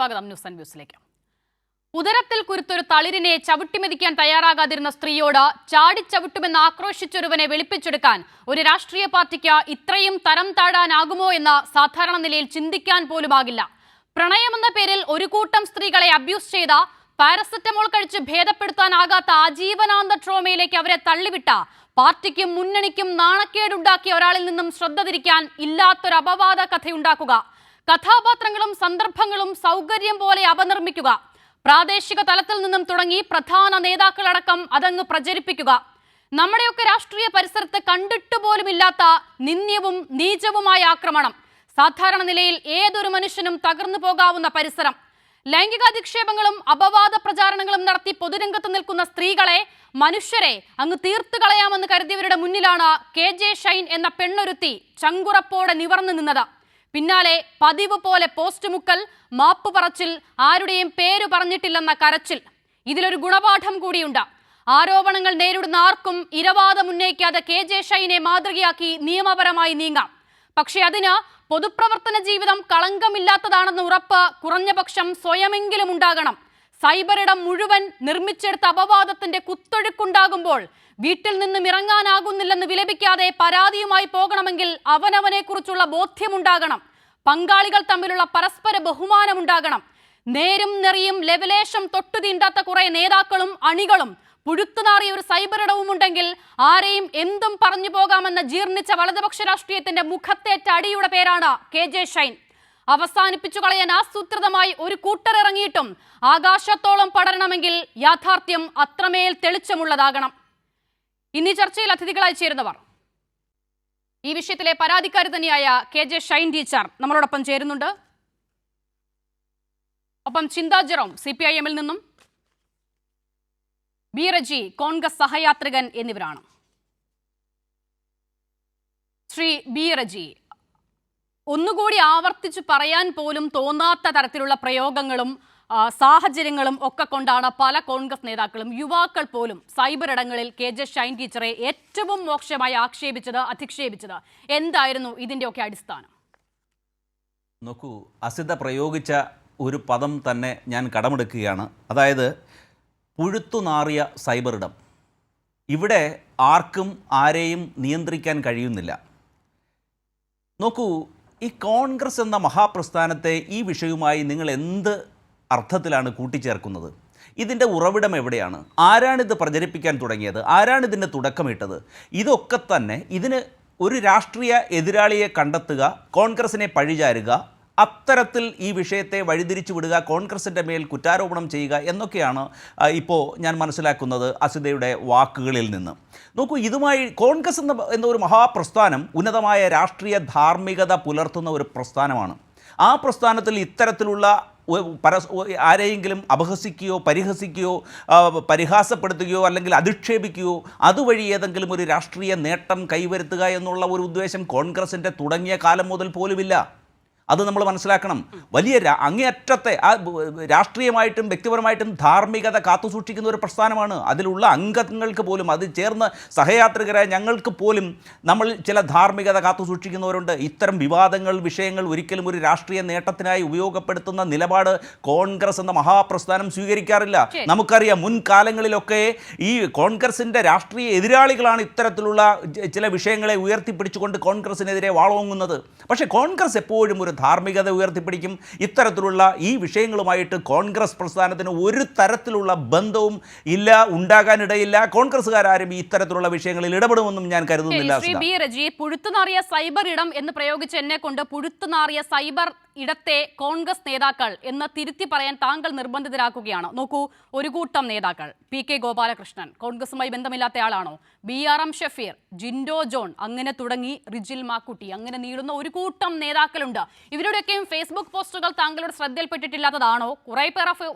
സ്വാഗതം news and വ്യൂസിലേക്ക്. ഉദരത്തിൽ കുരുത്തൊരു തളിരിനെ ചവിട്ടിമെതിക്കാൻ തയ്യാറാകാതിരുന്ന സ്ത്രീയോട് ചാടിച്ചവിട്ടുമെന്ന് ആക്രോശിച്ചൊരുവനെ വെളുപ്പിച്ചെടുക്കാൻ ഒരു രാഷ്ട്രീയ പാർട്ടിക്ക് ഇത്രയും തരം താഴാനാകുമോ എന്ന് സാധാരണ നിലയിൽ ചിന്തിക്കാൻ പോലുമാകില്ല. പ്രണയമെന്ന പേരിൽ ഒരു കൂട്ടം സ്ത്രീകളെ അബ്യൂസ് ചെയ്ത, പാരസെറ്റമോൾ കഴിച്ച് ഭേദപ്പെടുത്താനാകാത്ത ആജീവനാന്ത ട്രോമയിലേക്ക് അവരെ തള്ളിവിട്ട, പാർട്ടിക്കും മുന്നണിക്കും നാണക്കേടുണ്ടാക്കിയ ഒരാളിൽ നിന്നും ശ്രദ്ധ തിരിക്കാൻ ഇല്ലാത്തൊരു അപവാദ കഥയുണ്ടാക്കുക, കഥാപാത്രങ്ങളും സന്ദർഭങ്ങളും സൗകര്യം പോലെ അപനിർമ്മിക്കുക, പ്രാദേശിക തലത്തിൽ നിന്നും തുടങ്ങി പ്രധാന നേതാക്കളടക്കം അതങ്ങ് പ്രചരിപ്പിക്കുക. നമ്മുടെയൊക്കെ രാഷ്ട്രീയ പരിസരത്ത് കണ്ടിട്ടുപോലുമില്ലാത്ത നിന്ദ്യവും നീചവുമായ ആക്രമണം, സാധാരണ നിലയിൽ ഏതൊരു മനുഷ്യനും തകർന്നു പോകാവുന്ന പരിസരം, ലൈംഗികാധിക്ഷേപങ്ങളും അപവാദ പ്രചാരണങ്ങളും നടത്തി പൊതുരംഗത്ത് നിൽക്കുന്ന സ്ത്രീകളെ, മനുഷ്യരെ അങ്ങ് തീർത്തു കളയാമെന്ന് കരുതിയവരുടെ മുന്നിലാണ് KJ ഷൈൻ എന്ന പെണ്ണൊരുത്തി ചങ്കുറപ്പോടെ നിവർന്നു നിന്നത്. പിന്നാലെ പതിവ് പോലെ പോസ്റ്റ് മുക്കൽ, മാപ്പ് പറച്ചിൽ, ആരുടെയും പേര് പറഞ്ഞിട്ടില്ലെന്ന കരച്ചിൽ. ഇതിലൊരു ഗുണപാഠം കൂടിയുണ്ട്. ആരോപണങ്ങൾ നേരിടുന്ന ആർക്കും ഇരവാദം ഉന്നയിക്കാതെ KJ ഷൈനെ മാതൃകയാക്കി നിയമപരമായി നീങ്ങാം. പക്ഷെ അതിന് പൊതുപ്രവർത്തന ജീവിതം കളങ്കമില്ലാത്തതാണെന്ന് ഉറപ്പ് കുറഞ്ഞപക്ഷം സ്വയമെങ്കിലും ഉണ്ടാകണം. സൈബർ ഇടം മുഴുവൻ നിർമ്മിച്ചെടുത്ത അപവാദത്തിന്റെ കുത്തൊഴുക്കുണ്ടാകുമ്പോൾ വീട്ടിൽ നിന്നും ഇറങ്ങാനാകുന്നില്ലെന്ന് വിലപിക്കാതെ പരാതിയുമായി പോകണമെങ്കിൽ അവനവനെ കുറിച്ചുള്ള ബോധ്യമുണ്ടാകണം. പങ്കാളികൾ തമ്മിലുള്ള പരസ്പര ബഹുമാനമുണ്ടാകണം. നേരും നെറിയും ലെവലേശം തൊട്ടുതീണ്ടാത്ത കുറെ നേതാക്കളും അണികളും പുഴുത്തുനാറിയ ഒരു സൈബർ ഇടവും ഉണ്ടെങ്കിൽ ആരെയും എന്തും പറഞ്ഞു പോകാമെന്ന ജീർണിച്ച വലതുപക്ഷ രാഷ്ട്രീയത്തിന്റെ മുഖത്തേറ്റ അടിയുടെ പേരാണ് KJ ഷൈൻ. അവസാനിപ്പിച്ചു കളയാൻ ആസൂത്രിതമായി ഒരു കൂട്ടറിറങ്ങിയിട്ടും ആകാശത്തോളം പടരണമെങ്കിൽ യാഥാർത്ഥ്യം അത്രമേൽ തെളിച്ചമുള്ളതാകണം. ഇന്നീ ചർച്ചയിൽ അതിഥികളായി ചേരുന്നവർ ഈ വിഷയത്തിലെ പരാതിക്കാരി തന്നെയായ KJ ഷൈൻ ടീച്ചർ നമ്മളോടൊപ്പം ചേരുന്നുണ്ട്. ഒപ്പം ചിന്താ ജെറോം CPIM ൽ നിന്നും, ബി റജി കോൺഗ്രസ് സഹയാത്രികൻ എന്നിവരാണ്. ശ്രീ ബി റജി, ഒന്നുകൂടി ആവർത്തിച്ചു പറയാൻ പോലും തോന്നാത്ത തരത്തിലുള്ള പ്രയോഗങ്ങളും സാഹചര്യങ്ങളും ഒക്കെ കൊണ്ടാണ് പല കോൺഗ്രസ് നേതാക്കളും യുവാക്കൾ പോലും സൈബർ ഇടങ്ങളിൽ KJ ഷൈൻ ടീച്ചറെ ഏറ്റവും മോശമായി ആക്ഷേപിച്ചത്, അധിക്ഷേപിച്ചത്. എന്തായിരുന്നു ഇതിൻ്റെയൊക്കെ അടിസ്ഥാനം? നോക്കൂ, അസിത പ്രയോഗിച്ച ഒരു പദം തന്നെ ഞാൻ കടമെടുക്കുകയാണ്. അതായത് പുഴുത്തുനാറിയ സൈബർ ഇടം. ഇവിടെ ആർക്കും ആരെയും നിയന്ത്രിക്കാൻ കഴിയുന്നില്ല. നോക്കൂ, ഈ കോൺഗ്രസ് എന്ന മഹാപ്രസ്ഥാനത്തെ ഈ വിഷയവുമായി നിങ്ങൾ എന്ത് അർത്ഥത്തിലാണ് കൂട്ടിച്ചേർക്കുന്നത്? ഇതിൻ്റെ ഉറവിടം എവിടെയാണ്? ആരാണിത് പ്രചരിപ്പിക്കാൻ തുടങ്ങിയത്? ആരാണിതിൻ്റെ തുടക്കമിട്ടത്? ഇതൊക്കെ തന്നെ ഇതിന് ഒരു രാഷ്ട്രീയ എതിരാളിയെ കണ്ടെത്തുക, കോൺഗ്രസിനെ പഴിചാരുക, അത്തരത്തിൽ ഈ വിഷയത്തെ വഴിതിരിച്ചു വിടുക, കോൺഗ്രസിൻ്റെ മേൽ കുറ്റാരോപണം ചെയ്യുക എന്നൊക്കെയാണ് ഇപ്പോൾ ഞാൻ മനസ്സിലാക്കുന്നത് അസിതയുടെ വാക്കുകളിൽ നിന്ന്. നോക്കൂ, ഇതുമായി കോൺഗ്രസ് എന്ന ഒരു മഹാപ്രസ്ഥാനം ഉന്നതമായ രാഷ്ട്രീയ ധാർമ്മികത പുലർത്തുന്ന ഒരു പ്രസ്ഥാനമാണ്. ആ പ്രസ്ഥാനത്തിൽ ഇത്തരത്തിലുള്ള ആരെയെങ്കിലും അപഹസിക്കുകയോ പരിഹസിക്കുകയോ പരിഹാസപ്പെടുത്തുകയോ അല്ലെങ്കിൽ അധിക്ഷേപിക്കുകയോ അതുവഴി ഏതെങ്കിലും ഒരു രാഷ്ട്രീയ നേട്ടം കൈവരുത്തുക എന്നുള്ള ഒരു ഉദ്ദേശം കോൺഗ്രസിൻ്റെ തുടങ്ങിയ കാലം മുതൽ പോലുമില്ല. അത് നമ്മൾ മനസ്സിലാക്കണം. വലിയ അങ്ങേയറ്റത്തെ രാഷ്ട്രീയമായിട്ടും വ്യക്തിപരമായിട്ടും ധാർമ്മികത കാത്തുസൂക്ഷിക്കുന്ന ഒരു പ്രസ്ഥാനമാണ്. അതിലുള്ള അംഗങ്ങൾക്ക് പോലും, അത് ചേർന്ന് സഹയാത്രികരായ ഞങ്ങൾക്ക് പോലും നമ്മൾ ചില ധാർമ്മികത കാത്തുസൂക്ഷിക്കുന്നവരുണ്ട്. ഇത്തരം വിവാദങ്ങൾ, വിഷയങ്ങൾ ഒരിക്കലും ഒരു രാഷ്ട്രീയ നേട്ടത്തിനായി ഉപയോഗപ്പെടുത്തുന്ന നിലപാട് കോൺഗ്രസ് എന്ന മഹാപ്രസ്ഥാനം സ്വീകരിക്കാറില്ല. നമുക്കറിയാം, മുൻകാലങ്ങളിലൊക്കെ ഈ കോൺഗ്രസിൻ്റെ രാഷ്ട്രീയ എതിരാളികളാണ് ഇത്തരത്തിലുള്ള ചില വിഷയങ്ങളെ ഉയർത്തിപ്പിടിച്ചുകൊണ്ട് കോൺഗ്രസിനെതിരെ വാളോങ്ങുന്നത്. പക്ഷേ കോൺഗ്രസ് എപ്പോഴും ഒരു ധാർമ്മികത ഉയർത്തിപ്പിടിക്കും. ഇത്തരത്തിലുള്ള ഈ വിഷയങ്ങളുമായിട്ട് കോൺഗ്രസ് പ്രസ്ഥാനത്തിന് ഒരു തരത്തിലുള്ള ബന്ധവും ഇല്ല, ഉണ്ടാകാനിടയില്ല. കോൺഗ്രസ്സുകാരും ഈ ഇത്തരത്തിലുള്ള വിഷയങ്ങളിൽ ഇടപെടുമെന്നും ഞാൻ കരുതുന്നില്ല. ശ്രീ ബി റജി, പുഴുത്തുനാറിയ സൈബർ ഇടം എന്ന് പ്രയോഗിച്ച് എന്നെ കൊണ്ട് പുഴുത്തുനാറിയ സൈബർ ഇടത്തെ കോൺഗ്രസ് നേതാക്കൾ എന്ന് തിരുത്തി പറയാൻ താങ്കൾ നിർബന്ധിതരാക്കുകയാണ്. നോക്കൂ, ഒരു കൂട്ടം നേതാക്കൾ, PK ഗോപാലകൃഷ്ണൻ കോൺഗ്രസുമായി ബന്ധമില്ലാത്ത ആളാണോ, BRM ഷഫീർ, ജിൻഡോ ജോൺ, അങ്ങനെ തുടങ്ങി റിജിൽ മാക്കുട്ടി, അങ്ങനെ നീളുന്ന ഒരു കൂട്ടം നേതാക്കളുണ്ട്. ഇവരുടെയൊക്കെയും ഫേസ്ബുക്ക് പോസ്റ്റുകൾ താങ്കളുടെ ശ്രദ്ധയിൽപ്പെട്ടിട്ടില്ലാത്തതാണോ? കുറെ പേർ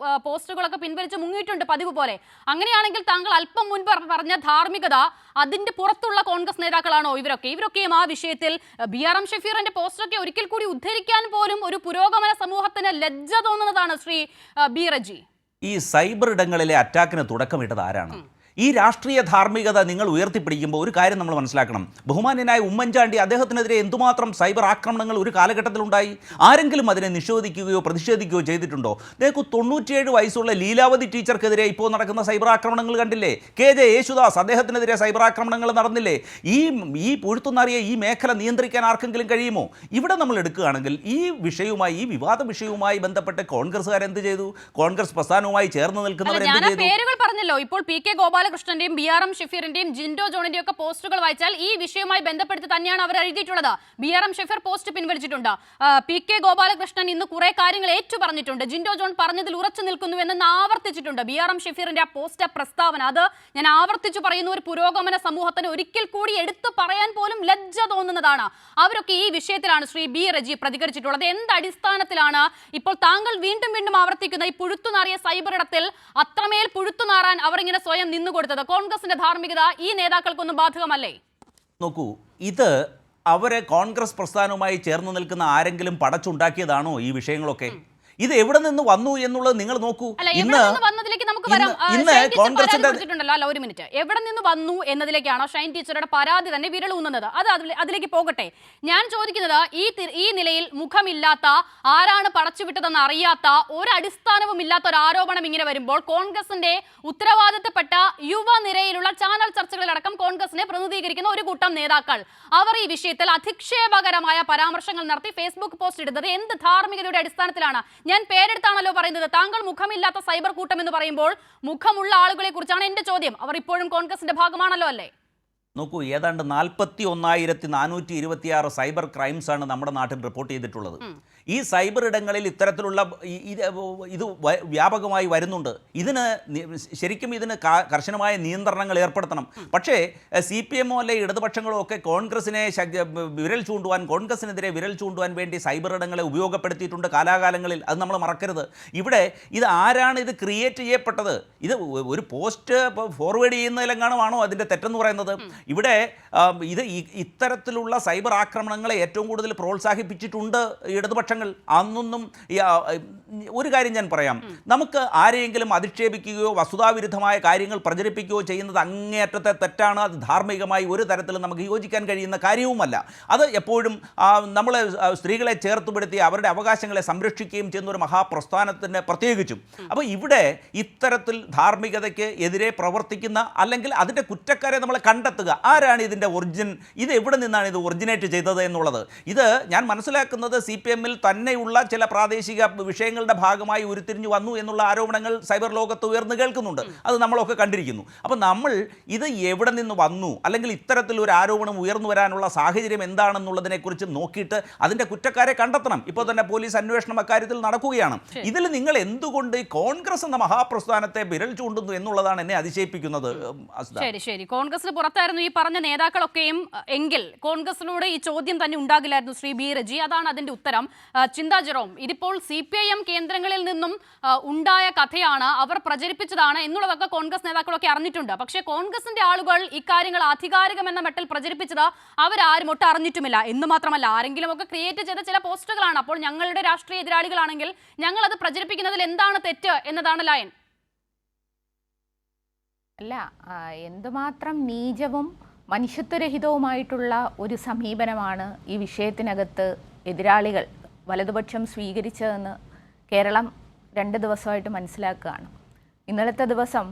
പോസ്റ്റുകളൊക്കെ പിൻവലിച്ച് മുങ്ങിയിട്ടുണ്ട് പതിവ് പോലെ. അങ്ങനെയാണെങ്കിൽ താങ്കൾ അല്പം മുൻപ് പറഞ്ഞ ധാർമ്മികത, അതിന്റെ പുറത്തുള്ള കോൺഗ്രസ് നേതാക്കളാണോ ഇവരൊക്കെയും ആ വിഷയത്തിൽ BRM ഷഫീറിന്റെ പോസ്റ്റൊക്കെ ഒരിക്കൽ കൂടി ഉദ്ധരിക്കാൻ പോലും ഒരു പുരോഗമന സമൂഹത്തിന് ലജ്ജ തോന്നുന്നതാണ് ശ്രീ ബി റജി. ഈ സൈബർ ഇടങ്ങളിലെ അറ്റാക്കിന് തുടക്കമിട്ടത് ആരാണ്? ഈ രാഷ്ട്രീയ ധാർമ്മികത നിങ്ങൾ ഉയർത്തിപ്പിടിക്കുമ്പോൾ ഒരു കാര്യം നമ്മൾ മനസ്സിലാക്കണം. ബഹുമാന്യനായ ഉമ്മൻചാണ്ടി, അദ്ദേഹത്തിനെതിരെ എന്തുമാത്രം സൈബർ ആക്രമണങ്ങൾ ഒരു കാലഘട്ടത്തിലുണ്ടായി. ആരെങ്കിലും അതിനെ നിഷേധിക്കുകയോ പ്രതിഷേധിക്കുകയോ ചെയ്തിട്ടുണ്ടോ? നിങ്ങൾക്ക് 97 വയസ്സുള്ള ലീലാവതി ടീച്ചർക്കെതിരെ ഇപ്പോൾ നടക്കുന്ന സൈബർ ആക്രമണങ്ങൾ കണ്ടില്ലേ? KJ യേശുദാസ്, അദ്ദേഹത്തിനെതിരെ സൈബർ ആക്രമണങ്ങൾ നടന്നില്ലേ? ഈ പുഴുത്തുനാറിയ ഈ മേഖല നിയന്ത്രിക്കാൻ ആർക്കെങ്കിലും കഴിയുമോ? ഇവിടെ നമ്മൾ എടുക്കുകയാണെങ്കിൽ ഈ വിഷയവുമായി, ഈ വിവാദ വിഷയവുമായി ബന്ധപ്പെട്ട് കോൺഗ്രസ്സുകാർ എന്ത് ചെയ്തു? കോൺഗ്രസ് പ്രസ്ഥാനവുമായി ചേർന്ന് നിൽക്കുന്നവർ എന്ത് ചെയ്തു? പേരുകൾ പറഞ്ഞല്ലോ. ഇപ്പോൾ PK ഗോപാലകൃഷ്ണന്റെയും BRM ഷഫീറിന്റെയും ജിൻഡോ ജോണിന്റെയും ഒക്കെ പോസ്റ്റുകൾ വായിച്ചാൽ ഈ വിഷയവുമായി ബന്ധപ്പെടുത്തി തന്നെയാണ് അവർ എഴുതിയിട്ടുള്ളത്. BRM ഷഫീർ പോസ്റ്റ് പിൻവലിച്ചിട്ടുണ്ട്. PK ഗോപാലകൃഷ്ണൻ ഇന്ന് കുറെ കാര്യങ്ങൾ ഏറ്റു പറഞ്ഞിട്ടുണ്ട്. ജിൻഡോ ജോൺ പറഞ്ഞതിൽ ഉറച്ചു നിൽക്കുന്നു എന്ന് ആവർത്തിച്ചിട്ടുണ്ട്. BRM ഷഫീറിന്റെ ആ പോസ്റ്റ് പ്രസ്താവന, അത് ഞാൻ ആവർത്തിച്ചു പറയുന്ന ഒരു പുരോഗമന സമൂഹത്തിന് ഒരിക്കൽ കൂടി എടുത്തു പറയാൻ പോലും ലജ്ജ തോന്നുന്നതാണ്. അവരൊക്കെ ഈ വിഷയത്തിലാണ് ശ്രീ B. റജി പ്രതികരിച്ചിട്ടുള്ളത്. എന്ത് അടിസ്ഥാനത്തിലാണ് ഇപ്പോൾ താങ്കൾ വീണ്ടും വീണ്ടും ആവർത്തിക്കുന്ന ഈ പുഴുത്തുനാറിയ സൈബർ ഇടത്തിൽ അത്രമേൽ പുഴുത്തുനാറാൻ അവർ ഇങ്ങനെ സ്വയം നിന്നുകൊടുത്തത്? കോൺഗ്രസിന്റെ ധാർമ്മികത ഈ നേതാക്കൾക്കൊന്നും ബാധകമല്ലേ? നോക്കൂ, ഇത് അവരെ കോൺഗ്രസ് പ്രസ്ഥാനവുമായി ചേർന്ന് നിൽക്കുന്ന ആരെങ്കിലും പടച്ചുണ്ടാക്കിയതാണോ ഈ വിഷയങ്ങളൊക്കെ? ഇത് എവിടെ നിന്ന് വന്നു എന്നുള്ളത് നിങ്ങൾ നോക്കൂ. ഇന്ന് കോൺഗ്രസിന്റെ ഒരു മിനിറ്റ്, എവിടെ നിന്ന് വന്നു എന്നതിലേക്കാണോ ഷൈൻ ടീച്ചറുടെ പരാതി തന്നെ വിരളൂന്നുന്നത്? അതിലേക്ക് പോകട്ടെ. ഞാൻ ചോദിക്കുന്നത്, ഈ നിലയിൽ മുഖമില്ലാത്ത, ആരാണ് പടച്ചുവിട്ടതെന്ന് അറിയാത്ത, ഒരു അടിസ്ഥാനവും ഇല്ലാത്ത ഒരു ആരോപണം ഇങ്ങനെ വരുമ്പോൾ കോൺഗ്രസിന്റെ ഉത്തരവാദിത്തപ്പെട്ട യുവനിരയിലുള്ള ചാനൽ ചർച്ചകളിലടക്കം കോൺഗ്രസിനെ പ്രതിനിധീകരിക്കുന്ന ഒരു കൂട്ടം നേതാക്കൾ അവർ ഈ വിഷയത്തിൽ അധിക്ഷേപകരമായ പരാമർശങ്ങൾ നടത്തി ഫേസ്ബുക്ക് പോസ്റ്റ് ഇടുന്നത് എന്ത് ധാർമ്മികതയുടെ അടിസ്ഥാനത്തിലാണ്? ഞാൻ പേരെടുത്താണല്ലോ പറയുന്നത്. താങ്കൾ മുഖമില്ലാത്ത സൈബർ കൂട്ടം എന്ന് പറയുമ്പോൾ മുഖമുള്ള ആളുകളെ കുറിച്ചാണ് എന്റെ ചോദ്യം. അവർ ഇപ്പോഴും കോൺഗ്രസിന്റെ ഭാഗമാണല്ലോ അല്ലേ? നോക്കൂ, ഏതാണ്ട് 41,426 സൈബർ ക്രൈംസ് ആണ് നമ്മുടെ നാട്ടിൽ റിപ്പോർട്ട് ചെയ്തിട്ടുള്ളത്. ഈ സൈബർ ഇടങ്ങളിൽ ഇത്തരത്തിലുള്ള ഇത് വ്യാപകമായി വരുന്നുണ്ട്. ശരിക്കും ഇതിന് കർശനമായ നിയന്ത്രണങ്ങൾ ഏർപ്പെടുത്തണം. പക്ഷേ CPM അല്ലെ ഇടതുപക്ഷങ്ങളോ ഒക്കെ കോൺഗ്രസിനെ കോൺഗ്രസിനെതിരെ വിരൽ ചൂണ്ടുവാൻ വേണ്ടി സൈബർ ഇടങ്ങളെ ഉപയോഗപ്പെടുത്തിയിട്ടുണ്ട് കാലാകാലങ്ങളിൽ. അത് നമ്മൾ മറക്കരുത്. ഇവിടെ ഇത് ആരാണ് ഇത് ക്രിയേറ്റ് ചെയ്യപ്പെട്ടത്? ഇത് ഒരു പോസ്റ്റ് ഫോർവേഡ് ചെയ്യുന്നതിലെങ്ങാണോ അതിൻ്റെ തെറ്റെന്ന് പറയുന്നത്? ഇവിടെ ഇത്തരത്തിലുള്ള സൈബർ ആക്രമണങ്ങളെ ഏറ്റവും കൂടുതൽ പ്രോത്സാഹിപ്പിച്ചിട്ടുണ്ട് ഇടതുപക്ഷങ്ങൾ. അന്നൊന്നും ഒരു കാര്യം ഞാൻ പറയാം, നമുക്ക് ആരെയെങ്കിലും അധിക്ഷേപിക്കുകയോ വസ്തുതാവിരുദ്ധമായ കാര്യങ്ങൾ പ്രചരിപ്പിക്കുകയോ ചെയ്യുന്നത് അങ്ങേയറ്റത്തെ തെറ്റാണ്. അത് ധാർമ്മികമായി ഒരു തരത്തിലും നമുക്ക് യോജിക്കാൻ കഴിയുന്ന കാര്യവുമല്ല. അത് എപ്പോഴും നമ്മളെ സ്ത്രീകളെ ചേർത്തുപെടുത്തി അവരുടെ അവകാശങ്ങളെ സംരക്ഷിക്കുകയും ചെയ്യുന്ന ഒരു മഹാപ്രസ്ഥാനത്തിന് പ്രത്യേകിച്ചും. അപ്പോൾ ഇവിടെ ഇത്തരത്തിൽ ധാർമ്മികതയ്ക്ക് എതിരെ പ്രവർത്തിക്കുന്ന, അല്ലെങ്കിൽ അതിൻ്റെ കുറ്റക്കാരെ നമ്മൾ കണ്ടെത്തുക. ആരാണ് ഇതിൻ്റെ ഒറിജിൻ? ഇത് എവിടെ നിന്നാണ് ഇത് ഒറിജിനേറ്റ് ചെയ്തത് എന്നുള്ളത്? ഇത് ഞാൻ മനസ്സിലാക്കുന്നത് CPM-ൽ തന്നെയുള്ള ചില പ്രാദേശിക വിഷയങ്ങളുടെ ഭാഗമായി ഉരുത്തിരിഞ്ഞു വന്നു എന്നുള്ള ആരോപണങ്ങൾ സൈബർ ലോകത്ത് ഉയർന്നു കേൾക്കുന്നുണ്ട്. അത് നമ്മളൊക്കെ കണ്ടിരിക്കുന്നു. അപ്പോൾ നമ്മൾ ഇത് എവിടെ നിന്ന് വന്നു, അല്ലെങ്കിൽ ഇത്തരത്തിലൊരു ആരോപണം ഉയർന്നു വരാനുള്ള സാഹചര്യം എന്താണെന്നുള്ളതിനെക്കുറിച്ച് നോക്കിയിട്ട് അതിൻ്റെ കുറ്റക്കാരെ കണ്ടെത്തണം. ഇപ്പോൾ തന്നെ പോലീസ് അന്വേഷണം അക്കാര്യത്തിൽ നടക്കുകയാണ്. ഇതിൽ നിങ്ങൾ എന്തുകൊണ്ട് കോൺഗ്രസ് എന്ന മഹാപ്രസ്ഥാനത്തെ വിരൽ ചൂണ്ടുന്നു എന്നുള്ളതാണ് എന്നെ അതിശയിപ്പിക്കുന്നത്. ശരി, കോൺഗ്രസിന് പുറത്തായിരുന്നു ഈ പറഞ്ഞ നേതാക്കളൊക്കെയും എങ്കിൽ കോൺഗ്രസിലൂടെ ഈ ചോദ്യം തന്നെ ഉണ്ടാകില്ലായിരുന്നു ശ്രീ B. റജി. അതാണ് അതിന്റെ ഉത്തരം. ചിന്താ ജെറോം, ഇതിപ്പോൾ CPIM കേന്ദ്രങ്ങളിൽ നിന്നും ഉണ്ടായ കഥയാണ്, അവർ പ്രചരിപ്പിച്ചതാണ് എന്നുള്ളതൊക്കെ കോൺഗ്രസ് നേതാക്കളൊക്കെ അറിഞ്ഞിട്ടുണ്ട്. പക്ഷേ കോൺഗ്രസിന്റെ ആളുകൾ ഇക്കാര്യങ്ങൾ ആധികാരികമെന്ന മട്ടിൽ പ്രചരിപ്പിച്ചത് അവരാരും ഒട്ടും അറിഞ്ഞിട്ടുമില്ല എന്ന് മാത്രമല്ല, ആരെങ്കിലും ഒക്കെ ക്രിയേറ്റ് ചെയ്ത ചില പോസ്റ്റുകളാണ്. അപ്പോൾ ഞങ്ങളുടെ രാഷ്ട്രീയ എതിരാളികളാണെങ്കിൽ ഞങ്ങൾ അത് പ്രചരിപ്പിക്കുന്നതിൽ എന്താണ് തെറ്റ് എന്നതാണ് ലയൻ. അല്ല, എന്തുമാത്രം നീചവും മനുഷ്യത്വരഹിതവുമായിട്ടുള്ള ഒരു സമീപനമാണ് ഈ വിഷയത്തിനകത്ത് എതിരാളികൾ വലതുപക്ഷം സ്വീകരിച്ചതെന്ന് കേരളം 2 ദിവസമായിട്ട് മനസ്സിലാക്കുകയാണ്. ഇന്നലത്തെ ദിവസം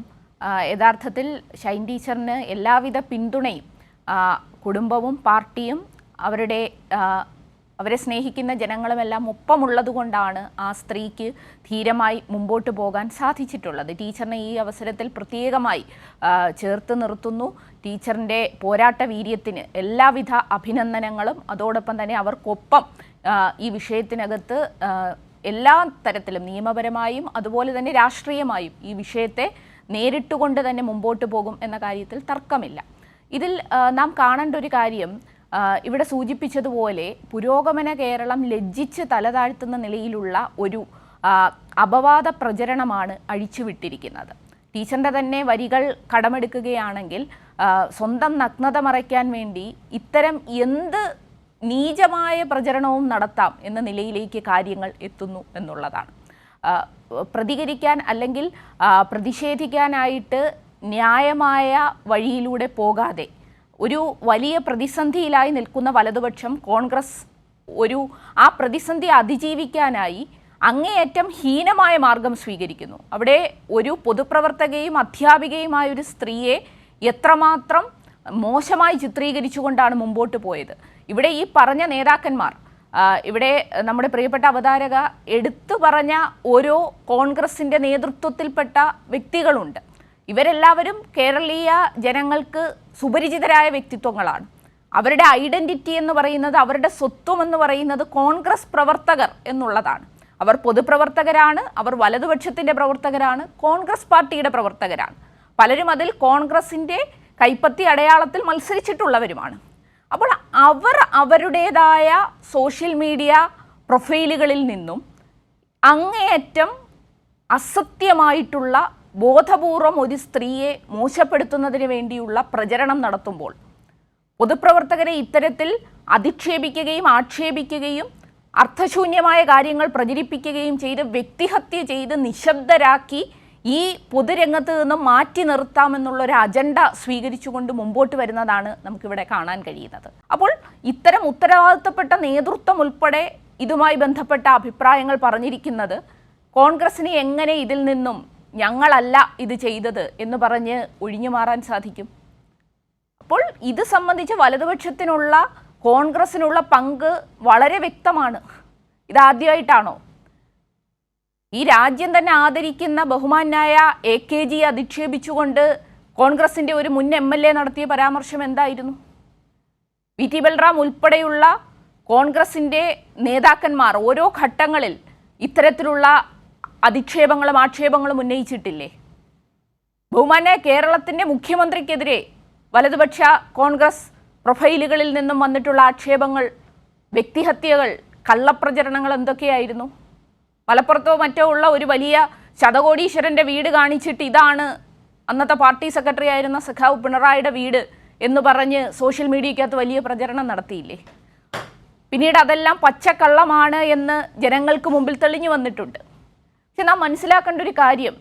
യഥാർത്ഥത്തിൽ ഷൈൻ ടീച്ചറിന് എല്ലാവിധ പിന്തുണയും കുടുംബവും പാർട്ടിയും അവരെ സ്നേഹിക്കുന്ന ജനങ്ങളുമെല്ലാം ഒപ്പമുള്ളത് കൊണ്ടാണ് ആ സ്ത്രീക്ക് ധീരമായി മുമ്പോട്ട് പോകാൻ സാധിച്ചിട്ടുള്ളത്. ടീച്ചറിനെ ഈ അവസരത്തിൽ പ്രത്യേകമായി ചേർത്ത് നിർത്തുന്നു. ടീച്ചറിൻ്റെ പോരാട്ട വീര്യത്തിന് എല്ലാവിധ അഭിനന്ദനങ്ങളും. അതോടൊപ്പം തന്നെ അവർക്കൊപ്പം ഈ വിഷയത്തിനകത്ത് എല്ലാ തരത്തിലും നിയമപരമായും അതുപോലെ തന്നെ രാഷ്ട്രീയമായും ഈ വിഷയത്തെ നേരിട്ടുകൊണ്ട് തന്നെ മുമ്പോട്ട് പോകും എന്ന കാര്യത്തിൽ തർക്കമില്ല. ഇതിൽ നാം കാണേണ്ട ഒരു കാര്യം, ഇവിടെ സൂചിപ്പിച്ചതുപോലെ പുരോഗമന കേരളം ലജ്ജിച്ച് തലതാഴ്ത്തുന്ന നിലയിലുള്ള ഒരു അപവാദ പ്രചരണമാണ് അഴിച്ചുവിട്ടിരിക്കുന്നത്. ടീച്ചറിൻ്റെ തന്നെ വരികൾ കടമെടുക്കുകയാണെങ്കിൽ, സ്വന്തം നഗ്നത മറയ്ക്കാൻ വേണ്ടി ഇത്തരം എന്ത് നീചമായ പ്രചരണവും നടത്താം എന്ന നിലയിലേക്ക് കാര്യങ്ങൾ എത്തുന്നു എന്നുള്ളതാണ്. പ്രതികരിക്കാൻ അല്ലെങ്കിൽ പ്രതിഷേധിക്കാനായിട്ട് ന്യായമായ വഴിയിലൂടെ പോകാതെ ഒരു വലിയ പ്രതിസന്ധിയിലായി നിൽക്കുന്ന വലതുപക്ഷം കോൺഗ്രസ് ആ പ്രതിസന്ധി അതിജീവിക്കാനായി അങ്ങേയറ്റം ഹീനമായ മാർഗം സ്വീകരിക്കുന്നു. അവിടെ ഒരു പൊതുപ്രവർത്തകയും അധ്യാപികയുമായ ഒരു സ്ത്രീയെ എത്രമാത്രം മോശമായി ചിത്രീകരിച്ചുകൊണ്ടാണ് മുമ്പോട്ട് പോയത്. ഇവിടെ ഈ പറഞ്ഞ നേതാക്കന്മാർ, ഇവിടെ നമ്മുടെ പ്രിയപ്പെട്ട അവതാരക എടുത്തു പറഞ്ഞ ഓരോ കോൺഗ്രസിൻ്റെ നേതൃത്വത്തിൽപ്പെട്ട വ്യക്തികളുണ്ട്. ഇവരെല്ലാവരും കേരളീയ ജനങ്ങൾക്ക് സുപരിചിതരായ വ്യക്തിത്വങ്ങളാണ്. അവരുടെ ഐഡൻറ്റിറ്റി എന്ന് പറയുന്നത്, അവരുടെ സ്വത്വം എന്ന് പറയുന്നത് കോൺഗ്രസ് പ്രവർത്തകർ എന്നുള്ളതാണ്. അവർ പൊതുപ്രവർത്തകരാണ്, അവർ വലതുപക്ഷത്തിൻ്റെ പ്രവർത്തകരാണ്, കോൺഗ്രസ് പാർട്ടിയുടെ പ്രവർത്തകരാണ്. പലരും അതിൽ കോൺഗ്രസിൻ്റെ കൈപ്പത്തി അടയാളത്തിൽ മത്സരിച്ചിട്ടുള്ളവരുമാണ്. അപ്പോൾ അവർ അവരുടേതായ സോഷ്യൽ മീഡിയ പ്രൊഫൈലുകളിൽ നിന്നും അങ്ങേയറ്റം അസത്യമായിട്ടുള്ള ബോധപൂർവം ഒരു സ്ത്രീയെ മോശപ്പെടുത്തുന്നതിന് വേണ്ടിയുള്ള പ്രചരണം നടത്തുമ്പോൾ പൊതുപ്രവർത്തകരെ ഇത്തരത്തിൽ അധിക്ഷേപിക്കുകയും ആക്ഷേപിക്കുകയും അർത്ഥശൂന്യമായ കാര്യങ്ങൾ പ്രചരിപ്പിക്കുകയും ചെയ്ത് വ്യക്തിഹത്യ ചെയ്ത് നിശബ്ദരാക്കി ഈ പൊതുരംഗത്ത് നിന്നും മാറ്റി നിർത്താമെന്നുള്ളൊരു അജണ്ട സ്വീകരിച്ചുകൊണ്ട് മുമ്പോട്ട് വരുന്നതാണ് നമുക്കിവിടെ കാണാൻ കഴിയുന്നത്. അപ്പോൾ ഇത്തരം ഉത്തരവാദിത്തപ്പെട്ട നേതൃത്വം ഉൾപ്പെടെ ഇതുമായി ബന്ധപ്പെട്ട അഭിപ്രായങ്ങൾ പറഞ്ഞിരിക്കുന്നത് കോൺഗ്രസിന് എങ്ങനെ ഇതിൽ നിന്നും ഞങ്ങളല്ല ഇത് ചെയ്തത് എന്ന് പറഞ്ഞ് ഒഴിഞ്ഞു മാറാൻ സാധിക്കും? അപ്പോൾ ഇത് സംബന്ധിച്ച് വലതുപക്ഷത്തിനുള്ള കോൺഗ്രസിനുള്ള പങ്ക് വളരെ വ്യക്തമാണ്. ഇതാദ്യമായിട്ടാണോ? ഈ രാജ്യം തന്നെ ആദരിക്കുന്ന ബഹുമാനായ AKG അധിക്ഷേപിച്ചുകൊണ്ട് കോൺഗ്രസിൻ്റെ ഒരു മുൻ MLA നടത്തിയ പരാമർശം എന്തായിരുന്നു? VT ബൽറാം ഉൾപ്പെടെയുള്ള കോൺഗ്രസിൻ്റെ നേതാക്കന്മാർ ഓരോ ഘട്ടങ്ങളിൽ ഇത്തരത്തിലുള്ള അധിക്ഷേപങ്ങളും ആക്ഷേപങ്ങളും ഉന്നയിച്ചിട്ടില്ലേ? ബഹുമാനായ കേരളത്തിൻ്റെ മുഖ്യമന്ത്രിക്കെതിരെ വലതുപക്ഷ കോൺഗ്രസ് പ്രൊഫൈലുകളിൽ നിന്നും വന്നിട്ടുള്ള ആക്ഷേപങ്ങൾ, വ്യക്തിഹത്യകൾ, കള്ളപ്രചരണങ്ങൾ എന്തൊക്കെയായിരുന്നു? മലപ്പുറത്തോ മറ്റോ ഉള്ള ഒരു വലിയ ശതകോടീശ്വരൻ്റെ വീട് കാണിച്ചിട്ട് ഇതാണ് അന്നത്തെ പാർട്ടി സെക്രട്ടറി ആയിരുന്ന സഖാവ് പിണറായിയുടെ വീട് എന്ന് പറഞ്ഞ് സോഷ്യൽ മീഡിയക്കകത്ത് വലിയ പ്രചരണം നടത്തിയില്ലേ? പിന്നീട് അതെല്ലാം പച്ചക്കള്ളമാണ് എന്ന് ജനങ്ങൾക്ക് മുമ്പിൽ തെളിഞ്ഞു വന്നിട്ടുണ്ട്. പക്ഷെ നാം മനസ്സിലാക്കേണ്ട ഒരു കാര്യം,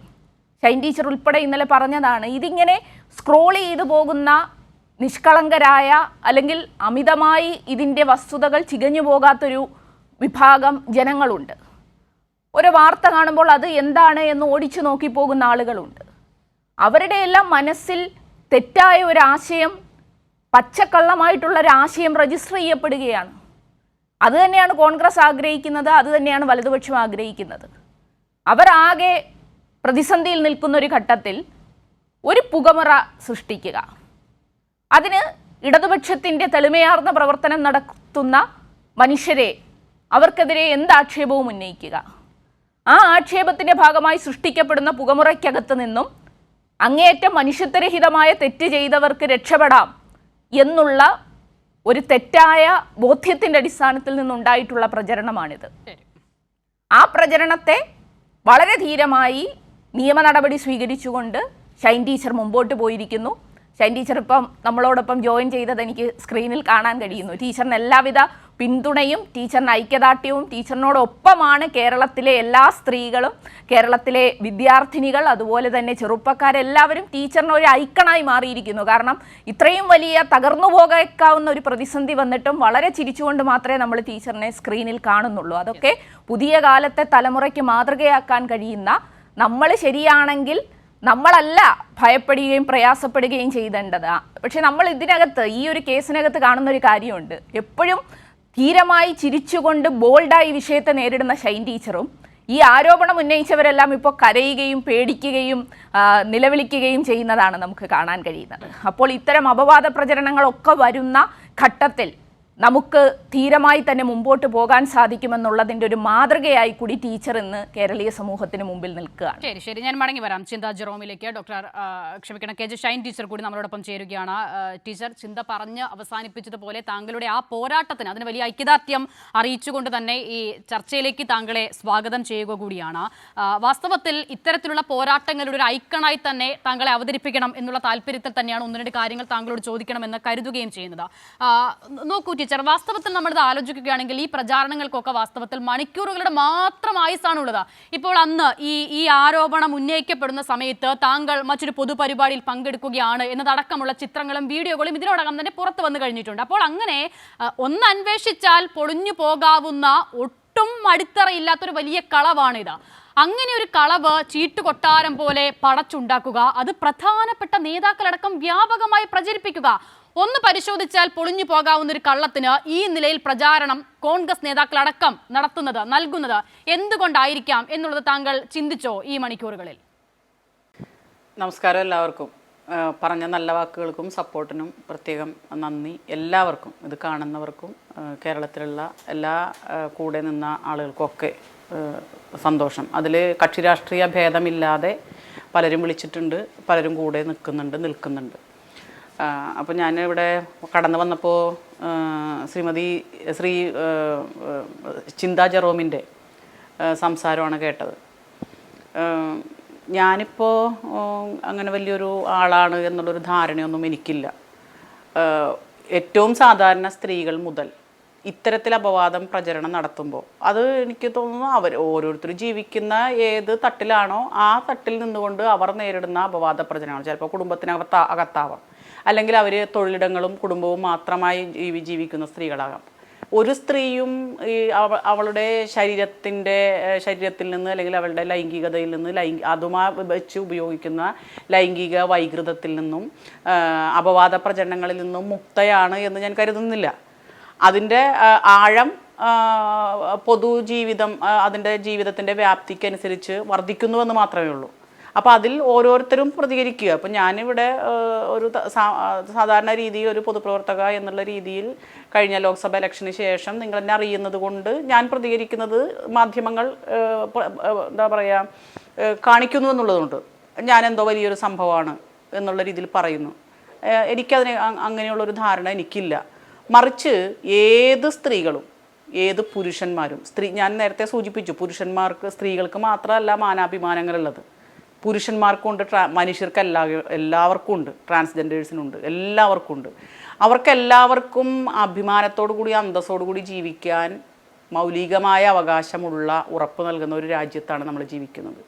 ഷൈൻ ടീച്ചർ ഉൾപ്പെടെ ഇന്നലെ പറഞ്ഞതാണ്, ഇതിങ്ങനെ സ്ക്രോൾ ചെയ്തു പോകുന്ന നിഷ്കളങ്കരായ അല്ലെങ്കിൽ അമിതമായി ഇതിൻ്റെ വസ്തുതകൾ ചികഞ്ഞു പോകാത്തൊരു വിഭാഗം ജനങ്ങളുണ്ട്. ഒരു വാർത്ത കാണുമ്പോൾ അത് എന്താണ് എന്ന് ഓടിച്ചു നോക്കി പോകുന്ന ആളുകളുണ്ട്. അവരുടെ എല്ലാം മനസ്സിൽ തെറ്റായ ഒരു ആശയം, പച്ചക്കള്ളമായിട്ടുള്ളൊരാശയം രജിസ്റ്റർ ചെയ്യപ്പെടുകയാണ്. അതുതന്നെയാണ് കോൺഗ്രസ് ആഗ്രഹിക്കുന്നത്, അതുതന്നെയാണ് വലതുപക്ഷം ആഗ്രഹിക്കുന്നത്. അവരാകെ പ്രതിസന്ധിയിൽ നിൽക്കുന്ന ഒരു ഘട്ടത്തിൽ ഒരു പുകമറ സൃഷ്ടിക്കുക, അതിന് ഇടതുപക്ഷത്തിൻ്റെ തെളിമയാർന്ന പ്രവർത്തനം നടത്തുന്ന മനുഷ്യരെ അവർക്കെതിരെ എന്ത് ആക്ഷേപവും ഉന്നയിക്കുക, ആ ആക്ഷേപത്തിൻ്റെ ഭാഗമായി സൃഷ്ടിക്കപ്പെടുന്ന പുകമുറയ്ക്കകത്ത് നിന്നും അങ്ങേയറ്റം മനുഷ്യത്വരഹിതമായ തെറ്റ് ചെയ്തവർക്ക് രക്ഷപ്പെടാം എന്നുള്ള ഒരു തെറ്റായ ബോധ്യത്തിൻ്റെ അടിസ്ഥാനത്തിൽ നിന്നുണ്ടായിട്ടുള്ള പ്രചരണമാണിത്. ആ പ്രചരണത്തെ വളരെ ധീരമായി നിയമ നടപടി സ്വീകരിച്ചുകൊണ്ട് ഷൈൻ ടീച്ചർ മുമ്പോട്ട് പോയിരിക്കുന്നു. ഷൈൻ ടീച്ചർ ഇപ്പം നമ്മളോടൊപ്പം ജോയിൻ ചെയ്തത് എനിക്ക് സ്ക്രീനിൽ കാണാൻ കഴിയുന്നു. ടീച്ചറിന് എല്ലാവിധ പിന്തുണയും ടീച്ചറിന് ഐക്യദാർഢ്യവും ടീച്ചറിനോടൊപ്പമാണ് കേരളത്തിലെ എല്ലാ സ്ത്രീകളും, കേരളത്തിലെ വിദ്യാർത്ഥിനികൾ, അതുപോലെ തന്നെ ചെറുപ്പക്കാരെല്ലാവരും ടീച്ചറിന് ഒരു ഐക്കണായി മാറിയിരിക്കുന്നു. കാരണം ഇത്രയും വലിയ തകർന്നു പോകാവുന്ന ഒരു പ്രതിസന്ധി വന്നിട്ടും വളരെ ചിരിച്ചുകൊണ്ട് മാത്രമേ നമ്മൾ ടീച്ചറിനെ സ്ക്രീനിൽ കാണുന്നുള്ളൂ. അതൊക്കെ പുതിയ കാലത്തെ തലമുറയ്ക്ക് മാതൃകയാക്കാൻ കഴിയുന്ന, നമ്മൾ ശരിയാണെങ്കിൽ നമ്മളല്ല ഭയപ്പെടുകയും പ്രയാസപ്പെടുകയും ചെയ്തേണ്ടത്. പക്ഷെ നമ്മൾ ഇതിനകത്ത്, ഈ ഒരു കേസിനകത്ത് കാണുന്ന ഒരു കാര്യമുണ്ട്. എപ്പോഴും ധീരമായി ചിരിച്ചുകൊണ്ട് ബോൾഡായി വിഷയത്തെ നേരിടുന്ന ഷൈൻ ടീച്ചറും ഈ ആരോപണം ഉന്നയിച്ചവരെല്ലാം ഇപ്പോൾ കരയുകയും പേടിക്കുകയും നിലവിളിക്കുകയും ചെയ്യുന്നതാണ് നമുക്ക് കാണാൻ കഴിയുന്നത്. അപ്പോൾ ഇത്തരം അപവാദ പ്രചരണങ്ങളൊക്കെ വരുന്ന ഘട്ടത്തിൽ നമുക്ക് ധീരമായി തന്നെ മുമ്പോട്ട് പോകാൻ സാധിക്കുമെന്നുള്ളതിൻ്റെ ഒരു മാതൃകയായി കൂടി ടീച്ചർ ഇന്ന് കേരളീയ സമൂഹത്തിന് മുമ്പിൽ നിൽക്കുകയാണ്. ശരി, ഞാൻ മടങ്ങി വരാം ചിന്ത ജെറോമിലേക്ക്. KG ഷൈൻ ടീച്ചർ കൂടി നമ്മളോടൊപ്പം ചേരുകയാണ്. ടീച്ചർ, ചിന്ത പറഞ്ഞ് അവസാനിപ്പിച്ചതുപോലെ താങ്കളുടെ ആ പോരാട്ടത്തിന്, അതിന് വലിയ ഐക്യദാർഢ്യം അറിയിച്ചുകൊണ്ട് തന്നെ ഈ ചർച്ചയിലേക്ക് താങ്കളെ സ്വാഗതം ചെയ്യുക കൂടിയാണ്. വാസ്തവത്തിൽ ഇത്തരത്തിലുള്ള പോരാട്ടങ്ങളുടെ ഒരു ഐക്കണായി തന്നെ താങ്കളെ അവതരിപ്പിക്കണം എന്നുള്ള താല്പര്യത്തിൽ തന്നെയാണ് ഒന്ന് രണ്ട് കാര്യങ്ങൾ താങ്കളോട് ചോദിക്കണമെന്ന് കരുതുകയും ചെയ്യുന്നത്. നോക്കൂ ടീച്ചർ, ടീച്ചർ, വാസ്തവത്തിൽ നമ്മളിത് ആലോചിക്കുകയാണെങ്കിൽ ഈ പ്രചാരണങ്ങൾക്കൊക്കെ വാസ്തവത്തിൽ മണിക്കൂറുകളുടെ മാത്രം ആയുസാണുള്ളത്. ഇപ്പോൾ അന്ന് ഈ ആരോപണം ഉന്നയിക്കപ്പെടുന്ന സമയത്ത് താങ്കൾ മറ്റൊരു പൊതുപരിപാടിയിൽ പങ്കെടുക്കുകയാണ് എന്നതടക്കമുള്ള ചിത്രങ്ങളും വീഡിയോകളും ഇതിനോടകം തന്നെ പുറത്തു വന്നു കഴിഞ്ഞിട്ടുണ്ട്. അപ്പോൾ അങ്ങനെ ഒന്ന് അന്വേഷിച്ചാൽ പൊളിഞ്ഞു പോകാവുന്ന ഒട്ടും അടിത്തറയില്ലാത്തൊരു വലിയ കളവാണിത്. അങ്ങനെ ഒരു കളവ് ചീട്ടുകൊട്ടാരം പോലെ പടച്ചുണ്ടാക്കുക, അത് പ്രധാനപ്പെട്ട നേതാക്കളടക്കം വ്യാപകമായി പ്രചരിപ്പിക്കുക, ഒന്ന് പരിശോധിച്ചാൽ പൊളിഞ്ഞു പോകാവുന്ന ഒരു കള്ളത്തിന് ഈ നിലയിൽ പ്രചാരണം കോൺഗ്രസ് നേതാക്കളടക്കം നൽകുന്നത് എന്തുകൊണ്ടായിരിക്കാം എന്നുള്ളത് താങ്കൾ ചിന്തിച്ചോ ഈ മണിക്കൂറുകളിൽ? നമസ്കാരം എല്ലാവർക്കും. പറഞ്ഞ നല്ല വാക്കുകൾക്കും സപ്പോർട്ടിനും പ്രത്യേകം നന്ദി. എല്ലാവർക്കും, ഇത് കാണുന്നവർക്കും കേരളത്തിലുള്ള എല്ലാ കൂടെ നിന്ന ആളുകൾക്കൊക്കെ സന്തോഷം. അതിൽ കക്ഷി രാഷ്ട്രീയ ഭേദമില്ലാതെ പലരും വിളിച്ചിട്ടുണ്ട്, പലരും കൂടെ നിൽക്കുന്നുണ്ട്. അപ്പോൾ ഞാൻ ഇവിടെ കടന്നു വന്നപ്പോൾ ശ്രീ ചിന്താ ജെറോമിൻ്റെ സംസാരമാണ് കേട്ടത്. ഞാനിപ്പോൾ അങ്ങനെ വലിയൊരു ആളാണ് എന്നുള്ളൊരു ധാരണയൊന്നും എനിക്കില്ല. ഏറ്റവും സാധാരണ സ്ത്രീകൾ മുതൽ ഇത്തരത്തിൽ അപവാദം പ്രചരണം നടത്തുമ്പോൾ അത് എനിക്ക് തോന്നുന്നു ഓരോരുത്തർ ജീവിക്കുന്ന ഏത് തട്ടിലാണോ ആ തട്ടിൽ നിന്നുകൊണ്ട് അവർ നേരിടുന്ന അപവാദ പ്രചരണങ്ങൾ ചിലപ്പോൾ കുടുംബത്തിനകത്താവാം, അല്ലെങ്കിൽ അവർ തൊഴിലിടങ്ങളും കുടുംബവും മാത്രമായി ജീവിക്കുന്ന സ്ത്രീകളാകാം. ഒരു സ്ത്രീയും ഈ അവളുടെ ശരീരത്തിൽ നിന്ന് അല്ലെങ്കിൽ അവളുടെ ലൈംഗികതയിൽ നിന്ന് അതുമായി വെച്ച് ഉപയോഗിക്കുന്ന ലൈംഗിക വൈകൃതത്തിൽ നിന്നും അപവാദ പ്രചരണങ്ങളിൽ നിന്നും മുക്തയാണ് എന്ന് ഞാൻ കരുതുന്നില്ല. അതിൻ്റെ ആഴം പൊതുജീവിതം അതിൻ്റെ ജീവിതത്തിൻ്റെ വ്യാപ്തിക്കനുസരിച്ച് വർദ്ധിക്കുന്നുവെന്ന് മാത്രമേ ഉള്ളൂ. അപ്പോൾ അതിൽ ഓരോരുത്തരും പ്രതികരിക്കുക. അപ്പോൾ ഞാനിവിടെ ഒരു സാധാരണ രീതിയിൽ ഒരു പൊതുപ്രവർത്തക എന്നുള്ള രീതിയിൽ കഴിഞ്ഞ ലോക്സഭ ഇലക്ഷന് ശേഷം നിങ്ങൾ എന്നെ അറിയുന്നത് കൊണ്ട് ഞാൻ പ്രതികരിക്കുന്നത് മാധ്യമങ്ങൾ എന്താ പറയുക കാണിക്കുന്നു എന്നുള്ളതുകൊണ്ട് ഞാൻ എന്തോ വലിയൊരു സംഭവമാണ് എന്നുള്ള രീതിയിൽ പറയുന്നു. എനിക്കതിന് അങ്ങനെയുള്ളൊരു ധാരണ എനിക്കില്ല. മറിച്ച് ഏത് സ്ത്രീകളും ഏത് പുരുഷന്മാരും ഞാൻ നേരത്തെ സൂചിപ്പിച്ചു, സ്ത്രീകൾക്ക് മാത്രമല്ല മാനാഭിമാനങ്ങളുള്ളത്, പുരുഷന്മാർക്കുണ്ട്, മനുഷ്യർക്ക് എല്ലാവർക്കും ഉണ്ട്, ട്രാൻസ്ജെൻഡേഴ്സിനുണ്ട്, എല്ലാവർക്കും ഉണ്ട്. അവർക്കെല്ലാവർക്കും അഭിമാനത്തോടു കൂടി അന്തസ്സോടു കൂടി ജീവിക്കാൻ മൗലികമായ അവകാശമുള്ള ഉറപ്പ് നൽകുന്ന ഒരു രാജ്യത്താണ് നമ്മൾ ജീവിക്കുന്നത്.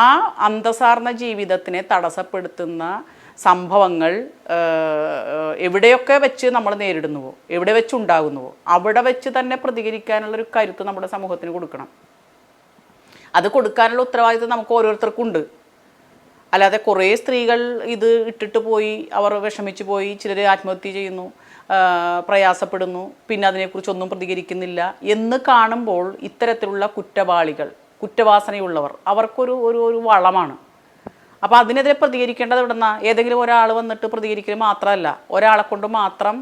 ആ അന്തസ്സാർന്ന ജീവിതത്തിനെ തടസ്സപ്പെടുത്തുന്ന സംഭവങ്ങൾ എവിടെയൊക്കെ വെച്ച് നമ്മൾ നേരിടുന്നുവോ, എവിടെ വെച്ചുണ്ടാകുന്നുവോ അവിടെ വെച്ച് തന്നെ പ്രതികരിക്കാനുള്ളൊരു കരുത്ത് നമ്മുടെ സമൂഹത്തിന് കൊടുക്കണം. അത് കൊടുക്കാനുള്ള ഉത്തരവാദിത്വം നമുക്ക് ഓരോരുത്തർക്കും ഉണ്ട്. അല്ലാതെ കുറേ സ്ത്രീകൾ ഇത് ഇട്ടിട്ട് പോയി, അവർ വിഷമിച്ചു പോയി, ചിലർ ആത്മഹത്യ ചെയ്യുന്നു, പ്രയാസപ്പെടുന്നു, പിന്നെ അതിനെക്കുറിച്ചൊന്നും പ്രതികരിക്കുന്നില്ല എന്ന് കാണുമ്പോൾ ഇത്തരത്തിലുള്ള കുറ്റവാസനയുള്ളവർ അവർക്കൊരു ഒരു വളമാണ്. അപ്പോൾ അതിനെതിരെ പ്രതികരിക്കേണ്ടത് എവിടുന്ന ഏതെങ്കിലും ഒരാൾ വന്നിട്ട് പ്രതികരിക്കൽ മാത്രമല്ല, ഒരാളെ കൊണ്ട് മാത്രം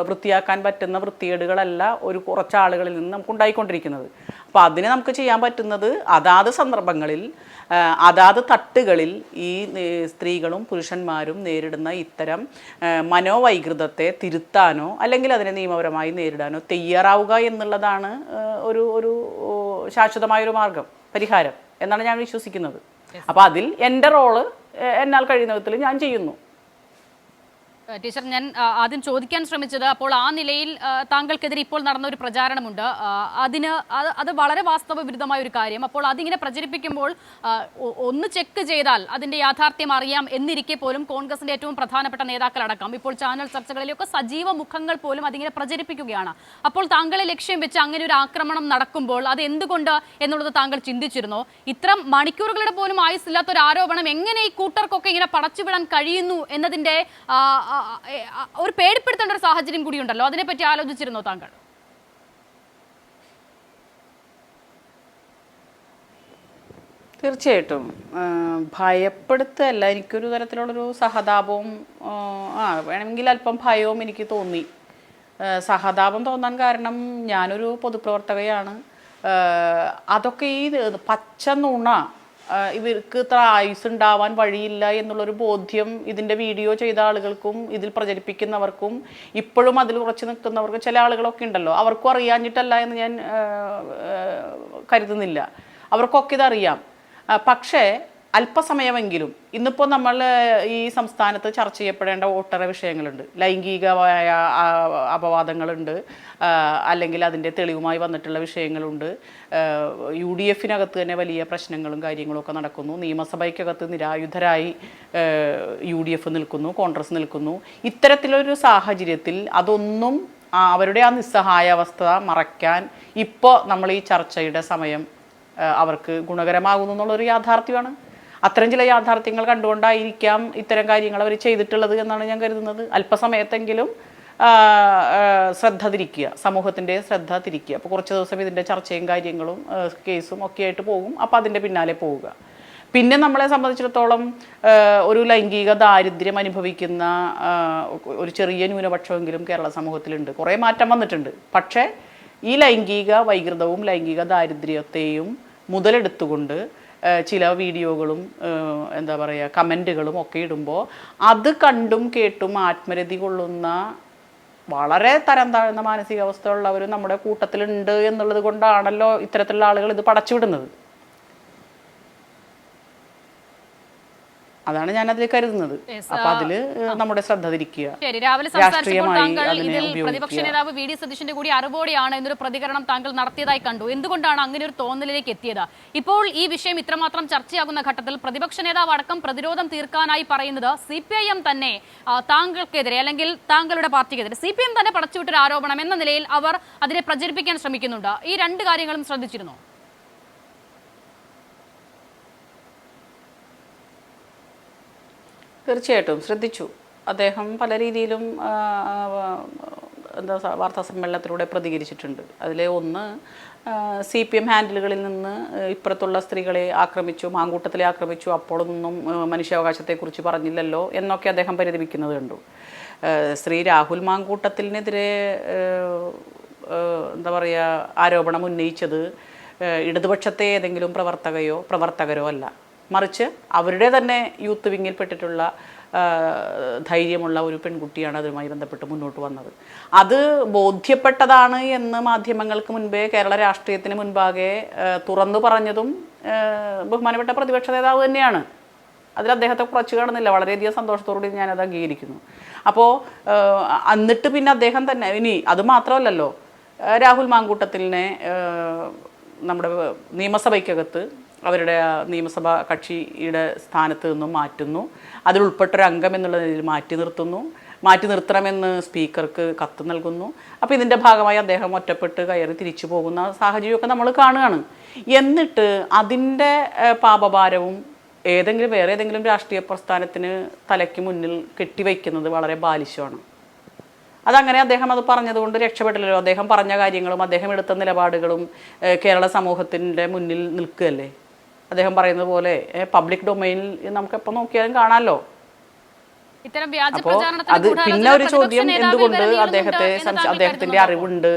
വൃത്തിയാക്കാൻ പറ്റുന്ന വൃത്തികേടുകളല്ല കുറച്ച് ആളുകളിൽ നിന്ന് നമുക്ക് ഉണ്ടായിക്കൊണ്ടിരിക്കുന്നത്. അപ്പോൾ അതിനെ നമുക്ക് ചെയ്യാൻ പറ്റുന്നത് അതാത് സന്ദർഭങ്ങളിൽ അതാത് തട്ടുകളിൽ ഈ സ്ത്രീകളും പുരുഷന്മാരും നേരിടുന്ന ഇത്തരം മനോവൈകൃതത്തെ തിരുത്താനോ അല്ലെങ്കിൽ അതിനെ നിയമപരമായി നേരിടാനോ തയ്യാറാവുക എന്നുള്ളതാണ് ഒരു ശാശ്വതമായൊരു മാർഗം, പരിഹാരം എന്നാണ് ഞാൻ വിശ്വസിക്കുന്നത്. അപ്പോൾ അതിൽ എൻ്റെ റോള് എന്നാൽ കഴിയുന്ന വിധത്തിൽ ഞാൻ ചെയ്യുന്നു. ടീച്ചർ, ഞാൻ ആദ്യം ചോദിക്കാൻ ശ്രമിച്ചത്, അപ്പോൾ ആ നിലയിൽ താങ്കൾക്കെതിരെ ഇപ്പോൾ നടന്ന ഒരു പ്രചാരണമുണ്ട്, അത് വളരെ വാസ്തവ വിരുദ്ധമായ ഒരു കാര്യം. അപ്പോൾ അതിങ്ങനെ പ്രചരിപ്പിക്കുമ്പോൾ ഒന്ന് ചെക്ക് ചെയ്താൽ അതിൻ്റെ യാഥാർത്ഥ്യം അറിയാം എന്നിരിക്കെ പോലും കോൺഗ്രസിൻ്റെ ഏറ്റവും പ്രധാനപ്പെട്ട നേതാക്കളടക്കം ഇപ്പോൾ ചാനൽ ചർച്ചകളിലൊക്കെ സജീവ മുഖങ്ങൾ പോലും അതിങ്ങനെ പ്രചരിപ്പിക്കുകയാണ്. അപ്പോൾ താങ്കളെ ലക്ഷ്യം വെച്ച് അങ്ങനെ ഒരു ആക്രമണം നടക്കുമ്പോൾ അത് എന്തുകൊണ്ട് എന്നുള്ളത് താങ്കൾ ചിന്തിച്ചിരുന്നോ? ഇത്തരം മണിക്കൂറുകളുടെ പോലും ആയുസില്ലാത്ത ഒരു ആരോപണം എങ്ങനെ ഈ കൂട്ടർക്കൊക്കെ ഇങ്ങനെ പടച്ചുവിടാൻ കഴിയുന്നു എന്നതിൻ്റെ ഒരു പേടിപ്പെടുത്തേണ്ട ഒരു സാഹചര്യം കൂടിയുണ്ടല്ലോ, അതിനെപ്പറ്റി ആലോചിച്ചിരുന്നോ താങ്കൾ? തീർച്ചയായിട്ടും ഭയപ്പെടുത്തല്ല, എനിക്കൊരു തരത്തിലുള്ളൊരു സഹതാപവും വേണമെങ്കിൽ അല്പം ഭയവും എനിക്ക് തോന്നി. സഹതാപം തോന്നാൻ കാരണം ഞാനൊരു പൊതുപ്രവർത്തകയാണ്. അതൊക്കെ ഈ പച്ച നുണ, ഇവർക്ക് ഇത്ര ആയുസ് ഉണ്ടാവാൻ വഴിയില്ല എന്നുള്ളൊരു ബോധ്യം ഇതിൻ്റെ വീഡിയോ ചെയ്ത ആളുകൾക്കും ഇതിൽ പ്രചരിപ്പിക്കുന്നവർക്കും ഇപ്പോഴും അതിൽ ഉറച്ചു നിൽക്കുന്നവർക്കും ചില ആളുകളൊക്കെ ഉണ്ടല്ലോ, അവർക്കും അറിയാഞ്ഞിട്ടല്ല എന്ന് ഞാൻ കരുതുന്നില്ല. അവർക്കൊക്കെ ഇതറിയാം. പക്ഷേ അല്പസമയമെങ്കിലും ഇന്നിപ്പോൾ നമ്മൾ ഈ സംസ്ഥാനത്ത് ചർച്ച ചെയ്യപ്പെടേണ്ട ഒട്ടേറെ വിഷയങ്ങളുണ്ട്. ലൈംഗികമായ അപവാദങ്ങളുണ്ട്, അല്ലെങ്കിൽ അതിൻ്റെ തെളിവുമായി വന്നിട്ടുള്ള വിഷയങ്ങളുണ്ട്. UDF-നകത്ത് തന്നെ വലിയ പ്രശ്നങ്ങളും കാര്യങ്ങളും ഒക്കെ നടക്കുന്നു. നിയമസഭയ്ക്കകത്ത് നിരായുധരായി UDF നിൽക്കുന്നു, കോൺഗ്രസ് നിൽക്കുന്നു. ഇത്തരത്തിലൊരു സാഹചര്യത്തിൽ അതൊന്നും അവരുടെ ആ നിസ്സഹായാവസ്ഥ മറയ്ക്കാൻ ഇപ്പോൾ നമ്മൾ ഈ ചർച്ചയുടെ സമയം അവർക്ക് ഗുണകരമാകുന്നു എന്നുള്ളൊരു യാഥാർത്ഥ്യമാണ്. അത്തരം ചില യാഥാർത്ഥ്യങ്ങൾ കണ്ടുകൊണ്ടായിരിക്കാം ഇത്തരം കാര്യങ്ങൾ അവർ ചെയ്തിട്ടുള്ളത് എന്നാണ് ഞാൻ കരുതുന്നത്. അല്പസമയത്തെങ്കിലും ശ്രദ്ധ തിരിക്കുക, സമൂഹത്തിൻ്റെ ശ്രദ്ധ തിരിക്കുക. അപ്പോൾ കുറച്ച് ദിവസം ഇതിൻ്റെ ചർച്ചയും കാര്യങ്ങളും കേസും ഒക്കെ ആയിട്ട് പോകും. അപ്പോൾ അതിൻ്റെ പിന്നാലെ പോവുക. പിന്നെ നമ്മളെ സംബന്ധിച്ചിടത്തോളം ഒരു ലൈംഗിക ദാരിദ്ര്യം അനുഭവിക്കുന്ന ഒരു ചെറിയ ന്യൂനപക്ഷമെങ്കിലും കേരള സമൂഹത്തിലുണ്ട്. കുറേ മാറ്റം വന്നിട്ടുണ്ട്. പക്ഷേ ഈ ലൈംഗിക വൈകൃതവും ലൈംഗിക ദാരിദ്ര്യത്തെയും മുതലെടുത്തുകൊണ്ട് ചില വീഡിയോകളും എന്താ പറയുക കമൻറ്റുകളും ഒക്കെ ഇടുമ്പോൾ അത് കണ്ടും കേട്ടും ആത്മരതി കൊള്ളുന്ന വളരെ തരം താഴ്ന്ന മാനസികാവസ്ഥയുള്ളവർ നമ്മുടെ കൂട്ടത്തിലുണ്ട് എന്നുള്ളത് കൊണ്ടാണല്ലോ ഇത്തരത്തിലുള്ള ആളുകൾ ഇത് പടച്ചുവിടുന്നത്. അതാണ് ഞാൻ അതിൽ കരുതുന്നത്. അപ്പൊ അതില് നമ്മുടെ ശ്രദ്ധ തിരിക്കുക. ശരി, രാവിലെ സംസാരിച്ചപ്പോൾ താങ്കൾ ഇതിൽ പ്രതിപക്ഷ നേതാവ് VD സതീശന്റെ കൂടി അറിവോടെയാണ് എന്നൊരു പ്രതികരണം താങ്കൾ നടത്തിയതായി കണ്ടു. എന്തുകൊണ്ടാണ് അങ്ങനെ ഒരു തോന്നലിലേക്ക് എത്തിയത്? ഇപ്പോൾ ഈ വിഷയം ഇത്രമാത്രം ചർച്ചയാകുന്ന ഘട്ടത്തിൽ പ്രതിപക്ഷ നേതാവ് അടക്കം പ്രതിരോധം തീർക്കാനായി പറയുന്നത് CPIM തന്നെ താങ്കൾക്കെതിരെ അല്ലെങ്കിൽ താങ്കളുടെ പാർട്ടിക്കെതിരെ CPIM തന്നെ പടച്ചുവിട്ടൊരു ആരോപണം എന്ന നിലയിൽ അവർ അതിനെ പ്രചരിപ്പിക്കാൻ ശ്രമിക്കുന്നുണ്ട്. ഈ രണ്ട് കാര്യങ്ങളും ശ്രദ്ധിച്ചിരുന്നു? തീർച്ചയായിട്ടും ശ്രദ്ധിച്ചു. അദ്ദേഹം പല രീതിയിലും എന്താ വാർത്താ സമ്മേളനത്തിലൂടെ പ്രതികരിച്ചിട്ടുണ്ട്. അതിലെ ഒന്ന് CPM ഹാൻഡിലുകളിൽ നിന്ന് ഇപ്പുറത്തുള്ള സ്ത്രീകളെ ആക്രമിച്ചു, മാങ്കൂട്ടത്തിലെ ആക്രമിച്ചു, അപ്പോഴൊന്നും മനുഷ്യാവകാശത്തെക്കുറിച്ച് പറഞ്ഞില്ലല്ലോ എന്നൊക്കെ അദ്ദേഹം പരിതപിക്കുന്നത് കണ്ടു. ശ്രീ രാഹുൽ മാങ്കൂട്ടത്തിനെതിരെ എന്താ പറയുക ആരോപണം ഉന്നയിച്ചത് ഇടതുപക്ഷത്തെ ഏതെങ്കിലും പ്രവർത്തകരോ അല്ല, മറിച്ച് അവരുടെ തന്നെ യൂത്ത് വിങ്ങിൽപ്പെട്ടിട്ടുള്ള ധൈര്യമുള്ള ഒരു പെൺകുട്ടിയാണ് അതുമായി ബന്ധപ്പെട്ട് മുന്നോട്ട് വന്നത്. അത് ബോധ്യപ്പെട്ടതാണ് എന്ന് മാധ്യമങ്ങൾക്ക് മുൻപേ കേരള രാഷ്ട്രീയത്തിന് മുൻപാകെ തുറന്നു പറഞ്ഞതും ബഹുമാനപ്പെട്ട പ്രതിപക്ഷ നേതാവ് തന്നെയാണ്. അതിൽ അദ്ദേഹത്തെ കുറച്ച് കാണുന്നില്ല. വളരെയധികം സന്തോഷത്തോടുകൂടി ഞാനത് അംഗീകരിക്കുന്നു. അപ്പോൾ എന്നിട്ട് പിന്നെ അദ്ദേഹം തന്നെ ഇനി അത് മാത്രമല്ലല്ലോ, രാഹുൽ മാങ്കൂട്ടത്തിലിനെ നമ്മുടെ നിയമസഭയ്ക്കകത്ത് അവരുടെ നിയമസഭാ കക്ഷിയുടെ സ്ഥാനത്ത് നിന്നും മാറ്റുന്നു. അതിലുൾപ്പെട്ടൊരു അംഗം എന്നുള്ള നിലയിൽ മാറ്റി നിർത്തണമെന്ന് സ്പീക്കർക്ക് കത്ത് നൽകുന്നു. അപ്പോൾ ഇതിൻ്റെ ഭാഗമായി അദ്ദേഹം ഒറ്റപ്പെട്ട് കയറി തിരിച്ചു പോകുന്ന സാഹചര്യമൊക്കെ നമ്മൾ കാണുകയാണ്. എന്നിട്ട് അതിൻ്റെ പാപഭാരവും വേറെ ഏതെങ്കിലും രാഷ്ട്രീയ പ്രസ്ഥാനത്തിന് തലയ്ക്ക് മുന്നിൽ കെട്ടിവയ്ക്കുന്നത് വളരെ ബാലിശമാണ്. അതങ്ങനെ അദ്ദേഹം അത് പറഞ്ഞതുകൊണ്ട് രക്ഷപ്പെട്ടില്ലല്ലോ. അദ്ദേഹം പറഞ്ഞ കാര്യങ്ങളും അദ്ദേഹം എടുത്ത നിലപാടുകളും കേരള സമൂഹത്തിൻ്റെ മുന്നിൽ നിൽക്കുകയല്ലേ. അദ്ദേഹം പറയുന്നത് പോലെ പബ്ലിക് ഡൊമൈനിൽ നമുക്ക് എപ്പോൾ നോക്കിയാലും കാണാമല്ലോ. അപ്പോൾ അത് പിന്നെ ഒരു ചോദ്യം, എന്തുകൊണ്ട് അദ്ദേഹത്തിന്റെ അറിവുണ്ട്?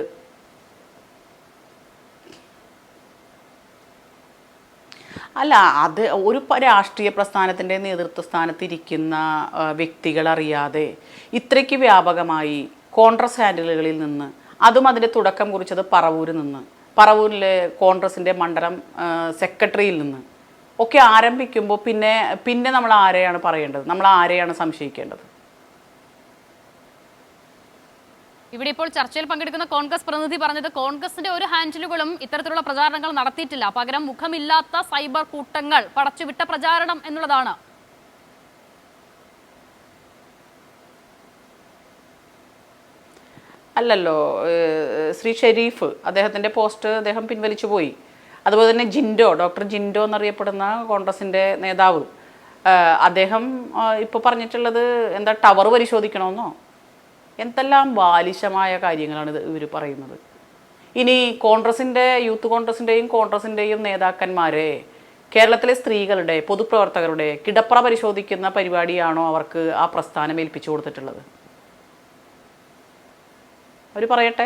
അല്ല, അത് ഒരു രാഷ്ട്രീയ പ്രസ്ഥാനത്തിൻ്റെ നേതൃത്വ സ്ഥാനത്തിരിക്കുന്ന വ്യക്തികൾ അറിയാതെ ഇത്രയ്ക്ക് വ്യാപകമായി കോൺഗ്രസ് ഹാൻഡിലുകളിൽ നിന്ന്, അതും അതിൻ്റെ തുടക്കം കുറിച്ചത് പറവൂരിലെ കോൺഗ്രസിൻ്റെ മണ്ഡലം സെക്രട്ടറിയിൽ നിന്ന് ഒക്കെ ആരംഭിക്കുമ്പോൾ പിന്നെ നമ്മൾ ആരെയാണ് പറയേണ്ടത്? നമ്മൾ ആരെയാണ് സംശയിക്കേണ്ടത്? ഇവിടെ ഇപ്പോൾ ചർച്ചയിൽ പങ്കെടുക്കുന്ന കോൺഗ്രസ് പ്രതിനിധി പറഞ്ഞത് കോൺഗ്രസിന്റെ ഒരു ഹാൻഡിലുകളും ഇത്തരത്തിലുള്ള പ്രചാരണങ്ങൾ നടത്തിയിട്ടില്ല, പകരം മുഖമില്ലാത്ത സൈബർ കൂട്ടങ്ങൾ പടച്ചുവിട്ട പ്രചാരണം എന്നുള്ളതാണ്. അല്ലല്ലോ, ശ്രീ ഷെരീഫ് അദ്ദേഹത്തിൻ്റെ പോസ്റ്റ് അദ്ദേഹം പിൻവലിച്ചു പോയി. അതുപോലെ തന്നെ ഡോക്ടർ ജിൻഡോ എന്നറിയപ്പെടുന്ന കോൺഗ്രസിൻ്റെ നേതാവ്, അദ്ദേഹം ഇപ്പോൾ പറഞ്ഞിട്ടുള്ളത് എന്താ, ടവർ പരിശോധിക്കണമെന്നോ എന്തെല്ലാം ബാലിശമായ കാര്യങ്ങളാണ് ഇവർ പറയുന്നത്. ഇനി യൂത്ത് കോൺഗ്രസിൻ്റെയും നേതാക്കന്മാരെ കേരളത്തിലെ സ്ത്രീകളുടെ പൊതുപ്രവർത്തകരുടെ കിടപ്പറ പരിശോധിക്കുന്ന പരിപാടിയാണോ അവർക്ക് ആ പ്രസ്ഥാനം ഏൽപ്പിച്ചു കൊടുത്തിട്ടുള്ളത്? അവർ പറയട്ടെ.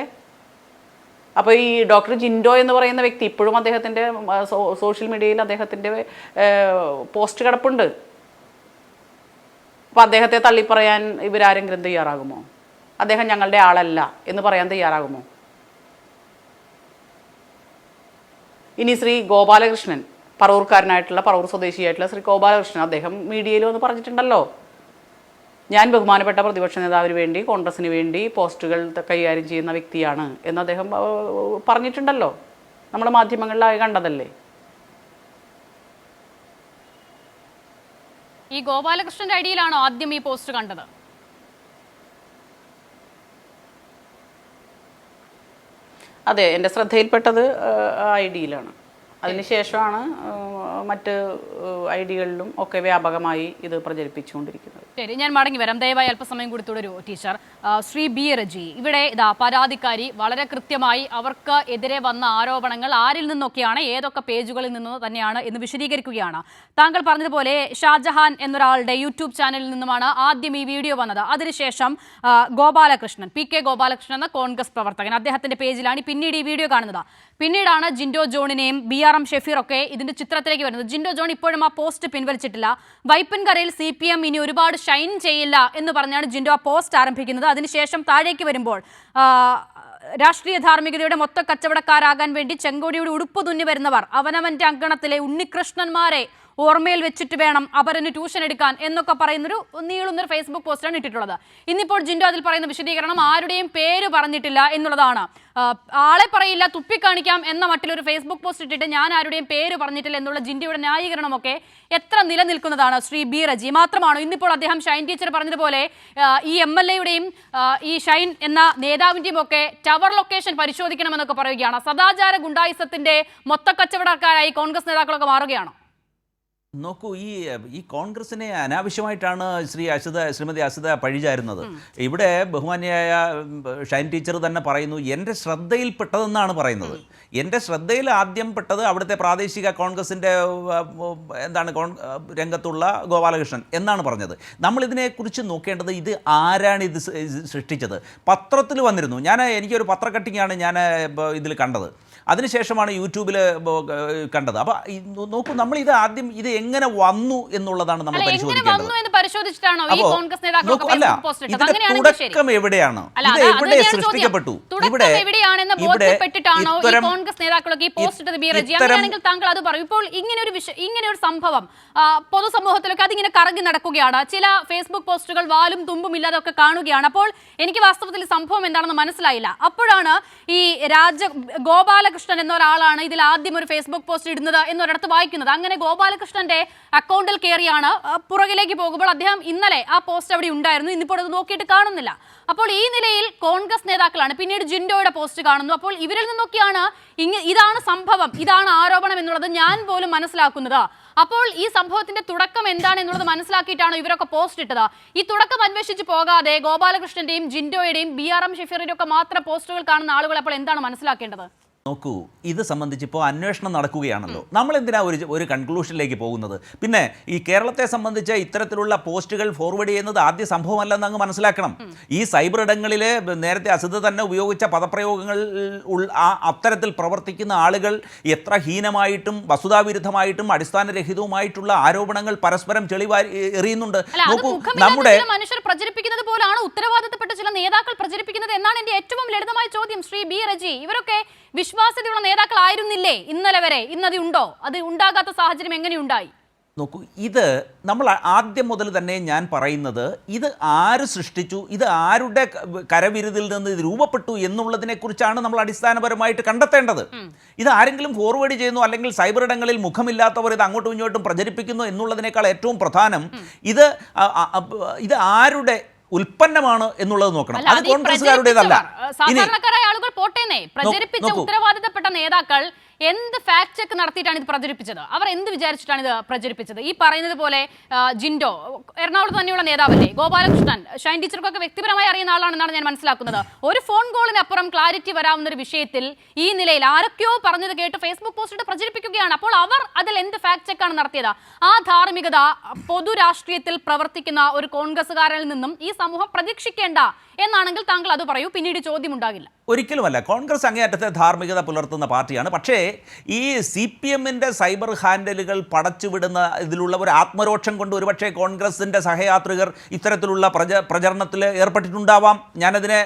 അപ്പോൾ ഈ ഡോക്ടർ ജിൻഡോ എന്ന് പറയുന്ന വ്യക്തി ഇപ്പോഴും അദ്ദേഹത്തിൻ്റെ സോഷ്യൽ മീഡിയയിൽ അദ്ദേഹത്തിൻ്റെ പോസ്റ്റ് കിടപ്പുണ്ട്. അപ്പോൾ അദ്ദേഹത്തെ തള്ളിപ്പറയാൻ ഇവരാരെങ്കിലും തയ്യാറാകുമോ? അദ്ദേഹം ഞങ്ങളുടെ ആളല്ല എന്ന് പറയാൻ തയ്യാറാകുമോ? ഇനി ശ്രീ ഗോപാലകൃഷ്ണൻ പറവൂർക്കാരനായിട്ടുള്ള പറവൂർ സ്വദേശിയായിട്ടുള്ള ശ്രീ ഗോപാലകൃഷ്ണൻ അദ്ദേഹം മീഡിയയിൽ വന്ന് പറഞ്ഞിട്ടുണ്ടല്ലോ, ഞാൻ ബഹുമാനപ്പെട്ട പ്രതിപക്ഷ നേതാവിന് വേണ്ടി കോൺഗ്രസിന് വേണ്ടി പോസ്റ്റുകൾ കൈകാര്യം ചെയ്യുന്ന വ്യക്തിയാണ് എന്ന് അദ്ദേഹം പറഞ്ഞിട്ടുണ്ടല്ലോ. നമ്മുടെ മാധ്യമങ്ങളിലായി കണ്ടതല്ലേ. ഈ ഗോപാലകൃഷ്ണന്റെ ഐഡിയയിലാണോ ആദ്യം ഈ പോസ്റ്റ് കണ്ടത്? അതെ, എൻ്റെ ശ്രദ്ധയിൽപ്പെട്ടത് ഐഡിയയിലാണ്. അതിനുശേഷമാണ് മറ്റ് ഐഡിയകളിലും ഒക്കെ വ്യാപകമായി ഇത് പ്രചരിപ്പിച്ചുകൊണ്ടിരിക്കുന്നത്. ശരി, ഞാൻ മടങ്ങി വരാം. ദയവായി അല്പസമയം കൂടി തുടരൂ ടീച്ചർ. ശ്രീ ബി റജി, ഇവിടെ ഇതാ പരാതിക്കാരി വളരെ കൃത്യമായി അവർക്ക് എതിരെ വന്ന ആരോപണങ്ങൾ ആരിൽ നിന്നൊക്കെയാണ്, ഏതൊക്കെ പേജുകളിൽ നിന്ന് തന്നെയാണ് എന്ന് വിശദീകരിക്കുകയാണ്. താങ്കൾ പറഞ്ഞതുപോലെ ഷാജഹാൻ എന്നൊരാളുടെ യൂട്യൂബ് ചാനലിൽ നിന്നുമാണ് ആദ്യം ഈ വീഡിയോ വന്നത്. അതിനുശേഷം ഗോപാലകൃഷ്ണൻ, PK ഗോപാലകൃഷ്ണൻ എന്ന കോൺഗ്രസ് പ്രവർത്തകൻ, അദ്ദേഹത്തിന്റെ പേജിലാണ് പിന്നീട് ഈ വീഡിയോ കാണുന്നത്. പിന്നീടാണ് ജിൻഡോ ജോണിനെയും BRM ഷെഫീറൊക്കെ ഇതിന്റെ ചിത്രത്തിലേക്ക് വരുന്നത്. ജിൻഡോ ജോൺ ഇപ്പോഴും ആ പോസ്റ്റ് പിൻവലിച്ചിട്ടില്ല. വൈപ്പൻകരയിൽ CPM ഇനി ഒരുപാട് ഷൈൻ ചെയ്യില്ല എന്ന് പറഞ്ഞാണ് ജിൻഡോ ആ പോസ്റ്റ് ആരംഭിക്കുന്നത്. അതിനുശേഷം താഴേക്ക് വരുമ്പോൾ രാഷ്ട്രീയ ധാർമ്മികതയുടെ മൊത്ത കച്ചവടക്കാരാകാൻ വേണ്ടി ചെങ്കോടിയുടെ ഉടുപ്പ് തുന്നി വരുന്നവർ അവനവന്റെ അങ്കണത്തിലെ ഉണ്ണികൃഷ്ണന്മാരെ ഓർമ്മയിൽ വെച്ചിട്ട് വേണം അവരന് ട്യൂഷൻ എടുക്കാൻ എന്നൊക്കെ പറയുന്നൊരു നീളുന്നൊരു ഫേസ്ബുക്ക് പോസ്റ്റാണ് ഇട്ടിട്ടുള്ളത്. ഇന്നിപ്പോൾ ജിൻഡോ അതിൽ പറയുന്ന വിശദീകരണം ആരുടെയും പേര് പറഞ്ഞിട്ടില്ല എന്നുള്ളതാണ്. ആളെ പറയില്ല, തുപ്പിക്കാണിക്കാം എന്ന മട്ടിലൊരു ഫേസ്ബുക്ക് പോസ്റ്റ് ഇട്ടിട്ട് ഞാൻ ആരുടെയും പേര് പറഞ്ഞിട്ടില്ല എന്നുള്ള ജിൻഡോയുടെ ന്യായീകരണമൊക്കെ എത്ര നിലനിൽക്കുന്നതാണ് ശ്രീ ബി റജി? മാത്രമാണോ ഇന്നിപ്പോൾ അദ്ദേഹം ഷൈൻ ടീച്ചർ പറഞ്ഞതുപോലെ ഈ MLA-യുടെയും ഈ ഷൈൻ എന്ന നേതാവിൻ്റെയും ഒക്കെ ടവർ ലൊക്കേഷൻ പരിശോധിക്കണമെന്നൊക്കെ പറയുകയാണ്? സദാചാര ഗുണ്ടായിസത്തിന്റെ മൊത്തക്കച്ചവടക്കാരായി കോൺഗ്രസ് നേതാക്കളൊക്കെ മാറുകയാണോ? നോക്കൂ, ഈ കോൺഗ്രസിനെ അനാവശ്യമായിട്ടാണ് ശ്രീമതി അസിത പഴിചാരുന്നത്. ഇവിടെ ബഹുമാന്യായ ഷൈൻ ടീച്ചർ തന്നെ പറയുന്നു, എൻ്റെ ശ്രദ്ധയിൽപ്പെട്ടതെന്നാണ് പറയുന്നത്. എൻ്റെ ശ്രദ്ധയിൽ ആദ്യം പെട്ടത് അവിടുത്തെ പ്രാദേശിക കോൺഗ്രസിൻ്റെ രംഗത്തുള്ള ഗോപാലകൃഷ്ണൻ എന്നാണ് പറഞ്ഞത്. നമ്മളിതിനെക്കുറിച്ച് നോക്കേണ്ടത് ഇത് ആരാണ് ഇത് സൃഷ്ടിച്ചത്. പത്രത്തിൽ വന്നിരുന്നു. എനിക്കൊരു പത്ര കട്ടിങ്ങാണ് ഞാൻ ഇതിൽ കണ്ടത്. അതിനുശേഷമാണ് യൂട്യൂബിൽ കണ്ടത്. അപ്പോൾ നോക്കൂ, നമ്മൾ ഇത് ആദ്യം ഇത് എങ്ങനെ വന്നു എന്നുള്ളതാണ് നമ്മൾ പരിശോധിക്കേണ്ടത്. ഇതിന്റെ തുടക്കം എവിടെയാണ്, ഇത് എവിടെ സൃഷ്ടിക്കപ്പെട്ടു, ഇവിടെ താങ്കൾ അത് പറയും. ഇപ്പോൾ ഇങ്ങനെ ഒരു സംഭവം പൊതുസമൂഹത്തിലൊക്കെ അതിങ്ങനെ കറങ്ങി നടക്കുകയാണ്. ചില ഫേസ്ബുക്ക് പോസ്റ്റുകൾ വാലും തുമ്പും ഇല്ലാതൊക്കെ കാണുകയാണ്. അപ്പോൾ എനിക്ക് വാസ്തവത്തിൽ സംഭവം എന്താണെന്ന് മനസ്സിലായില്ല. അപ്പോഴാണ് ഈ ഗോപാലകൃഷ്ണൻ എന്ന ഒരാളാണ് ഇതിൽ ആദ്യം ഒരു ഫേസ്ബുക്ക് പോസ്റ്റ് ഇടുന്നത് എന്നൊരിടത്ത് വായിക്കുന്നത്. അങ്ങനെ ഗോപാലകൃഷ്ണന്റെ അക്കൗണ്ടിൽ കയറിയാണ് പുറകിലേക്ക് പോകുമ്പോൾ അദ്ദേഹം ഇന്നലെ ആ പോസ്റ്റ് അവിടെ ഉണ്ടായിരുന്നു, ഇന്നിപ്പോൾ അത് നോക്കിയിട്ട് കാണുന്നില്ല. അപ്പോൾ ഈ നിലയിൽ കോൺഗ്രസ് നേതാക്കളാണ്. പിന്നീട് ജിൻഡോയുടെ പോസ്റ്റ് കാണുന്നു. അപ്പോൾ ഇവരിൽ നിന്നൊക്കെയാണ് ഇതാണ് സംഭവം, ഇതാണ് ആരോപണം എന്നുള്ളത് ഞാൻ പോലും മനസ്സിലാക്കുന്നത്. അപ്പോൾ ഈ സംഭവത്തിന്റെ തുടക്കം എന്താണ് എന്നുള്ളത് മനസ്സിലാക്കിയിട്ടാണ് ഇവരൊക്കെ പോസ്റ്റ് ഇട്ടത്. ഈ തുടക്കം അന്വേഷിച്ച് പോകാതെ ഗോപാലകൃഷ്ണന്റെയും ജിൻഡോയുടെയും BRM ഷെഫീറിന്റെയും ഒക്കെ മാത്രം പോസ്റ്റുകൾ കാണുന്ന ആളുകൾ അപ്പോൾ എന്താണ് മനസ്സിലാക്കേണ്ടത്? നോക്കൂ, ഇത് സംബന്ധിച്ച് ഇപ്പോൾ അന്വേഷണം നടക്കുകയാണല്ലോ. നമ്മൾ എന്തിനാ ഒരു കൺക്ലൂഷനിലേക്ക് പോകുന്നത്? പിന്നെ ഈ കേരളത്തെ സംബന്ധിച്ച് ഇത്തരത്തിലുള്ള പോസ്റ്റുകൾ ഫോർവേഡ് ചെയ്യുന്നത് ആദ്യ സംഭവമല്ലെന്ന് അങ്ങ് മനസ്സിലാക്കണം. ഈ സൈബർ ഇടങ്ങളിൽ നേരത്തെ അസിത തന്നെ ഉപയോഗിച്ച പദപ്രയോഗങ്ങൾ അത്തരത്തിൽ പ്രവർത്തിക്കുന്ന ആളുകൾ എത്ര ഹീനമായിട്ടും വസ്തുതാവിരുദ്ധമായിട്ടും അടിസ്ഥാനരഹിതവുമായിട്ടുള്ള ആരോപണങ്ങൾ പരസ്പരം എറിയുന്നുണ്ട്. നോക്കൂ, നമ്മുടെ മനുഷ്യർ പ്രചരിപ്പിക്കുന്നത് പോലാണ് ഉത്തരവാദിത്തപ്പെട്ട ചില നേതാക്കൾ പ്രചരിപ്പിക്കുന്നത് എന്നാണ് എന്റെ ഏറ്റവും ലളിതമായ ചോദ്യം. ശ്രീ ബി റജി, ഇവരൊക്കെ വിശ്വാസ്യതയുള്ള നേതാക്കളായിരുന്നില്ലേ ഇന്നലെ വരെ? ഇന്നത് ഉണ്ടോ? അത് ഉണ്ടാകാത്ത സാഹചര്യം എങ്ങനെയുണ്ടായി? നോക്കൂ, ഇത് നമ്മൾ ആദ്യം മുതൽ തന്നെ ഞാൻ പറയുന്നത്, ഇത് ആര് സൃഷ്ടിച്ചു, ഇത് ആരുടെ കരവിരുതിൽ നിന്ന് ഇത് രൂപപ്പെട്ടു എന്നുള്ളതിനെക്കുറിച്ചാണ് നമ്മൾ അടിസ്ഥാനപരമായിട്ട് കണ്ടെത്തേണ്ടത്. ഇത് ആരെങ്കിലും ഫോർവേഡ് ചെയ്യുന്നു, അല്ലെങ്കിൽ സൈബർ ഇടങ്ങളിൽ മുഖമില്ലാത്തവർ ഇത് അങ്ങോട്ടും ഇങ്ങോട്ടും പ്രചരിപ്പിക്കുന്നു എന്നുള്ളതിനേക്കാൾ ഏറ്റവും പ്രധാനം ഇത് ആരുടെ ഉൽപ്പന്നമാണ് എന്നുള്ളത് നോക്കണം. അത് കോൺഗ്രസ്സുകാരുടേതല്ല. സാധാരണക്കാരായ ആളുകൾ പോട്ടേന്നേ, പ്രചരിപ്പിച്ച ഉത്തരവാദിത്തപ്പെട്ട നേതാക്കൾ എന്ത് ഫാക്ട് ചെക്ക് നടത്തിയിട്ടാണ് ഇത് പ്രചരിപ്പിച്ചത്? അവർ എന്ത് വിചാരിച്ചിട്ടാണ് ഇത് പ്രചരിപ്പിച്ചത്? ഈ പറയുന്നത് പോലെ ജിൻഡോ എറണാകുളത്ത് തന്നെയുള്ള നേതാവല്ലേ, ഗോപാലകൃഷ്ണൻ ഷൈൻ ടീച്ചർക്കൊക്കെ വ്യക്തിപരമായി അറിയുന്ന ആളാണെന്നാണ് ഞാൻ മനസ്സിലാക്കുന്നത്. ഒരു ഫോൺ കോളിനപ്പുറം ക്ലാരിറ്റി വരാവുന്ന ഒരു വിഷയത്തിൽ ഈ നിലയിൽ ആരൊക്കെയോ പറഞ്ഞത് കേട്ട് ഫേസ്ബുക്ക് പോസ്റ്റ് പ്രചരിപ്പിക്കുകയാണ്. അപ്പോൾ അവർ അതിൽ എന്ത് ഫാക്ട് ചെക്കാണ് നടത്തിയത്? ആ ധാർമ്മികത പൊതു രാഷ്ട്രീയത്തിൽ പ്രവർത്തിക്കുന്ന ഒരു കോൺഗ്രസ്സുകാരിൽ നിന്നും ഈ സമൂഹം പ്രതീക്ഷിക്കേണ്ട എന്നാണെങ്കിൽ താങ്കൾ അത് പറയൂ, പിന്നീട് ചോദ്യം ഉണ്ടാകില്ല. ഒരിക്കലുമല്ല. കോൺഗ്രസ് അങ്ങേയറ്റത്തെ ധാർമ്മികത പുലർത്തുന്ന പാർട്ടിയാണ്. പക്ഷേ ഈ CPM-ന്റെ സൈബർ ഹാൻഡലുകൾ പടച്ചുവിടുന്ന ഇതിലുള്ള ഒരു ആത്മരോക്ഷം കൊണ്ട് ഒരുപക്ഷെ കോൺഗ്രസിൻ്റെ സഹയാത്രികർ ഇത്തരത്തിലുള്ള പ്രചരണത്തിൽ ഏർപ്പെട്ടിട്ടുണ്ടാവാം. ഞാനതിനെ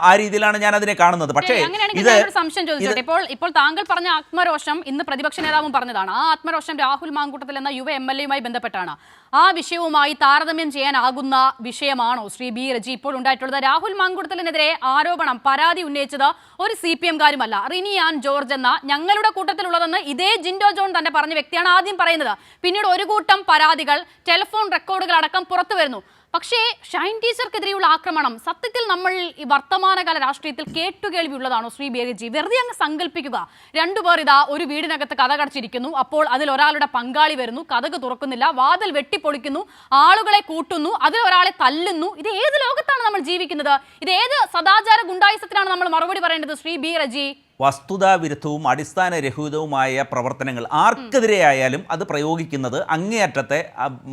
ആ രീതിയിലാണ് ഞാനതിനെ കാണുന്നത്. പക്ഷേ ഇത് സംശയം ചോദിച്ചോട്ടെ, ഇപ്പോൾ താങ്കൾ പറഞ്ഞ ആത്മരോഷം ഇന്ന് പ്രതിപക്ഷ നേതാവും പറഞ്ഞതാണ്. ആ ആത്മരോഷം രാഹുൽ മാങ്കൂട്ടത്തിൽ എന്ന യുവ MLA-യുമായി ബന്ധപ്പെട്ടാണ്. ആ വിഷയവുമായി താരതമ്യം ചെയ്യാനാകുന്ന വിഷയമാണോ ശ്രീ ബി റജി ഇപ്പോൾ ഉണ്ടായിട്ടുള്ളത്? രാഹുൽ മാങ്കൂട്ടത്തിനെതിരെ ആരോപണം, പരാതി ഉന്നയിച്ചത് ഒരു CPM-കാരുമല്ല, റിനി ആൻ ജോർജ് എന്ന ഞങ്ങളുടെ കൂട്ടത്തിലുള്ളതെന്ന് ഇതേ ജിൻഡോ ജോൺ തന്നെ പറഞ്ഞ വ്യക്തിയാണ് ആദ്യം പറയുന്നത്. പിന്നീട് ഒരു കൂട്ടം പരാതികൾ, ടെലിഫോൺ റെക്കോർഡുകൾ അടക്കം പുറത്തു വരുന്നു. പക്ഷേ ഷൈൻ ടീച്ചർക്കെതിരെയുള്ള ആക്രമണം സത്യത്തിൽ നമ്മൾ ഈ വർത്തമാനകാല രാഷ്ട്രീയത്തിൽ കേട്ടുകേൾവിയുള്ളതാണോ ശ്രീ ബി റജി? വെറുതെ അങ്ങ് സങ്കല്പിക്കുക, രണ്ടുപേർ ഇതാ ഒരു വീടിനകത്ത് കതകടച്ചിരിക്കുന്നു, അപ്പോൾ അതിൽ ഒരാളുടെ പങ്കാളി വരുന്നു, കതക് തുറക്കുന്നില്ല, വാതിൽ വെട്ടിപ്പൊളിക്കുന്നു, ആളുകളെ കൂട്ടുന്നു, അതിൽ ഒരാളെ തല്ലുന്നു. ഇത് ഏത് ലോകത്താണ് നമ്മൾ ജീവിക്കുന്നത്? ഇത് ഏത് സദാചാര ഗുണ്ടായുസത്തിനാണ് നമ്മൾ മറുപടി പറയേണ്ടത് ശ്രീ ബി റജി? വസ്തുതാവിരുദ്ധവും അടിസ്ഥാനരഹിതവുമായ പ്രവർത്തനങ്ങൾ ആർക്കെതിരെയായാലും അത് പ്രയോഗിക്കുന്നത് അങ്ങേയറ്റത്തെ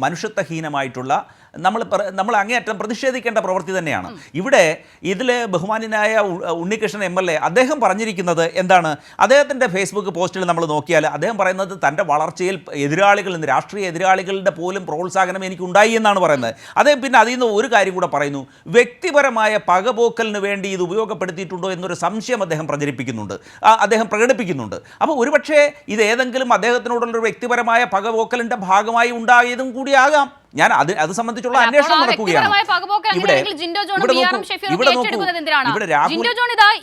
മനുഷ്യത്വഹീനമായിട്ടുള്ള നമ്മൾ അങ്ങേയറ്റം പ്രതിഷേധിക്കേണ്ട പ്രവൃത്തി തന്നെയാണ്. ഇവിടെ ഇതിൽ ബഹുമാന്യനായ ഉണ്ണികൃഷ്ണൻ MLA അദ്ദേഹം പറഞ്ഞിരിക്കുന്നത് എന്താണ്? അദ്ദേഹത്തിൻ്റെ ഫേസ്ബുക്ക് പോസ്റ്റിൽ നമ്മൾ നോക്കിയാൽ അദ്ദേഹം പറയുന്നത് തൻ്റെ വളർച്ചയിൽ എതിരാളികളിൽ നിന്ന്, രാഷ്ട്രീയ എതിരാളികളുടെ പോലും പ്രോത്സാഹനം എനിക്കുണ്ടായി എന്നാണ് പറയുന്നത്. അദ്ദേഹം പിന്നെ അതിൽ നിന്ന് ഒരു കാര്യം കൂടെ പറയുന്നു, വ്യക്തിപരമായ പകപോക്കലിന് വേണ്ടി ഇത് ഉപയോഗപ്പെടുത്തിയിട്ടുണ്ടോ എന്നൊരു സംശയം അദ്ദേഹം പ്രകടിപ്പിക്കുന്നുണ്ട്. അപ്പോൾ ഒരുപക്ഷേ ഇത് ഏതെങ്കിലും അദ്ദേഹത്തിനോടുള്ളൊരു വ്യക്തിപരമായ പകപോക്കലിൻ്റെ ഭാഗമായി ഉണ്ടായതും കൂടിയാകാം. ഞാൻ അത് സംബന്ധിച്ചുള്ള അന്വേഷണം നടക്കുകയാണ്.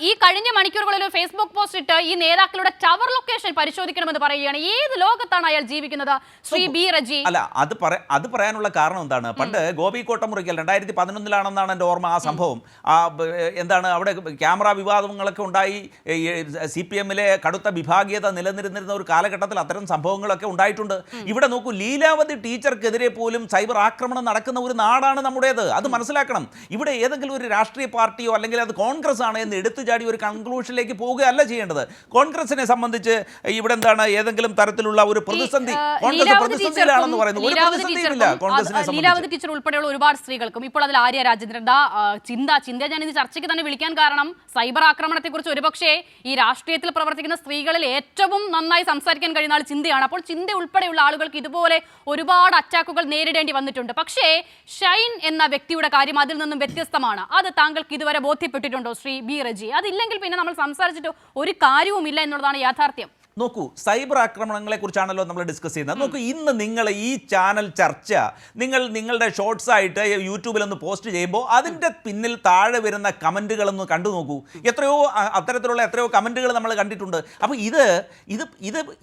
ഈ കഴിഞ്ഞ മണിക്കൂറുകളിൽ ഫേസ്ബുക്ക് പോസ്റ്റ് ഇട്ട് ഈ നേതാക്കളുടെ ടവർ ലൊക്കേഷൻ പരിശോധിക്കണമെന്ന് പറയുകയാണ്. ഏത് ലോകത്താണ് അയാൾ ജീവിക്കുന്നത് ശ്രീ ബി റജി? അല്ല, അത് പറയാനുള്ള കാരണം എന്താണ്? പണ്ട് ഗോപി കോട്ടമുറിക്കൽ 2011 എൻ്റെ ഓർമ്മ. ആ സംഭവം എന്താണ്, അവിടെ ക്യാമറ വിവാദങ്ങളൊക്കെ ഉണ്ടായി. CPM-ലെ കടുത്ത വിഭാഗീയത നിലനിന്നിരുന്ന ഒരു കാലഘട്ടത്തിൽ അത്തരം സംഭവങ്ങളൊക്കെ ഉണ്ടായിട്ടുണ്ട്. ഇവിടെ നോക്കൂ, ലീലാവതി ടീച്ചർക്കെതിരെ പോലും സൈബർ ആക്രമണം നടക്കുന്ന ഒരു നാടാണ് നമ്മുടേത്. അത് മനസ്സിലാക്കണം. ഇവിടെ ഏതെങ്കിലും ഒരു രാഷ്ട്രീയ പാർട്ടിയോ അല്ലെങ്കിൽ അത് കോൺഗ്രസ് ആണ് എന്ന് എടുത്തു ചാടി ഒരു കൺക്ലൂഷനിലേക്ക് പോവുകയല്ല ചെയ്യേണ്ടത്. കോൺഗ്രസിനെ സംബന്ധിച്ച് ഇവിടെ എന്താണ് ഏതെങ്കിലും തരത്തിലുള്ള ഒരു പ്രതിസന്ധി, കോൺഗ്രസ് പ്രതിസന്ധിയിലാണെന്ന് പറയുന്നത് ഒരു പ്രതിസന്ധിയുമില്ല കോൺഗ്രസിനെ സംബന്ധിച്ച്. ലീലാവതി ടീച്ചർ ഉൾപ്പെടെയുള്ള ഒരുപാട് സ്ത്രീകൾക്കും ഇപ്പോൾ അതിൽ ആര്യ രാജേന്ദ്രൻ ചിന്ത ഞാൻ ഇത് ചർച്ചയ്ക്ക് തന്നെ വിളിക്കാൻ കാരണം സൈബർ ആക്രമണത്തെക്കുറിച്ച് ഒരുപക്ഷേ ഈ രാഷ്ട്രീയത്തിൽ പ്രവർത്തിക്കുന്ന സ്ത്രീകളിൽ ഏറ്റവും നന്നായി സംസാരിക്കാൻ കഴിയുന്ന ആൾ ചിന്തയാണ്. അപ്പോൾ ചിന്ത ഉൾപ്പെടെയുള്ള ആളുകൾക്ക് ഇതുപോലെ ഒരുപാട് അറ്റാക്കുകൾ നേരിടേണ്ടി വന്നിട്ടുണ്ട്. പക്ഷേ ഷൈൻ എന്ന വ്യക്തിയുടെ കാര്യം അതിൽ നിന്നും വ്യത്യസ്തമാണ്. അത് താങ്കൾക്ക് ഇതുവരെ ബോധ്യപ്പെട്ടിട്ടുണ്ടോ ശ്രീ ബി റജി? അതില്ലെങ്കിൽ പിന്നെ നമ്മൾ സംസാരിച്ചിട്ട് ഒരു കാര്യവുമില്ല എന്നുള്ളതാണ് യാഥാർത്ഥ്യം. നോക്കൂ, സൈബർ ആക്രമണങ്ങളെ കുറിച്ചാണല്ലോ നമ്മൾ ഡിസ്കസ് ചെയ്യുന്നത്. നോക്കൂ, ഇന്ന് നിങ്ങൾ ഈ ചാനൽ ചർച്ച നിങ്ങളുടെ ഷോർട്സ് ആയിട്ട് യൂട്യൂബിലൊന്ന് പോസ്റ്റ് ചെയ്യുമ്പോൾ അതിൻ്റെ പിന്നിൽ താഴെ വരുന്ന കമൻറ്റുകളൊന്ന് കണ്ടു നോക്കൂ. അത്തരത്തിലുള്ള എത്രയോ കമൻറ്റുകൾ നമ്മൾ കണ്ടിട്ടുണ്ട്. അപ്പോൾ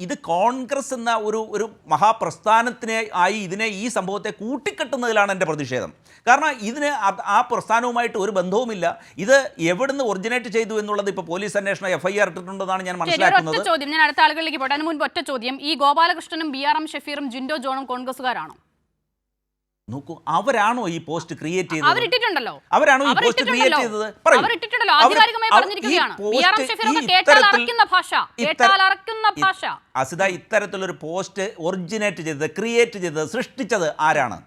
ഇത് കോൺഗ്രസ് എന്ന ഒരു മഹാപ്രസ്ഥാനത്തിനെ ഈ സംഭവത്തെ കൂട്ടിക്കെട്ടുന്നതിലാണ് എൻ്റെ പ്രതിഷേധം. കാരണം ഇതിന് ആ പ്രസ്ഥാനവുമായിട്ട് ഒരു ബന്ധവുമില്ല. ഇത് എവിടുന്ന് ഒറിജിനേറ്റ് ചെയ്തു എന്നുള്ളത് ഇപ്പോൾ പോലീസ് അന്വേഷണം FIR ഇട്ടിട്ടുണ്ടെന്നാണ് ഞാൻ മനസ്സിലാക്കുന്നത്. ആളുകളിലേക്ക് പോട്ടെ. അതിന് മുൻപ് ഒറ്റ ചോദ്യം, ഈ ഗോപാലകൃഷ്ണനും BRM ഷഫീറും ജിൻഡോ ജോണും കോൺഗ്രസ്സുകാരാണോ? നോക്കൂ, അവരാണോ ഈ പോസ്റ്റ് ക്രിയേറ്റ് ചെയ്തത്? അവരിട്ടിട്ടുണ്ടല്ലോ. അവരാണോ ഈ പോസ്റ്റ് ക്രിയേറ്റ് ചെയ്തത്? അവരിട്ടിട്ടുണ്ടല്ലോ, ആധികാരികമായി പറഞ്ഞിരിക്കുകയാണ്. BRM ഷഫീറൊക്കെ കേട്ടാൽ അറക്കുന്ന ഭാഷ. അസിത, ഇത്തരത്തിലൊരു പോസ്റ്റ് ഒറിജിനേറ്റ് ചെയ്തത്, ക്രിയേറ്റ് ചെയ്തത്, സൃഷ്ടിച്ചത് ആരാണ്?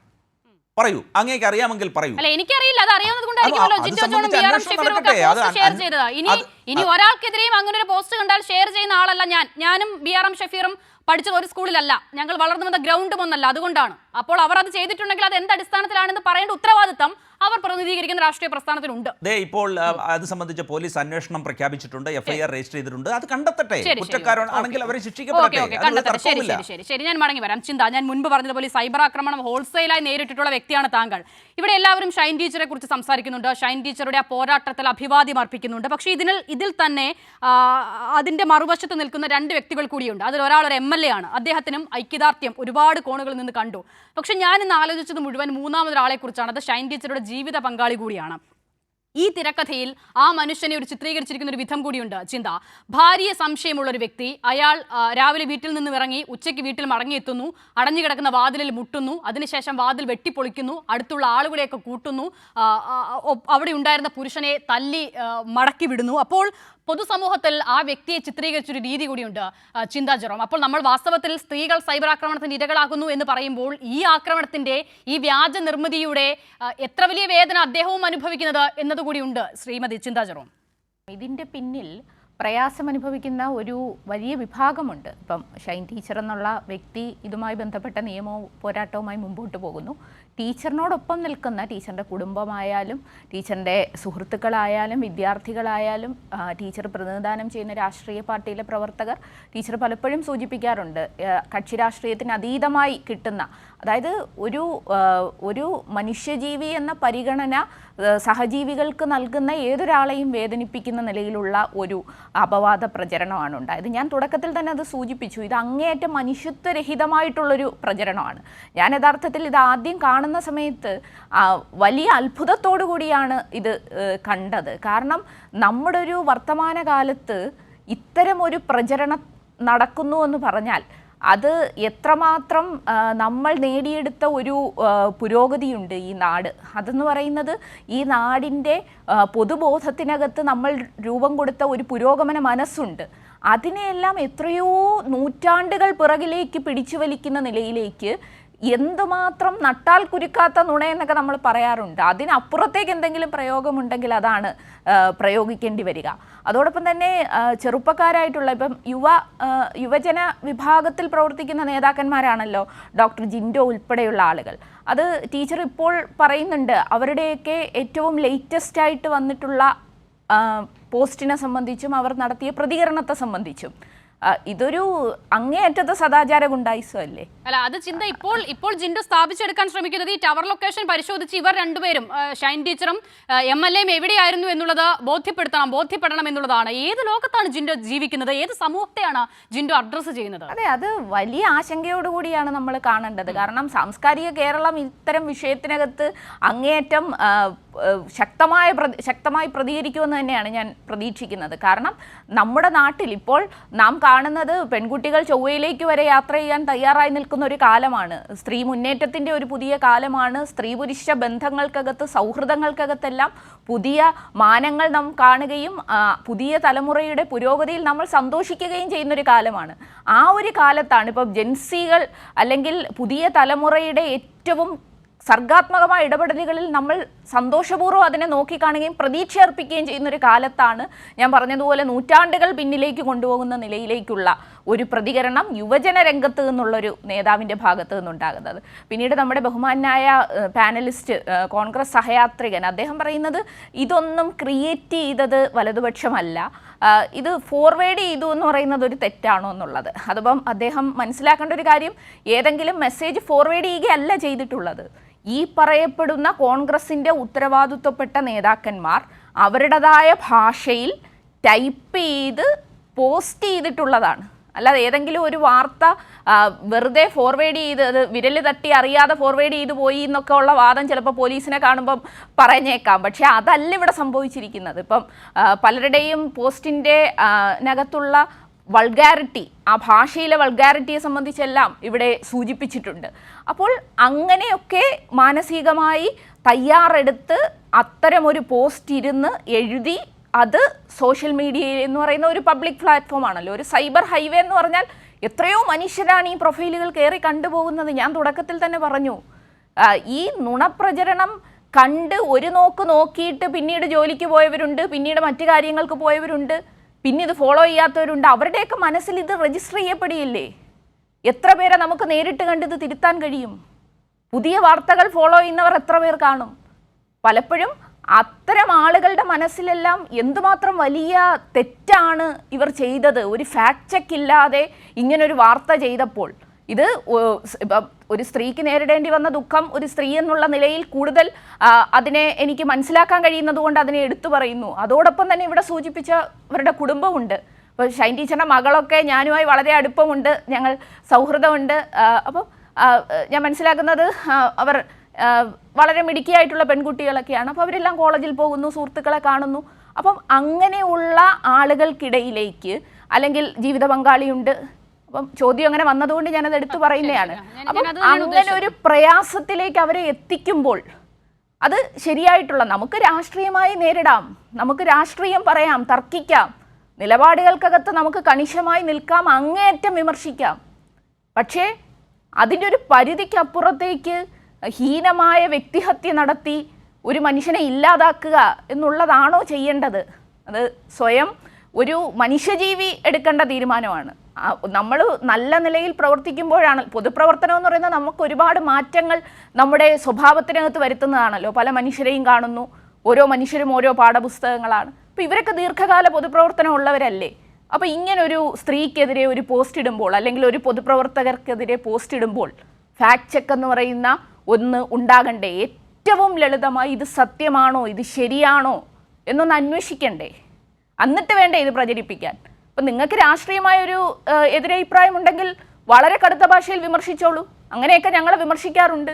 പറയൂ, അങ്ങേക്ക് അറിയാമെങ്കിൽ പറയൂ. അല്ല, എനിക്കറിയില്ല. അത് അറിയാവുന്നത് കൊണ്ടായിരിക്കുമല്ലോ ജിൻഡോ ജോണും BRM ഷഫീറും ഒക്കെ പോസ്റ്റ് ഷെയർ ചെയ്തത്. ഇനി ഒരാൾക്കെതിരെയും അങ്ങനെ ഒരു പോസ്റ്റ് കണ്ടാൽ ഷെയർ ചെയ്യുന്ന ആളല്ല ഞാനും BRM ഷഫീറും പഠിച്ചത് ഒരു സ്കൂളിലല്ല, ഞങ്ങൾ വളർന്നു വന്ന ഗ്രൗണ്ടും ഒന്നല്ല. അതുകൊണ്ടാണ്. അപ്പോൾ അവർ അത് ചെയ്തിട്ടുണ്ടെങ്കിൽ അത് എന്ത് അടിസ്ഥാനത്തിലാണെന്ന് പറയേണ്ട ഉത്തരവാദിത്തം അവർ പ്രതിനിധീകരിക്കുന്ന രാഷ്ട്രീയ പ്രസ്ഥാനത്തിനുണ്ട്. ഇപ്പോൾ അത് സംബന്ധിച്ച് പോലീസ് അന്വേഷണം പ്രഖ്യാപിച്ചിട്ടുണ്ട്, FIR രജിസ്റ്റർ ചെയ്തിട്ടുണ്ട്. അത് കണ്ടെത്തട്ടെ, കുറ്റക്കാരാണെങ്കിൽ അവരെ ശിക്ഷിക്കപ്പെടട്ടെ. ശരി, ഞാൻ മടങ്ങി വരാം. ചിന്ത, ഞാൻ മുൻപ് പറഞ്ഞതുപോലെ സൈബർ ആക്രമണം ഹോൾസെയിലായി നേരിട്ടിട്ടുള്ള വ്യക്തിയാണ് താങ്കൾ. ഇവിടെ എല്ലാവരും ഷൈൻ ടീച്ചറെ കുറിച്ച് സംസാരിക്കുന്നുണ്ട്, ഷൈൻ ടീച്ചറുടെ ആ പോരാട്ടത്തിൽ അഭിവാദ്യം അർപ്പിക്കുന്നുണ്ട്. പക്ഷേ ഇതിൽ തന്നെ അതിന്റെ മറുവശത്ത് നിൽക്കുന്ന രണ്ട് വ്യക്തികൾ കൂടിയുണ്ട്. അതിൽ ഒരാൾ ഒരു MLA ആണ്. അദ്ദേഹത്തിനും ഐക്യദാർഢ്യം ഒരുപാട് കോണുകളിൽ നിന്ന് കണ്ടു. പക്ഷെ ഞാൻ ഇന്ന് ആലോചിച്ചത് മുഴുവൻ മൂന്നാമതൊരാളെ കുറിച്ചാണ്. അത് ഷൈൻ ടീച്ചറുടെ ജീവിത പങ്കാളി കൂടിയാണ്. ഈ തിരക്കഥയിൽ ആ മനുഷ്യനെ ചിത്രീകരിച്ചിരിക്കുന്ന ഒരു വിധം കൂടിയുണ്ട്. ചിന്ത, ഭാര്യയെ സംശയമുള്ള ഒരു വ്യക്തി, അയാൾ രാവിലെ വീട്ടിൽ നിന്ന് ഇറങ്ങി ഉച്ചയ്ക്ക് വീട്ടിൽ മടങ്ങിയെത്തുന്നു, അടഞ്ഞുകിടക്കുന്ന വാതിലിൽ മുട്ടുന്നു, അതിനുശേഷം വാതിൽ വെട്ടിപ്പൊളിക്കുന്നു, അടുത്തുള്ള ആളുകളെയൊക്കെ കൂട്ടുന്നു, അവിടെ ഉണ്ടായിരുന്ന പുരുഷനെ തല്ലി മടക്കി വിടുന്നു. അപ്പോൾ പൊതുസമൂഹത്തിൽ ആ വ്യക്തിയെ ചിത്രീകരിച്ചൊരു രീതി കൂടിയുണ്ട് ചിന്താ ജെറോം. അപ്പോൾ നമ്മൾ വാസ്തവത്തിൽ സ്ത്രീകൾ സൈബർ ആക്രമണത്തിന് ഇരകളാകുന്നു എന്ന് പറയുമ്പോൾ ഈ ആക്രമണത്തിന്റെ, ഈ വ്യാജ നിർമ്മിതിയുടെ എത്ര വലിയ വേദന അദ്ദേഹവും അനുഭവിക്കുന്നത് എന്നതുകൂടിയുണ്ട് ശ്രീമതി ചിന്താ ജെറോം. ഇതിന്റെ പിന്നിൽ പ്രയാസം അനുഭവിക്കുന്ന ഒരു വലിയ വിഭാഗമുണ്ട്. ഇപ്പം ഷൈൻ ടീച്ചർ എന്നുള്ള വ്യക്തി ഇതുമായി ബന്ധപ്പെട്ട നിയമവും പോരാട്ടവുമായി മുമ്പോട്ട് പോകുന്നു. ടീച്ചറിനോടൊപ്പം നിൽക്കുന്ന ടീച്ചറിൻ്റെ കുടുംബമായാലും ടീച്ചറിൻ്റെ സുഹൃത്തുക്കളായാലും വിദ്യാർത്ഥികളായാലും ടീച്ചർ പ്രതിനിധാനം ചെയ്യുന്ന രാഷ്ട്രീയ പാർട്ടിയിലെ പ്രവർത്തകർ ടീച്ചർ പലപ്പോഴും സൂചിപ്പിക്കാറുണ്ട്, കക്ഷി രാഷ്ട്രീയത്തിന് അതീതമായി കിട്ടുന്ന, അതായത് ഒരു മനുഷ്യജീവി എന്ന പരിഗണന സഹജീവികൾക്ക് നൽകുന്ന ഏതൊരാളെയും വേദനിപ്പിക്കുന്ന നിലയിലുള്ള ഒരു അപവാദ പ്രചരണമാണ് ഉണ്ടായത്. ഞാൻ തുടക്കത്തിൽ തന്നെ അത് സൂചിപ്പിച്ചു, ഇത് അങ്ങേയറ്റം മനുഷ്യത്വരഹിതമായിട്ടുള്ളൊരു പ്രചരണമാണ്. ഞാൻ യഥാർത്ഥത്തിൽ ഇത് ആദ്യം കാണുന്ന സമയത്ത് വലിയ അത്ഭുതത്തോടു കൂടിയാണ് ഇത് കണ്ടത്. കാരണം നമ്മുടെ ഒരു വർത്തമാനകാലത്ത് ഇത്തരമൊരു പ്രചരണം നടക്കുന്നു എന്ന് പറഞ്ഞാൽ അത് എത്രമാത്രം നമ്മൾ നേടിയെടുത്ത ഒരു പുരോഗതിയുണ്ട് ഈ നാട്. അതെന്ന് പറയുന്നത് ഈ നാടിൻ്റെ പൊതുബോധത്തിനകത്ത് നമ്മൾ രൂപം കൊടുത്ത ഒരു പുരോഗമന മനസ്സുണ്ട്. അതിനെയെല്ലാം എത്രയോ നൂറ്റാണ്ടുകൾ പിറകിലേക്ക് പിടിച്ചു വലിക്കുന്ന നിലയിലേക്ക് എന്തുമാത്രം നട്ടാൽ കുരുക്കാത്ത നുണയെന്നൊക്കെ നമ്മൾ പറയാറുണ്ട്. അതിനപ്പുറത്തേക്ക് എന്തെങ്കിലും പ്രയോഗമുണ്ടെങ്കിൽ അതാണ് പ്രയോഗിക്കേണ്ടി വരിക. അതോടൊപ്പം തന്നെ ചെറുപ്പക്കാരായിട്ടുള്ള ഇപ്പം യുവജന വിഭാഗത്തിൽ പ്രവർത്തിക്കുന്ന നേതാക്കന്മാരാണല്ലോ ഡോക്ടർ ജിൻഡോ ഉൾപ്പെടെയുള്ള ആളുകൾ. അത് ടീച്ചർ ഇപ്പോൾ പറയുന്നുണ്ട്, അവരുടെയൊക്കെ ഏറ്റവും ലേറ്റസ്റ്റ് ആയിട്ട് വന്നിട്ടുള്ള പോസ്റ്റിനെ സംബന്ധിച്ചും അവർ നടത്തിയ പ്രതികരണത്തെ സംബന്ധിച്ചും ഇതൊരു അങ്ങേയറ്റത്തെ സദാചാര ഗുണ്ടായിസമല്ലേ? അല്ല, അത് ചിന്ത ഇപ്പോൾ ജിൻഡോ സ്ഥാപിച്ചെടുക്കാൻ ശ്രമിക്കുന്നത് ഈ ടവർ ലൊക്കേഷൻ പരിശോധിച്ച് ഇവർ രണ്ടുപേരും ഷൈൻ ടീച്ചറും MLA എവിടെയായിരുന്നു എന്നുള്ളത് ബോധ്യപ്പെടണം എന്നുള്ളതാണ്. ഏത് ലോകത്താണ് ജിൻഡോ ജീവിക്കുന്നത്? ഏത് സമൂഹത്തെയാണ് ജിൻഡോ അഡ്രസ്സ് ചെയ്യുന്നത്? അതെ, അത് വലിയ ആശങ്കയോടുകൂടിയാണ് നമ്മൾ കാണേണ്ടത്. കാരണം സാംസ്കാരിക കേരളം ഇത്തരം വിഷയത്തിനകത്ത് അങ്ങേയറ്റം ശക്തമായി പ്രതികരിക്കുമെന്ന് തന്നെയാണ് ഞാൻ പ്രതീക്ഷിക്കുന്നത്. കാരണം നമ്മുടെ നാട്ടിൽ ഇപ്പോൾ നാം കാണുന്നത് പെൺകുട്ടികൾ ചൊവ്വയിലേക്ക് വരെ യാത്ര ചെയ്യാൻ തയ്യാറായി നിൽക്കുന്ന ഒരു കാലമാണ്. സ്ത്രീ മുന്നേറ്റത്തിൻ്റെ ഒരു പുതിയ കാലമാണ്. സ്ത്രീ പുരുഷ ബന്ധങ്ങൾക്കകത്ത് സൗഹൃദങ്ങൾക്കകത്തെല്ലാം പുതിയ മാനങ്ങൾ നാം കാണുകയും പുതിയ തലമുറയുടെ പുരോഗതിയിൽ നമ്മൾ സന്തോഷിക്കുകയും ചെയ്യുന്നൊരു കാലമാണ്. ആ ഒരു കാലത്താണ് ഇപ്പോൾ ജെൻസികൾ അല്ലെങ്കിൽ പുതിയ തലമുറയുടെ ഏറ്റവും സർഗാത്മകമായ ഇടപെടലുകളിൽ നമ്മൾ സന്തോഷപൂർവ്വം അതിനെ നോക്കിക്കാണുകയും പ്രതീക്ഷ അർപ്പിക്കുകയും ചെയ്യുന്നൊരു കാലത്താണ് ഞാൻ പറഞ്ഞതുപോലെ നൂറ്റാണ്ടുകൾ പിന്നിലേക്ക് കൊണ്ടുപോകുന്ന നിലയിലേക്കുള്ള ഒരു പ്രതികരണം യുവജന രംഗത്ത് നിന്നുള്ളൊരു നേതാവിൻ്റെ ഭാഗത്ത് നിന്നുണ്ടാകുന്നത്. പിന്നീട് നമ്മുടെ ബഹുമാനായ പാനലിസ്റ്റ് കോൺഗ്രസ് സഹയാത്രികൻ അദ്ദേഹം പറയുന്നത് ഇതൊന്നും ക്രിയേറ്റ് ചെയ്തത് വലതുപക്ഷമല്ല, ഇത് ഫോർവേഡ് ചെയ്തു എന്ന് പറയുന്നത് ഒരു തെറ്റാണോ എന്നുള്ളത്. അതിപ്പം അദ്ദേഹം മനസ്സിലാക്കേണ്ട ഒരു കാര്യം, ഏതെങ്കിലും മെസ്സേജ് ഫോർവേഡ് ചെയ്യുകയല്ല ചെയ്തിട്ടുള്ളത്. ഈ പറയപ്പെടുന്ന കോൺഗ്രസിൻ്റെ ഉത്തരവാദിത്വപ്പെട്ട നേതാക്കന്മാർ അവരുടേതായ ഭാഷയിൽ ടൈപ്പ് ചെയ്ത് പോസ്റ്റ് ചെയ്തിട്ടുള്ളതാണ്. അല്ലാതെ ഏതെങ്കിലും ഒരു വാർത്ത വെറുതെ ഫോർവേഡ് ചെയ്ത് അത് വിരൽ തട്ടി അറിയാതെ ഫോർവേഡ് ചെയ്ത് പോയി എന്നൊക്കെ ഉള്ള വാദം ചിലപ്പോൾ പോലീസിനെ കാണുമ്പം പറഞ്ഞേക്കാം. പക്ഷേ അതല്ല ഇവിടെ സംഭവിച്ചിരിക്കുന്നത്. ഇപ്പം പലരുടെയും പോസ്റ്റിൻ്റെ നകത്തുള്ള വൾഗാരിറ്റി, ആ ഭാഷയിലെ വൾഗാരിറ്റിയെ സംബന്ധിച്ചെല്ലാം ഇവിടെ സൂചിപ്പിച്ചിട്ടുണ്ട്. അപ്പോൾ അങ്ങനെയൊക്കെ മാനസികമായി തയ്യാറെടുത്ത് അത്തരമൊരു പോസ്റ്റ് ഇരുന്ന് എഴുതി അത് സോഷ്യൽ മീഡിയയിൽ എന്ന് പറയുന്ന ഒരു പബ്ലിക് പ്ലാറ്റ്ഫോം ആണല്ലോ, ഒരു സൈബർ ഹൈവേ എന്ന് പറഞ്ഞാൽ എത്രയോ മനുഷ്യരാണ് ഈ പ്രൊഫൈലുകൾ കയറി കണ്ടുപോകുന്നത്. ഞാൻ തുടക്കത്തിൽ തന്നെ പറഞ്ഞു, ഈ നുണപ്രചരണം കണ്ട് ഒരു നോക്ക് നോക്കിയിട്ട് പിന്നീട് ജോലിക്ക് പോയവരുണ്ട്, പിന്നീട് മറ്റു കാര്യങ്ങൾക്ക് പോയവരുണ്ട്, പിന്നെ ഇത് ഫോളോ ചെയ്യാത്തവരുണ്ട്. അവരുടെയൊക്കെ മനസ്സിൽ ഇത് രജിസ്റ്റർ ചെയ്യപ്പെടുകയില്ലേ? എത്ര പേരെ നമുക്ക് നേരിട്ട് കണ്ട് ഇത് തിരുത്താൻ കഴിയും? പുതിയ വാർത്തകൾ ഫോളോ ചെയ്യുന്നവർ എത്ര പേർ കാണും? പലപ്പോഴും അത്തരം ആളുകളുടെ മനസ്സിലെല്ലാം എന്തുമാത്രം വലിയ തെറ്റാണ് ഇവർ ചെയ്തത്. ഒരു ഫാക്ട് ചെക്ക് ഇല്ലാതെ ഇങ്ങനൊരു വാർത്ത ചെയ്തപ്പോൾ ഇത് ഒരു സ്ത്രീക്ക് നേരിടേണ്ടി വന്ന ദുഃഖം ഒരു സ്ത്രീ എന്നുള്ള നിലയിൽ കൂടുതൽ അതിനെ എനിക്ക് മനസ്സിലാക്കാൻ കഴിയുന്നത് കൊണ്ട് അതിനെ എടുത്തു പറയുന്നു. അതോടൊപ്പം തന്നെ ഇവിടെ സൂചിപ്പിച്ചവരുടെ കുടുംബമുണ്ട്. ഇപ്പോൾ ഷൈൻ ടീച്ചറിൻ്റെ മകളൊക്കെ ഞാനുമായി വളരെ അടുപ്പമുണ്ട്, ഞങ്ങൾ സൗഹൃദമുണ്ട്. അപ്പം ഞാൻ മനസ്സിലാക്കുന്നത് അവർ വളരെ മിടുക്കിയായിട്ടുള്ള പെൺകുട്ടികളൊക്കെയാണ്. അപ്പോൾ അവരെല്ലാം കോളേജിൽ പോകുന്നു, സുഹൃത്തുക്കളെ കാണുന്നു. അപ്പം അങ്ങനെയുള്ള ആളുകൾക്കിടയിലേക്ക് അല്ലെങ്കിൽ ജീവിത പങ്കാളിയുണ്ട്. അപ്പം ചോദ്യം അങ്ങനെ വന്നതുകൊണ്ട് ഞാനത് എടുത്തു പറയുന്നതാണ്. അപ്പം അങ്ങനെ ഒരു പ്രയാസത്തിലേക്ക് അവരെ എത്തിക്കുമ്പോൾ അത് ശരിയായിട്ടുള്ള, നമുക്ക് രാഷ്ട്രീയമായി നേരിടാം, നമുക്ക് രാഷ്ട്രീയം പറയാം, തർക്കിക്കാം, നിലപാടുകൾക്കകത്ത് നമുക്ക് കണിശമായി നിൽക്കാം, അങ്ങേയറ്റം വിമർശിക്കാം. പക്ഷേ അതിൻ്റെ ഒരു പരിധിക്കപ്പുറത്തേക്ക് ഹീനമായ വ്യക്തിഹത്യ നടത്തി ഒരു മനുഷ്യനെ ഇല്ലാതാക്കുക എന്നുള്ളതാണോ ചെയ്യേണ്ടത്? അത് സ്വയം ഒരു മനുഷ്യജീവി എടുക്കേണ്ട തീരുമാനമാണ്. നമ്മൾ നല്ല നിലയിൽ പ്രവർത്തിക്കുമ്പോഴാണ്, പൊതുപ്രവർത്തനം എന്ന് പറയുന്നത് നമുക്ക് ഒരുപാട് മാറ്റങ്ങൾ നമ്മുടെ സ്വഭാവത്തിനകത്ത് വരുത്തുന്നതാണല്ലോ. പല മനുഷ്യരെയും കാണുന്നു, ഓരോ മനുഷ്യരും ഓരോ പാഠപുസ്തകങ്ങളാണ്. അപ്പോൾ ഇവരൊക്കെ ദീർഘകാല പൊതുപ്രവർത്തനം ഉള്ളവരല്ലേ? അപ്പോൾ ഇങ്ങനൊരു സ്ത്രീക്കെതിരെ ഒരു പോസ്റ്റ് ഇടുമ്പോൾ, അല്ലെങ്കിൽ ഒരു പൊതുപ്രവർത്തകർക്കെതിരെ പോസ്റ്റ് ഇടുമ്പോൾ ഫാക്ട് ചെക്ക് എന്ന് പറയുന്ന ഒന്ന് ഉണ്ടാകണ്ടേ? ഏറ്റവും ലളിതമായി ഇത് സത്യമാണോ, ഇത് ശരിയാണോ എന്നൊന്ന് അന്വേഷിക്കണ്ടേ? എന്നിട്ട് വേണ്ടേ ഇത് പ്രചരിപ്പിക്കാൻ? അപ്പം നിങ്ങൾക്ക് രാഷ്ട്രീയമായൊരു എതിരഭിപ്രായം ഉണ്ടെങ്കിൽ വളരെ കടുത്ത ഭാഷയിൽ വിമർശിച്ചോളൂ. അങ്ങനെയൊക്കെ ഞങ്ങളെ വിമർശിക്കാറുണ്ട്.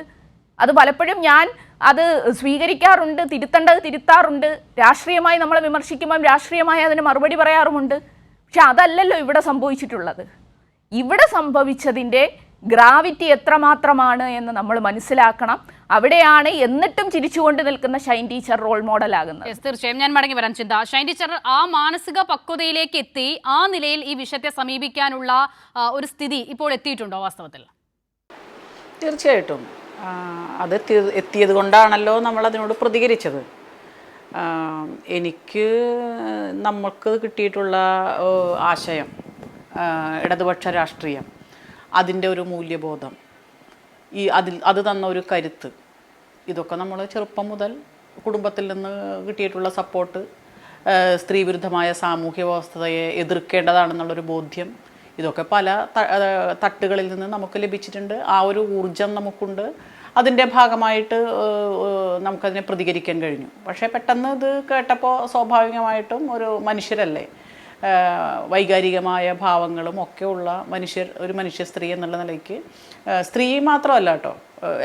അത് പലപ്പോഴും ഞാൻ അത് സ്വീകരിക്കാറുണ്ട്, തിരുത്തേണ്ടത് തിരുത്താറുണ്ട്. രാഷ്ട്രീയമായി നമ്മളെ വിമർശിക്കുമ്പം രാഷ്ട്രീയമായി അതിന് മറുപടി പറയാറുമുണ്ട്. പക്ഷെ അതല്ലല്ലോ ഇവിടെ സംഭവിച്ചിട്ടുള്ളത്. ഇവിടെ സംഭവിച്ചതിൻ്റെ ഗ്രാവിറ്റി എത്രമാത്രമാണ് എന്ന് നമ്മൾ മനസ്സിലാക്കണം. അവിടെയാണ് എന്നിട്ടും ചിരിച്ചുകൊണ്ട് നിൽക്കുന്ന ഷൈൻ ടീച്ചർ റോൾ മോഡലാകുന്നത്. തീർച്ചയായും ഞാൻ മടങ്ങി വരാം ചിന്ത. ഷൈൻ ടീച്ചർ ആ മാനസിക പക്വതയിലേക്ക് എത്തി ആ നിലയിൽ ഈ വിഷയത്തെ സമീപിക്കാനുള്ള ഒരു സ്ഥിതി ഇപ്പോൾ എത്തിയിട്ടുണ്ടോ വാസ്തവത്തിൽ? തീർച്ചയായിട്ടും അത് എത്തിയത് കൊണ്ടാണല്ലോ നമ്മൾ അതിനോട് പ്രതികരിച്ചത്. എനിക്ക് നമ്മൾക്ക് കിട്ടിയിട്ടുള്ള ആശയം, ഇടതുപക്ഷ രാഷ്ട്രീയം, അതിൻ്റെ ഒരു മൂല്യബോധം, അത് തന്ന ഒരു കരുത്ത്, ഇതൊക്കെ നമ്മൾ ചെറുപ്പം മുതൽ കുടുംബത്തിൽ നിന്ന് കിട്ടിയിട്ടുള്ള സപ്പോർട്ട്, സ്ത്രീവിരുദ്ധമായ സാമൂഹ്യ വ്യവസ്ഥയെ എതിർക്കേണ്ടതാണെന്നുള്ളൊരു ബോധ്യം, ഇതൊക്കെ പല തട്ടുകളിൽ നിന്ന് നമുക്ക് ലഭിച്ചിട്ടുണ്ട്. ആ ഒരു ഊർജം നമുക്കുണ്ട്. അതിൻ്റെ ഭാഗമായിട്ട് നമുക്കതിനെ പ്രതികരിക്കാൻ കഴിഞ്ഞു. പക്ഷേ പെട്ടെന്ന് ഇത് കേട്ടപ്പോൾ സ്വാഭാവികമായിട്ടും ഒരു മനുഷ്യരല്ലേ, വൈകാരികമായ ഭാവങ്ങളും ഒക്കെ ഉള്ള ഒരു മനുഷ്യ സ്ത്രീ എന്നുള്ള നിലയ്ക്ക്, സ്ത്രീ മാത്രമല്ല കേട്ടോ,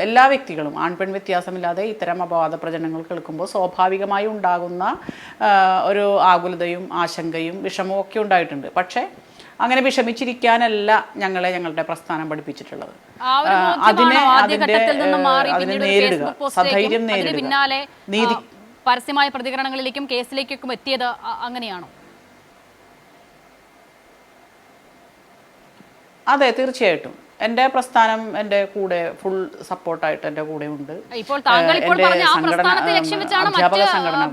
എല്ലാ വ്യക്തികളും ആൺപെൺ വ്യത്യാസമില്ലാതെ ഇത്തരം അപവാദ പ്രചരണങ്ങൾ കേൾക്കുമ്പോൾ സ്വാഭാവികമായി ഉണ്ടാകുന്ന ഒരു ആകുലതയും ആശങ്കയും വിഷമവും ഒക്കെ ഉണ്ടായിട്ടുണ്ട്. പക്ഷേ അങ്ങനെ വിഷമിച്ചിരിക്കാനല്ല ഞങ്ങളുടെ പ്രസ്ഥാനം പഠിപ്പിച്ചിട്ടുള്ളത്. അതിനെ നേരിടുക, സധൈര്യം നേരിടുക. നീതി പരസ്യമായ പ്രതികരണങ്ങളിലേക്കും കേസിലേക്കും എത്തിയത് അങ്ങനെയാണോ? അതെ, തീർച്ചയായിട്ടും. എൻ്റെ പ്രസ്ഥാനം എൻ്റെ കൂടെ ഫുൾ സപ്പോർട്ടായിട്ട് എൻ്റെ കൂടെ ഉണ്ട്. ഇപ്പോൾ താങ്കൾ ഇപ്പോൾ പറഞ്ഞ ആ പ്രസ്ഥാനത്തെ ലക്ഷ്യം വെച്ചാണ്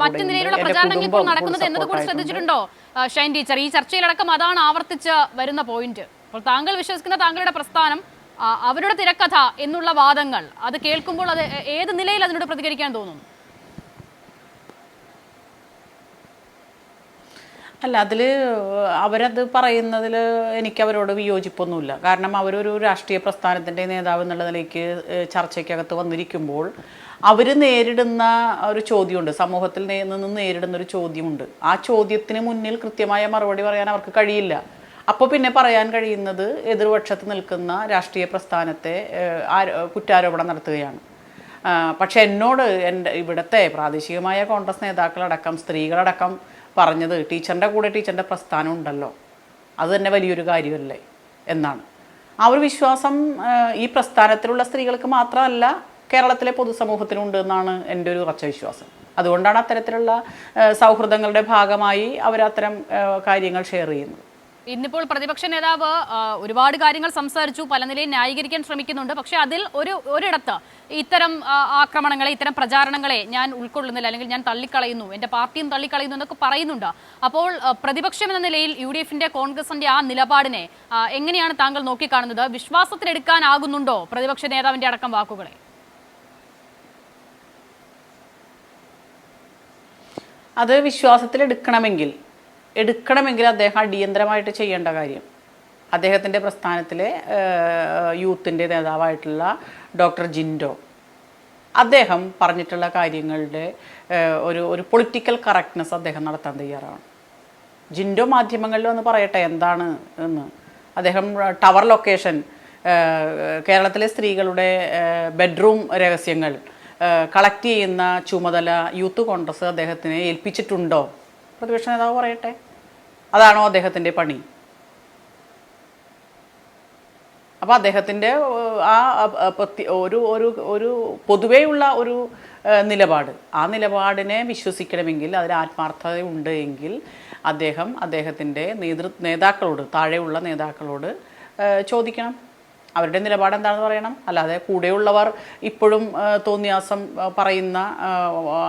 മറ്റു നിലയിലുള്ള പ്രചാരണങ്ങൾ ഇപ്പോൾ നടക്കുന്നത് എന്നതുകൂടി ശ്രദ്ധിച്ചിട്ടുണ്ടോ ഷൈൻ ടീച്ചർ? ഈ ചർച്ചയിലടക്കം അതാണ് ആവർത്തിച്ച് വരുന്ന പോയിന്റ്. അപ്പോൾ താങ്കൾ വിശ്വസിക്കുന്ന താങ്കളുടെ പ്രസ്ഥാനം, അവരുടെ തിരക്കഥ എന്നുള്ള വാദങ്ങൾ അത് കേൾക്കുമ്പോൾ അത് ഏത് നിലയിൽ അതിനോട് പ്രതികരിക്കാൻ തോന്നുന്നു? അല്ല, അതിൽ അവരത് പറയുന്നതിൽ എനിക്ക് അവരോട് വിയോജിപ്പൊന്നുമില്ല. കാരണം അവരൊരു രാഷ്ട്രീയ പ്രസ്ഥാനത്തിൻ്റെ നേതാവ് എന്നുള്ള നിലയ്ക്ക് ചർച്ചയ്ക്കകത്ത് വന്നിരിക്കുമ്പോൾ അവർ നേരിടുന്ന ഒരു ചോദ്യമുണ്ട്, സമൂഹത്തിൽ നിന്ന് നേരിടുന്ന ഒരു ചോദ്യമുണ്ട്. ആ ചോദ്യത്തിന് മുന്നിൽ കൃത്യമായ മറുപടി പറയാൻ അവർക്ക് കഴിയില്ല. അപ്പോൾ പിന്നെ പറയാൻ കഴിയുന്നത് എതിർപക്ഷത്ത് നിൽക്കുന്ന രാഷ്ട്രീയ പ്രസ്ഥാനത്തെ കുറ്റാരോപണം നടത്തുകയാണ്. പക്ഷെ എന്നോട് ഇവിടുത്തെ പ്രാദേശികമായ കോൺഗ്രസ് നേതാക്കളടക്കം സ്ത്രീകളടക്കം പറഞ്ഞത് ടീച്ചറിൻ്റെ കൂടെ ടീച്ചറിൻ്റെ പ്രസ്ഥാനം ഉണ്ടല്ലോ, അത് തന്നെ വലിയൊരു കാര്യമല്ലേ എന്നാണ്. ആ ഒരു വിശ്വാസം ഈ പ്രസ്ഥാനത്തിലുള്ള സ്ത്രീകൾക്ക് മാത്രമല്ല കേരളത്തിലെ പൊതുസമൂഹത്തിനുണ്ട് എന്നാണ് എൻ്റെ ഒരു ഉറച്ച വിശ്വാസം. അതുകൊണ്ടാണ് അത്തരത്തിലുള്ള സൗഹൃദങ്ങളുടെ ഭാഗമായി അവരത്തരം കാര്യങ്ങൾ ഷെയർ ചെയ്യുന്നത്. ഇന്നിപ്പോൾ പ്രതിപക്ഷ നേതാവ് ഒരുപാട് കാര്യങ്ങൾ സംസാരിച്ചു, പല നിലയിൽ ന്യായീകരിക്കാൻ ശ്രമിക്കുന്നുണ്ട്. പക്ഷെ അതിൽ ഒരിടത്ത് ഇത്തരം ആക്രമണങ്ങളെ, ഇത്തരം പ്രചാരണങ്ങളെ ഞാൻ ഉൾക്കൊള്ളുന്നില്ല, അല്ലെങ്കിൽ ഞാൻ തള്ളിക്കളയുന്നു, എൻ്റെ പാർട്ടിയും തള്ളിക്കളയുന്നു എന്നൊക്കെ പറയുന്നുണ്ട്. അപ്പോൾ പ്രതിപക്ഷം എന്ന നിലയിൽ UDF-ന്റെ കോൺഗ്രസിന്റെ ആ നിലപാടിനെ എങ്ങനെയാണ് താങ്കൾ നോക്കിക്കാണുന്നത്? വിശ്വാസത്തിലെടുക്കാനാകുന്നുണ്ടോ പ്രതിപക്ഷ നേതാവിൻ്റെ അടക്കം വാക്കുകളെ? അത് വിശ്വാസത്തിലെടുക്കണമെങ്കിൽ അദ്ദേഹം അടിയന്തരമായിട്ട് ചെയ്യേണ്ട കാര്യം, അദ്ദേഹത്തിൻ്റെ പ്രസ്ഥാനത്തിലെ യൂത്തിൻ്റെ നേതാവായിട്ടുള്ള ഡോക്ടർ ജിൻഡോ, അദ്ദേഹം പറഞ്ഞിട്ടുള്ള കാര്യങ്ങളുടെ ഒരു പൊളിറ്റിക്കൽ കറക്റ്റ്നെസ് അദ്ദേഹം നടത്താൻ തയ്യാറാണ്. ജിൻഡോ മാധ്യമങ്ങളിൽ ഒന്ന് പറയട്ടെ എന്താണ് എന്ന്. അദ്ദേഹം ടവർ ലൊക്കേഷൻ, കേരളത്തിലെ സ്ത്രീകളുടെ ബെഡ്റൂം രഹസ്യങ്ങൾ കളക്ട് ചെയ്യുന്ന ചുമതല യൂത്ത് കോൺഗ്രസ് അദ്ദേഹത്തിനെ ഏൽപ്പിച്ചിട്ടുണ്ടോ? പ്രതിപക്ഷ നേതാവ് പറയട്ടെ, അതാണോ അദ്ദേഹത്തിൻ്റെ പണി? അപ്പോൾ അദ്ദേഹത്തിൻ്റെ ആ ഒരു പൊതുവെയുള്ള ഒരു നിലപാട്, ആ നിലപാടിനെ വിശ്വസിക്കണമെങ്കിൽ, അതിൽ ആത്മാർത്ഥതയുണ്ട് എങ്കിൽ അദ്ദേഹത്തിൻ്റെ നേതാക്കളോട്, താഴെയുള്ള നേതാക്കളോട് ചോദിക്കണം, അവരുടെ നിലപാട് എന്താണെന്ന് പറയണം. അല്ലാതെ കൂടെയുള്ളവർ ഇപ്പോഴും തോന്നിയാസം പറയുന്ന,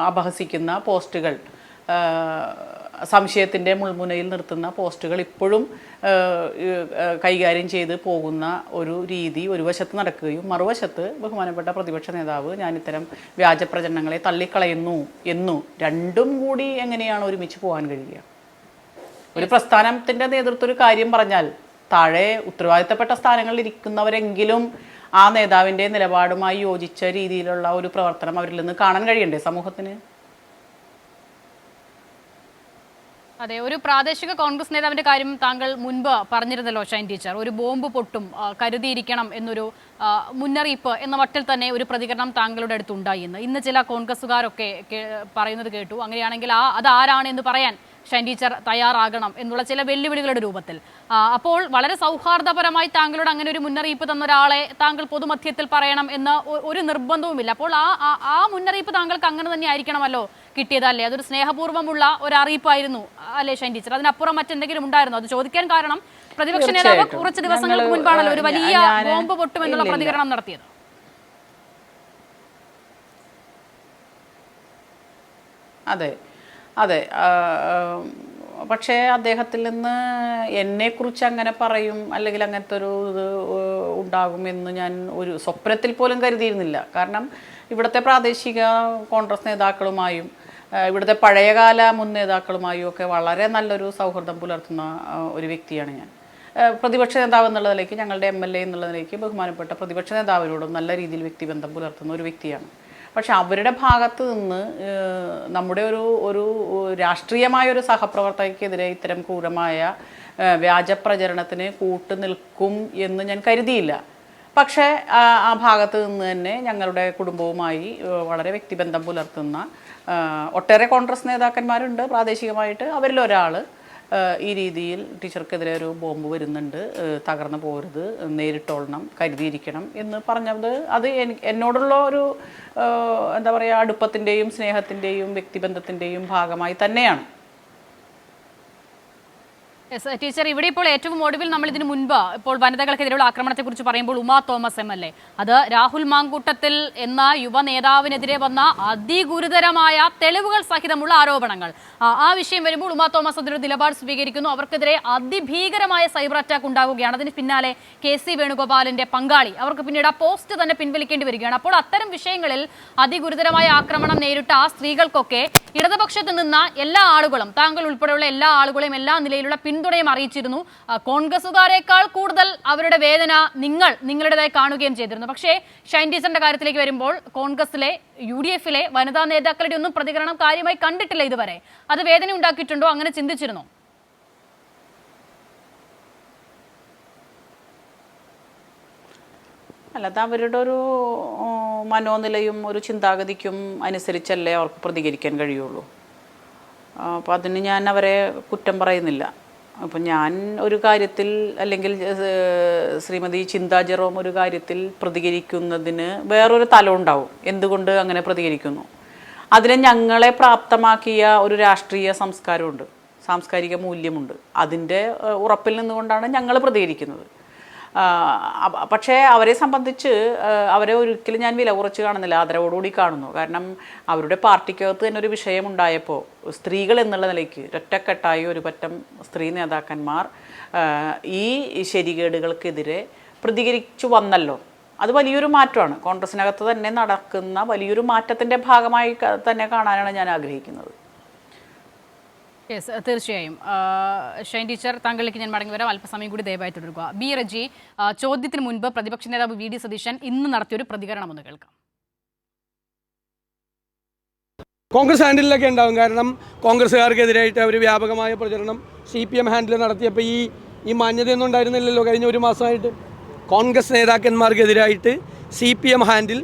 അപഹസിക്കുന്ന പോസ്റ്റുകൾ സംശയത്തിൻ്റെ മുൾമുനയിൽ നിർത്തുന്ന പോസ്റ്റുകൾ ഇപ്പോഴും കൈകാര്യം ചെയ്ത് പോകുന്ന ഒരു രീതി ഒരു വശത്ത് നടക്കുകയും മറുവശത്ത് ബഹുമാനപ്പെട്ട പ്രതിപക്ഷ നേതാവ് ഞാൻ ഇത്തരം വ്യാജ പ്രചരണങ്ങളെ തള്ളിക്കളയുന്നു എന്നു രണ്ടും കൂടി എങ്ങനെയാണ് ഒരുമിച്ച് പോകാൻ കഴിയുക? ഒരു പ്രസ്ഥാനത്തിൻ്റെ നേതൃത്വം ഒരു കാര്യം പറഞ്ഞാൽ താഴെ ഉത്തരവാദിത്തപ്പെട്ട സ്ഥാനങ്ങളിൽ ഇരിക്കുന്നവരെങ്കിലും ആ നേതാവിൻ്റെ നിലപാടുമായി യോജിച്ച രീതിയിലുള്ള ഒരു പ്രവർത്തനം അവരിൽ നിന്ന് കാണാൻ കഴിയണ്ടേ സമൂഹത്തിന്? അതെ, ഒരു പ്രാദേശിക കോൺഗ്രസ് നേതാവിന്റെ കാര്യം താങ്കൾ മുൻപ് പറഞ്ഞിരുന്നല്ലോ ഷൈൻ ടീച്ചർ. ഒരു ബോംബ് പൊട്ടും, കരുതിയിരിക്കണം എന്നൊരു മുന്നറിയിപ്പ് എന്ന മട്ടിൽ തന്നെ ഒരു പ്രതികരണം താങ്കളുടെ അടുത്തുണ്ടായി ഇന്ന് ചില കോൺഗ്രസ്സുകാരൊക്കെ പറയുന്നത് കേട്ടു. അങ്ങനെയാണെങ്കിൽ അതാരാണ് എന്ന് പറയാൻ ഷൈൻ ടീച്ചർ തയ്യാറാകണം എന്നുള്ള ചില വെല്ലുവിളികളുടെ രൂപത്തിൽ. അപ്പോൾ വളരെ സൗഹാർദ്ദപരമായി താങ്കളോട് അങ്ങനെ ഒരു മുന്നറിയിപ്പ് തന്ന ഒരാളെ താങ്കൾ പൊതുമധ്യത്തിൽ പറയണം എന്ന ഒരു നിർബന്ധവുമില്ല. അപ്പോൾ ആ മുന്നറിയിപ്പ് താങ്കൾക്ക് അങ്ങനെ തന്നെ ആയിരിക്കണമല്ലോ കിട്ടിയതല്ലേ? അതൊരു സ്നേഹപൂർവ്വമുള്ള ഒരു അറിയിപ്പായിരുന്നു അല്ലേ ഷൈൻ ടീച്ചർ? അതിനപ്പുറം മറ്റെന്തെങ്കിലും ഉണ്ടായിരുന്നു? അത് ചോദിക്കാൻ കാരണം പ്രതിപക്ഷ നേതാവ് കുറച്ച് ദിവസങ്ങൾക്ക് മുൻപാണല്ലോ ഒരു വലിയ ബോംബ് പൊട്ടുമെന്നുള്ള പ്രതികരണം നടത്തിയത്. അതെ അതെ, പക്ഷേ അദ്ദേഹത്തിൽ നിന്ന് എന്നെക്കുറിച്ച് അങ്ങനെ പറയും അല്ലെങ്കിൽ അങ്ങനത്തെ ഒരു ഇത് ഉണ്ടാകുമെന്ന് ഞാൻ ഒരു സ്വപ്നത്തിൽ പോലും കരുതിയിരുന്നില്ല. കാരണം ഇവിടുത്തെ പ്രാദേശിക കോൺഗ്രസ് നേതാക്കളുമായും ഇവിടുത്തെ പഴയകാല മുൻ നേതാക്കളുമായും ഒക്കെ വളരെ നല്ലൊരു സൗഹൃദം പുലർത്തുന്ന ഒരു വ്യക്തിയാണ് ഞാൻ. പ്രതിപക്ഷ നേതാവ് എന്നുള്ള നിലയ്ക്ക്, ഞങ്ങളുടെ MLA എന്നുള്ള നിലയ്ക്ക് ബഹുമാനപ്പെട്ട പ്രതിപക്ഷ നേതാവിനോടും നല്ല രീതിയിൽ വ്യക്തിബന്ധം പുലർത്തുന്ന ഒരു വ്യക്തിയാണ്. പക്ഷെ അവരുടെ ഭാഗത്ത് നിന്ന് നമ്മുടെ ഒരു രാഷ്ട്രീയമായൊരു സഹപ്രവർത്തകയ്ക്കെതിരെ ഇത്തരം ക്രൂരമായ വ്യാജപ്രചരണത്തിന് കൂട്ടു നിൽക്കും എന്ന് ഞാൻ കരുതിയില്ല. പക്ഷേ ആ ഭാഗത്ത് നിന്ന് തന്നെ ഞങ്ങളുടെ കുടുംബവുമായി വളരെ വ്യക്തിബന്ധം പുലർത്തുന്ന ഒട്ടേറെ കോൺഗ്രസ് നേതാക്കന്മാരുണ്ട് പ്രാദേശികമായിട്ട്. അവരിലൊരാൾ ഈ രീതിയിൽ ടീച്ചർക്കെതിരെ ഒരു ബോംബ് വരുന്നുണ്ട്, തകർന്നു പോകരുത്, നേരിട്ടോളണം, കരുതിയിരിക്കണം എന്ന് പറഞ്ഞത് അത് എന്നോടുള്ള ഒരു എന്താ പറയുക അടുപ്പത്തിൻ്റെയും സ്നേഹത്തിൻ്റെയും വ്യക്തിബന്ധത്തിൻ്റെയും ഭാഗമായി തന്നെയാണ്. ടീച്ചർ, ഇവിടെ ഇപ്പോൾ ഏറ്റവും ഒടുവിൽ നമ്മൾ ഇതിനു മുൻപ് ഇപ്പോൾ വനിതകൾക്കെതിരെയുള്ള ആക്രമണത്തെക്കുറിച്ച് പറയുമ്പോൾ ഉമാ തോമസ് MLA, അത് രാഹുൽ മാങ്കൂട്ടത്തിൽ എന്ന യുവ നേതാവിനെതിരെ വന്ന അതിഗുരുതരമായ തെളിവുകൾ സഹിതമുള്ള ആരോപണങ്ങൾ. ആ വിഷയം വരുമ്പോൾ ഉമാ തോമസ് അതിലൊരു നിലപാട് സ്വീകരിക്കുന്നു. അവർക്കെതിരെ അതിഭീകരമായ സൈബർ അറ്റാക്ക് ഉണ്ടാവുകയാണ്. അതിന് പിന്നാലെ KC വേണുഗോപാലിന്റെ പങ്കാളി, അവർക്ക് പിന്നീട് ആ പോസ്റ്റ് തന്നെ പിൻവലിക്കേണ്ടി വരികയാണ്. അപ്പോൾ അത്തരം വിഷയങ്ങളിൽ അതിഗുരുതരമായ ആക്രമണം നേരിട്ട ആ സ്ത്രീകൾക്കൊക്കെ ഇടതുപക്ഷത്ത് നിന്ന എല്ലാ ആളുകളും, താങ്കൾ ഉൾപ്പെടെയുള്ള എല്ലാ ആളുകളെയും എല്ലാ നിലയിലുള്ള പിന്തുണയും അറിയിച്ചിരുന്നു. കോൺഗ്രസുകാരെക്കാൾ കൂടുതൽ അവരുടെ വേദന നിങ്ങളുടേതായി കാണുകയും ചെയ്തിരുന്നു. പക്ഷേ ഷൈൻ ടീച്ചറിന്റെ കാര്യത്തിലേക്ക് വരുമ്പോൾ കോൺഗ്രസിലെ UDF-ലെ വനിതാ നേതാക്കളുടെ ഒന്നും പ്രതികരണം കാര്യമായി കണ്ടിട്ടില്ല ഇതുവരെ. അത് വേദന ഉണ്ടാക്കിയിട്ടുണ്ടോ? അങ്ങനെ ചിന്തിച്ചിരുന്നോ? അല്ലാതെ അവരുടെ ഒരു മനോനിലയും ഒരു ചിന്താഗതിക്കും അനുസരിച്ചല്ലേ അവർക്ക് പ്രതികരിക്കാൻ കഴിയുള്ളൂ. അപ്പോൾ അതിന് ഞാൻ അവരെ കുറ്റം പറയുന്നില്ല. അപ്പം ഞാൻ ഒരു കാര്യത്തിൽ അല്ലെങ്കിൽ ശ്രീമതി ചിന്താ ജെറോം ഒരു കാര്യത്തിൽ പ്രതികരിക്കുന്നതിന് വേറൊരു തലം ഉണ്ടാവും. എന്തുകൊണ്ട് അങ്ങനെ പ്രതികരിക്കുന്നു? അതിനെ ഞങ്ങളെ പ്രാപ്തമാക്കിയ ഒരു രാഷ്ട്രീയ സംസ്കാരമുണ്ട്, സാംസ്കാരിക മൂല്യമുണ്ട്. അതിൻ്റെ ഉറപ്പിൽ നിന്നുകൊണ്ടാണ് ഞങ്ങൾ പ്രതികരിക്കുന്നത്. പക്ഷേ അവരെ സംബന്ധിച്ച് അവരെ ഒരിക്കലും ഞാൻ വില കുറച്ച് കാണുന്നില്ല, ആദരവോടുകൂടി കാണുന്നു. കാരണം അവരുടെ പാർട്ടിക്കകത്ത് തന്നെ ഒരു വിഷയമുണ്ടായപ്പോൾ സ്ത്രീകൾ എന്നുള്ള നിലയ്ക്ക് ഒറ്റക്കെട്ടായി ഒരു പറ്റം സ്ത്രീ നേതാക്കന്മാർ ഈ ശരികേടുകൾക്കെതിരെ പ്രതികരിച്ചു വന്നല്ലോ. അത് വലിയൊരു മാറ്റമാണ്. കോൺഗ്രസിനകത്ത് തന്നെ നടക്കുന്ന വലിയൊരു മാറ്റത്തിൻ്റെ ഭാഗമായി തന്നെ കാണാനാണ് ഞാൻ ആഗ്രഹിക്കുന്നത്. യെസ്, തീർച്ചയായും. ഷൈൻ ടീച്ചർ, താങ്കളിലേക്ക് ഞാൻ മടങ്ങി വരാം. അല്പസമയം കൂടി ദയവായി തുടരുക. ബി റജി, ചോദ്യത്തിന് മുൻപ് പ്രതിപക്ഷ നേതാവ് VD സതീശൻ ഇന്ന് നടത്തിയൊരു പ്രതികരണം ഒന്ന് കേൾക്കാം. കോൺഗ്രസ് ഹാൻഡിലൊക്കെ ഉണ്ടാകും. കാരണം കോൺഗ്രസ്സുകാർക്കെതിരായിട്ട് അവർ വ്യാപകമായ പ്രചരണം CPM ഹാൻഡിൽ നടത്തിയപ്പോൾ ഈ മാന്യതയൊന്നും ഉണ്ടായിരുന്നില്ലല്ലോ കഴിഞ്ഞ ഒരു മാസമായിട്ട്. കോൺഗ്രസ് നേതാക്കന്മാർക്കെതിരായിട്ട് CPM ഹാൻഡിൽ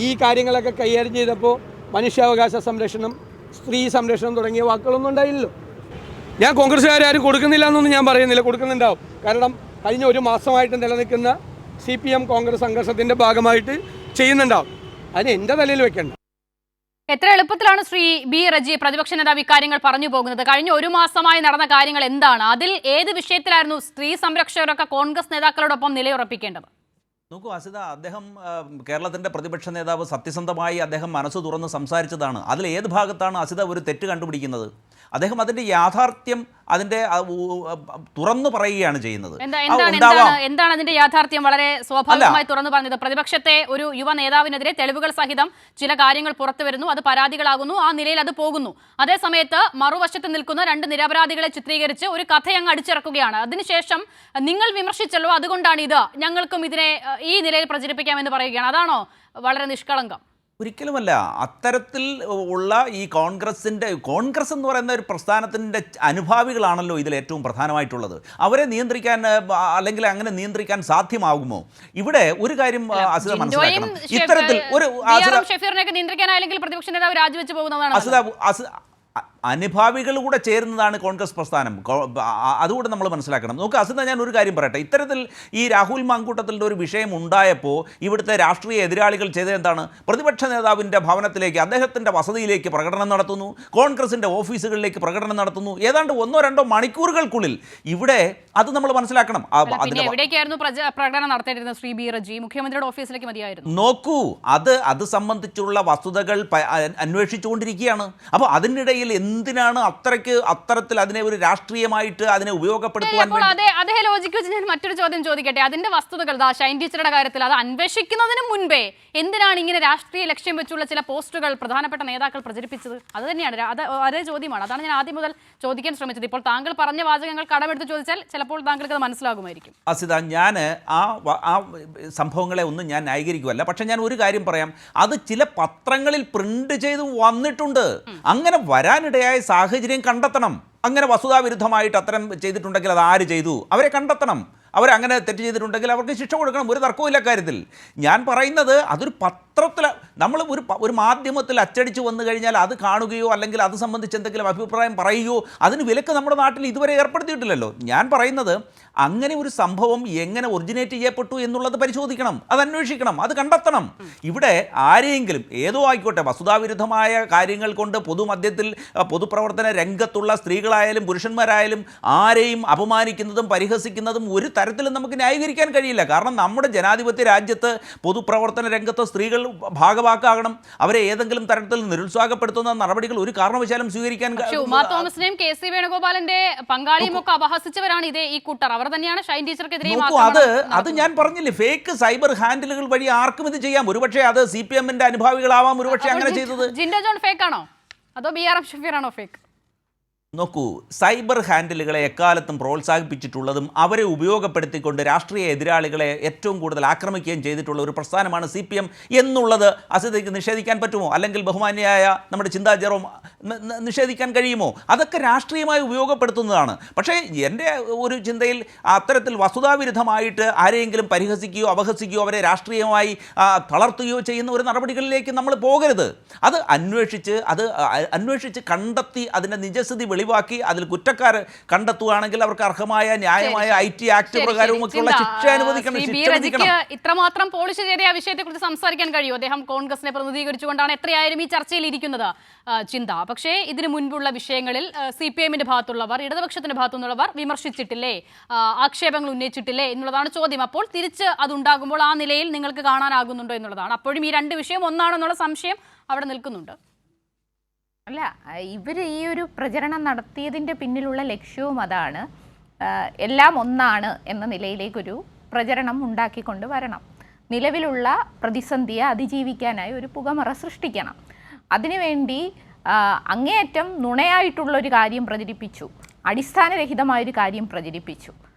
ഈ കാര്യങ്ങളൊക്കെ കൈകാര്യം ചെയ്തപ്പോൾ മനുഷ്യാവകാശ സംരക്ഷണം, സ്ത്രീ സംരക്ഷണം തുടങ്ങിയ വാക്കുകളൊന്നും ഉണ്ടായില്ലല്ലോ. ഞാൻ കോൺഗ്രസ്സുകാരും കൊടുക്കുന്നില്ല എന്നൊന്നും ഞാൻ പറയുന്നില്ല, കൊടുക്കുന്നുണ്ടാവും. കാരണം കഴിഞ്ഞ ഒരു മാസമായിട്ട് നിലനിൽക്കുന്ന CPM കോൺഗ്രസ് സംഘർഷത്തിൻ്റെ ഭാഗമായിട്ട് ചെയ്യുന്നുണ്ടാവും. അതിന് എൻ്റെ തലയിൽ വെക്കേണ്ട. എത്ര എളുപ്പത്തിലാണ് ശ്രീ ബി റജി പ്രതിപക്ഷ നേതാവ് ഇക്കാര്യങ്ങൾ പറഞ്ഞു പോകുന്നത്? കഴിഞ്ഞ ഒരു മാസമായി നടന്ന കാര്യങ്ങൾ എന്താണ്? അതിൽ ഏത് വിഷയത്തിലായിരുന്നു സ്ത്രീ സംരക്ഷകരൊക്കെ കോൺഗ്രസ് നേതാക്കളോടൊപ്പം നിലയുറപ്പിക്കേണ്ടത്? നോക്കൂ അസിത, അദ്ദേഹം കേരളത്തിൻ്റെ പ്രതിപക്ഷ നേതാവ് സത്യസന്ധമായി അദ്ദേഹം മനസ്സ് തുറന്ന് സംസാരിച്ചതാണ്. അതിൽ ഏത് ഭാഗത്താണ് അസിത ഒരു തെറ്റ് കണ്ടുപിടിക്കുന്നത്? അദ്ദേഹം അതിൻ്റെ യാഥാർത്ഥ്യം അതിൻ്റെ തുറന്നു പറയുകയാണ് ചെയ്യുന്നത്. എന്താണ് അതിന്റെ യാഥാർത്ഥ്യം? വളരെ സ്വാഭാവികമായി തുറന്നു പറഞ്ഞത്, പ്രതിപക്ഷത്തെ ഒരു യുവ നേതാവിനെതിരെ തെളിവുകൾ സഹിതം ചില കാര്യങ്ങൾ പുറത്തു വരുന്നു, അത് പരാതികളാകുന്നു, ആ നിലയിൽ അത് പോകുന്നു. അതേസമയത്ത് മറുവശത്ത് നിൽക്കുന്ന 2 നിരപരാധികളെ ചിത്രീകരിച്ച് ഒരു കഥയങ്ങ് അടിച്ചിറക്കുകയാണ്. അതിനുശേഷം നിങ്ങൾ വിമർശിച്ചല്ലോ, അതുകൊണ്ടാണ് ഇത് ഞങ്ങൾക്കും ഇതിനെ ഈ നിലയിൽ പ്രചരിപ്പിക്കാമെന്ന് പറയുകയാണ്. അതാണോ വളരെ നിഷ്കളങ്കം? ഒരിക്കലുമല്ല. അത്തരത്തിൽ ഉള്ള ഈ കോൺഗ്രസ് എന്ന് പറയുന്ന ഒരു പ്രസ്ഥാനത്തിൻ്റെ അനുഭാവികളാണല്ലോ ഇതിൽ ഏറ്റവും പ്രധാനമായിട്ടുള്ളത്. അവരെ നിയന്ത്രിക്കാൻ അല്ലെങ്കിൽ അങ്ങനെ നിയന്ത്രിക്കാൻ സാധ്യമാകുമോ? ഇവിടെ ഒരു കാര്യം അസിത മനസ്സിലാക്കണം. ഇത്തരത്തിൽ ഒരു ഷഫീറിനെയൊക്കെ നിയന്ത്രിക്കാനായെങ്കിൽ പ്രതിപക്ഷ നേതാവ് രാജിവെച്ച് പോകുന്നതാണ്. അനുഭാവികൾ കൂടെ ചേരുന്നതാണ് കോൺഗ്രസ് പ്രസ്ഥാനം. അതുകൂടെ നമ്മൾ മനസ്സിലാക്കണം. നോക്ക് അസിത, ഞാൻ ഒരു കാര്യം പറയട്ടെ. ഇത്തരത്തിൽ ഈ രാഹുൽ മാങ്കൂട്ടത്തിൻ്റെ ഒരു വിഷയം ഉണ്ടായപ്പോൾ ഇവിടുത്തെ രാഷ്ട്രീയ എതിരാളികൾ ചെയ്തത് എന്താണ്? പ്രതിപക്ഷ നേതാവിൻ്റെ ഭവനത്തിലേക്ക്, അദ്ദേഹത്തിൻ്റെ വസതിയിലേക്ക് പ്രകടനം നടത്തുന്നു, കോൺഗ്രസിൻ്റെ ഓഫീസുകളിലേക്ക് പ്രകടനം നടത്തുന്നു. ഏതാണ്ട് 1-2 മണിക്കൂറുകൾക്കുള്ളിൽ ഇവിടെ അത് നമ്മൾ മനസ്സിലാക്കണം. എവിടേക്കായിരുന്നു പ്രകടനം നടത്തേണ്ടിരുന്നത്? ശ്രീ ബി റജി മുഖ്യമന്ത്രിയുടെ ഓഫീസിലേക്ക് മതിയായിരുന്നു. നോക്കൂ, അത് സംബന്ധിച്ചുള്ള വസ്തുതകൾ അന്വേഷിച്ചുകൊണ്ടിരിക്കുകയാണ്. അപ്പോൾ അതിനിടയിൽ എന്തിനാണ് അത്തരത്തിൽ അതിനെ ഒരു രാഷ്ട്രീയമായിട്ട് അതിനെ ഉപയോഗപ്പെടുത്തുവാൻ? അതേ ലോജിക്ക് വെച്ച് ഞാൻ മറ്റൊരു ചോദ്യം ചോദിക്കട്ടെ. അതിന്റെ വസ്തുതകൾ ഷൈൻ ടീച്ചറുടെ കാര്യത്തിൽ അത് അന്വേഷിക്കുന്നതിന് മുൻപേ എന്തിനാണ് ഇങ്ങനെ രാഷ്ട്രീയ ലക്ഷ്യം വെച്ചുള്ള ചില പോസ്റ്റുകൾ പ്രധാനപ്പെട്ട നേതാക്കൾ പ്രചരിപ്പിച്ചത്? അത് തന്നെയാണ്, അതേ ചോദ്യമാണ്. അതാണ് ഞാൻ ആദ്യം മുതൽ ചോദിക്കാൻ ശ്രമിച്ചത്. ഇപ്പോൾ താങ്കൾ പറഞ്ഞ വാചകങ്ങൾ കടമെടുത്ത് ചോദിച്ചാൽ ചിലപ്പോൾ താങ്കൾക്ക് അത് മനസ്സിലാകുമായിരിക്കും. അസിത, ഞാൻ ആ സംഭവങ്ങളെ ഒന്നും ഞാൻ ന്യായീകരിക്കുമല്ല. പക്ഷെ ഞാൻ ഒരു കാര്യം പറയാം. അത് ചില പത്രങ്ങളിൽ പ്രിന്റ് ചെയ്ത് വന്നിട്ടുണ്ട്. അങ്ങനെ വരാനിടയായ സാഹചര്യം കണ്ടെത്തണം. അങ്ങനെ വസ്തുതാവിരുദ്ധമായിട്ട് അത്തരം ചെയ്തിട്ടുണ്ടെങ്കിൽ അത് ആര് ചെയ്തു? അവരെ കണ്ടെത്തണം. അവരങ്ങനെ തെറ്റ് ചെയ്തിട്ടുണ്ടെങ്കിൽ അവർക്ക് ശിക്ഷ കൊടുക്കണം. ഒരു തർക്കവുമില്ല കാര്യത്തിൽ. ഞാൻ പറയുന്നത് അതൊരു പത്രത്തിൽ നമ്മൾ ഒരു മാധ്യമത്തിൽ അച്ചടിച്ച് വന്നു കഴിഞ്ഞാൽ അത് കാണുകയോ അല്ലെങ്കിൽ അത് സംബന്ധിച്ച് എന്തെങ്കിലും അഭിപ്രായം പറയുകയോ അതിന് വിലക്ക് നമ്മുടെ നാട്ടിൽ ഇതുവരെ ഏർപ്പെടുത്തിയിട്ടില്ലല്ലോ. ഞാൻ പറയുന്നത് അങ്ങനെ ഒരു സംഭവം എങ്ങനെ ഒറിജിനേറ്റ് ചെയ്യപ്പെട്ടു എന്നുള്ളത് പരിശോധിക്കണം, അത് അന്വേഷിക്കണം, അത് കണ്ടെത്തണം. ഇവിടെ ആരെയെങ്കിലും ഏതോ ആയിക്കോട്ടെ വസ്തുതാവിരുദ്ധമായ കാര്യങ്ങൾ കൊണ്ട് പൊതുമധ്യത്തിൽ പൊതുപ്രവർത്തന രംഗത്തുള്ള സ്ത്രീകളായാലും പുരുഷന്മാരായാലും ആരെയും അപമാനിക്കുന്നതും പരിഹസിക്കുന്നതും ഒരു തരത്തിലും നമുക്ക് ന്യായീകരിക്കാൻ കഴിയില്ല. കാരണം നമ്മുടെ ജനാധിപത്യ രാജ്യത്ത് പൊതുപ്രവർത്തന രംഗത്ത് സ്ത്രീകൾ ഭാഗവാക്കാകണം. അവരെ ഏതെങ്കിലും തരത്തിൽ നിരുത്സാഹപ്പെടുത്തുന്ന നടപടികൾ ഒരു കാരണവശാലും സ്വീകരിക്കാൻ ഉമാ തോമസിനെയും കെ സി വേണുഗോപാലിന്റെ പങ്കാളിയും ഒക്കെ അപഹസിച്ചവരാണ് ഈ കൂട്ടർ. അവർ തന്നെയാണ് ഷൈൻ ടീച്ചർക്കെതിരെ. അത് ഞാൻ പറഞ്ഞില്ലേ, ഫേക്ക് സൈബർ ഹാൻഡിലുകൾ വഴി ആർക്കും ഇത് ചെയ്യാം. ഒരുപക്ഷെ അത് CPM-ന്റെ അനുഭാവികളാവാം ഒരുപക്ഷെ അങ്ങനെ ചെയ്തത്. ജിൻഡോ ജോൺ ഫേക്ക് ആണോ അതോ BRM ഷഫീർ ആണോ ഫേക്ക്? നോക്കൂ, സൈബർ ഹാൻഡിലുകളെ എക്കാലത്തും പ്രോത്സാഹിപ്പിച്ചിട്ടുള്ളതും അവരെ ഉപയോഗപ്പെടുത്തിക്കൊണ്ട് രാഷ്ട്രീയ എതിരാളികളെ ഏറ്റവും കൂടുതൽ ആക്രമിക്കുകയും ചെയ്തിട്ടുള്ള ഒരു പ്രസ്ഥാനമാണ് CPM എന്നുള്ളത് അസിതയ്ക്ക് നിഷേധിക്കാൻ പറ്റുമോ? അല്ലെങ്കിൽ ബഹുമാന്യയായ നമ്മുടെ ചിന്താ ജെറോം നിഷേധിക്കാൻ കഴിയുമോ? അതൊക്കെ രാഷ്ട്രീയമായി ഉപയോഗപ്പെടുത്തുന്നതാണ്. പക്ഷേ എൻ്റെ ഒരു ചിന്തയിൽ അത്തരത്തിൽ വസ്തുതാവിരുദ്ധമായിട്ട് ആരെയെങ്കിലും പരിഹസിക്കുകയോ അപഹസിക്കുകയോ അവരെ രാഷ്ട്രീയമായി തളർത്തുകയോ ചെയ്യുന്ന ഒരു നടപടികളിലേക്ക് നമ്മൾ പോകരുത്. അത് അന്വേഷിച്ച് കണ്ടെത്തി അതിൻ്റെ നിജസ്ഥിതി വെളിവാക്കി അതിൽ കുറ്റക്കാർ കണ്ടെത്തുകയാണെങ്കിൽ അവർക്ക് അർഹമായ ന്യായമായ IT ആക്ട് പ്രകാരവും ഒക്കെയുള്ള ശിക്ഷ അനുവദിക്കണം. ഇത്രമാത്രം പോളിഷ് ചെയ്ത ആ വിഷയത്തെക്കുറിച്ച് സംസാരിക്കാൻ കഴിയും. അദ്ദേഹം കോൺഗ്രസിനെ പ്രതിനിധീകരിച്ചുകൊണ്ടാണ് എത്രയായാലും ഈ ചർച്ചയിൽ ഇരിക്കുന്നത് ചിന്ത. പക്ഷേ ഇതിനു മുൻപുള്ള വിഷയങ്ങളിൽ CPM-ന്റെ ഭാഗത്തുള്ളവർ ഇടതുപക്ഷത്തിന്റെ ഭാഗത്തുനിന്നുള്ളവർ വിമർശിച്ചിട്ടില്ലേ, ആക്ഷേപങ്ങൾ ഉന്നയിച്ചിട്ടില്ലേ എന്നുള്ളതാണ് ചോദ്യം. അപ്പോൾ തിരിച്ച് അതുണ്ടാകുമ്പോൾ ആ നിലയിൽ നിങ്ങൾക്ക് കാണാനാകുന്നുണ്ടോ എന്നുള്ളതാണ്. അപ്പോഴും ഈ 2 വിഷയം ഒന്നാണെന്നുള്ള സംശയം അവിടെ നിൽക്കുന്നുണ്ട്. അല്ല, ഇവർ ഈ ഒരു പ്രചരണം നടത്തിയതിൻ്റെ പിന്നിലുള്ള ലക്ഷ്യവും അതാണ്. എല്ലാം ഒന്നാണ് എന്ന നിലയിലേക്കൊരു പ്രചരണം ഉണ്ടാക്കിക്കൊണ്ട് വരണം. നിലവിലുള്ള പ്രതിസന്ധിയെ അതിജീവിക്കാനായി ഒരു പുകമറ സൃഷ്ടിക്കണം. അതിനുവേണ്ടി അങ്ങേയറ്റം നുണയായിട്ടുള്ളൊരു കാര്യം പ്രചരിപ്പിച്ചു, അടിസ്ഥാനരഹിതമായൊരു കാര്യം പ്രചരിപ്പിച്ചു.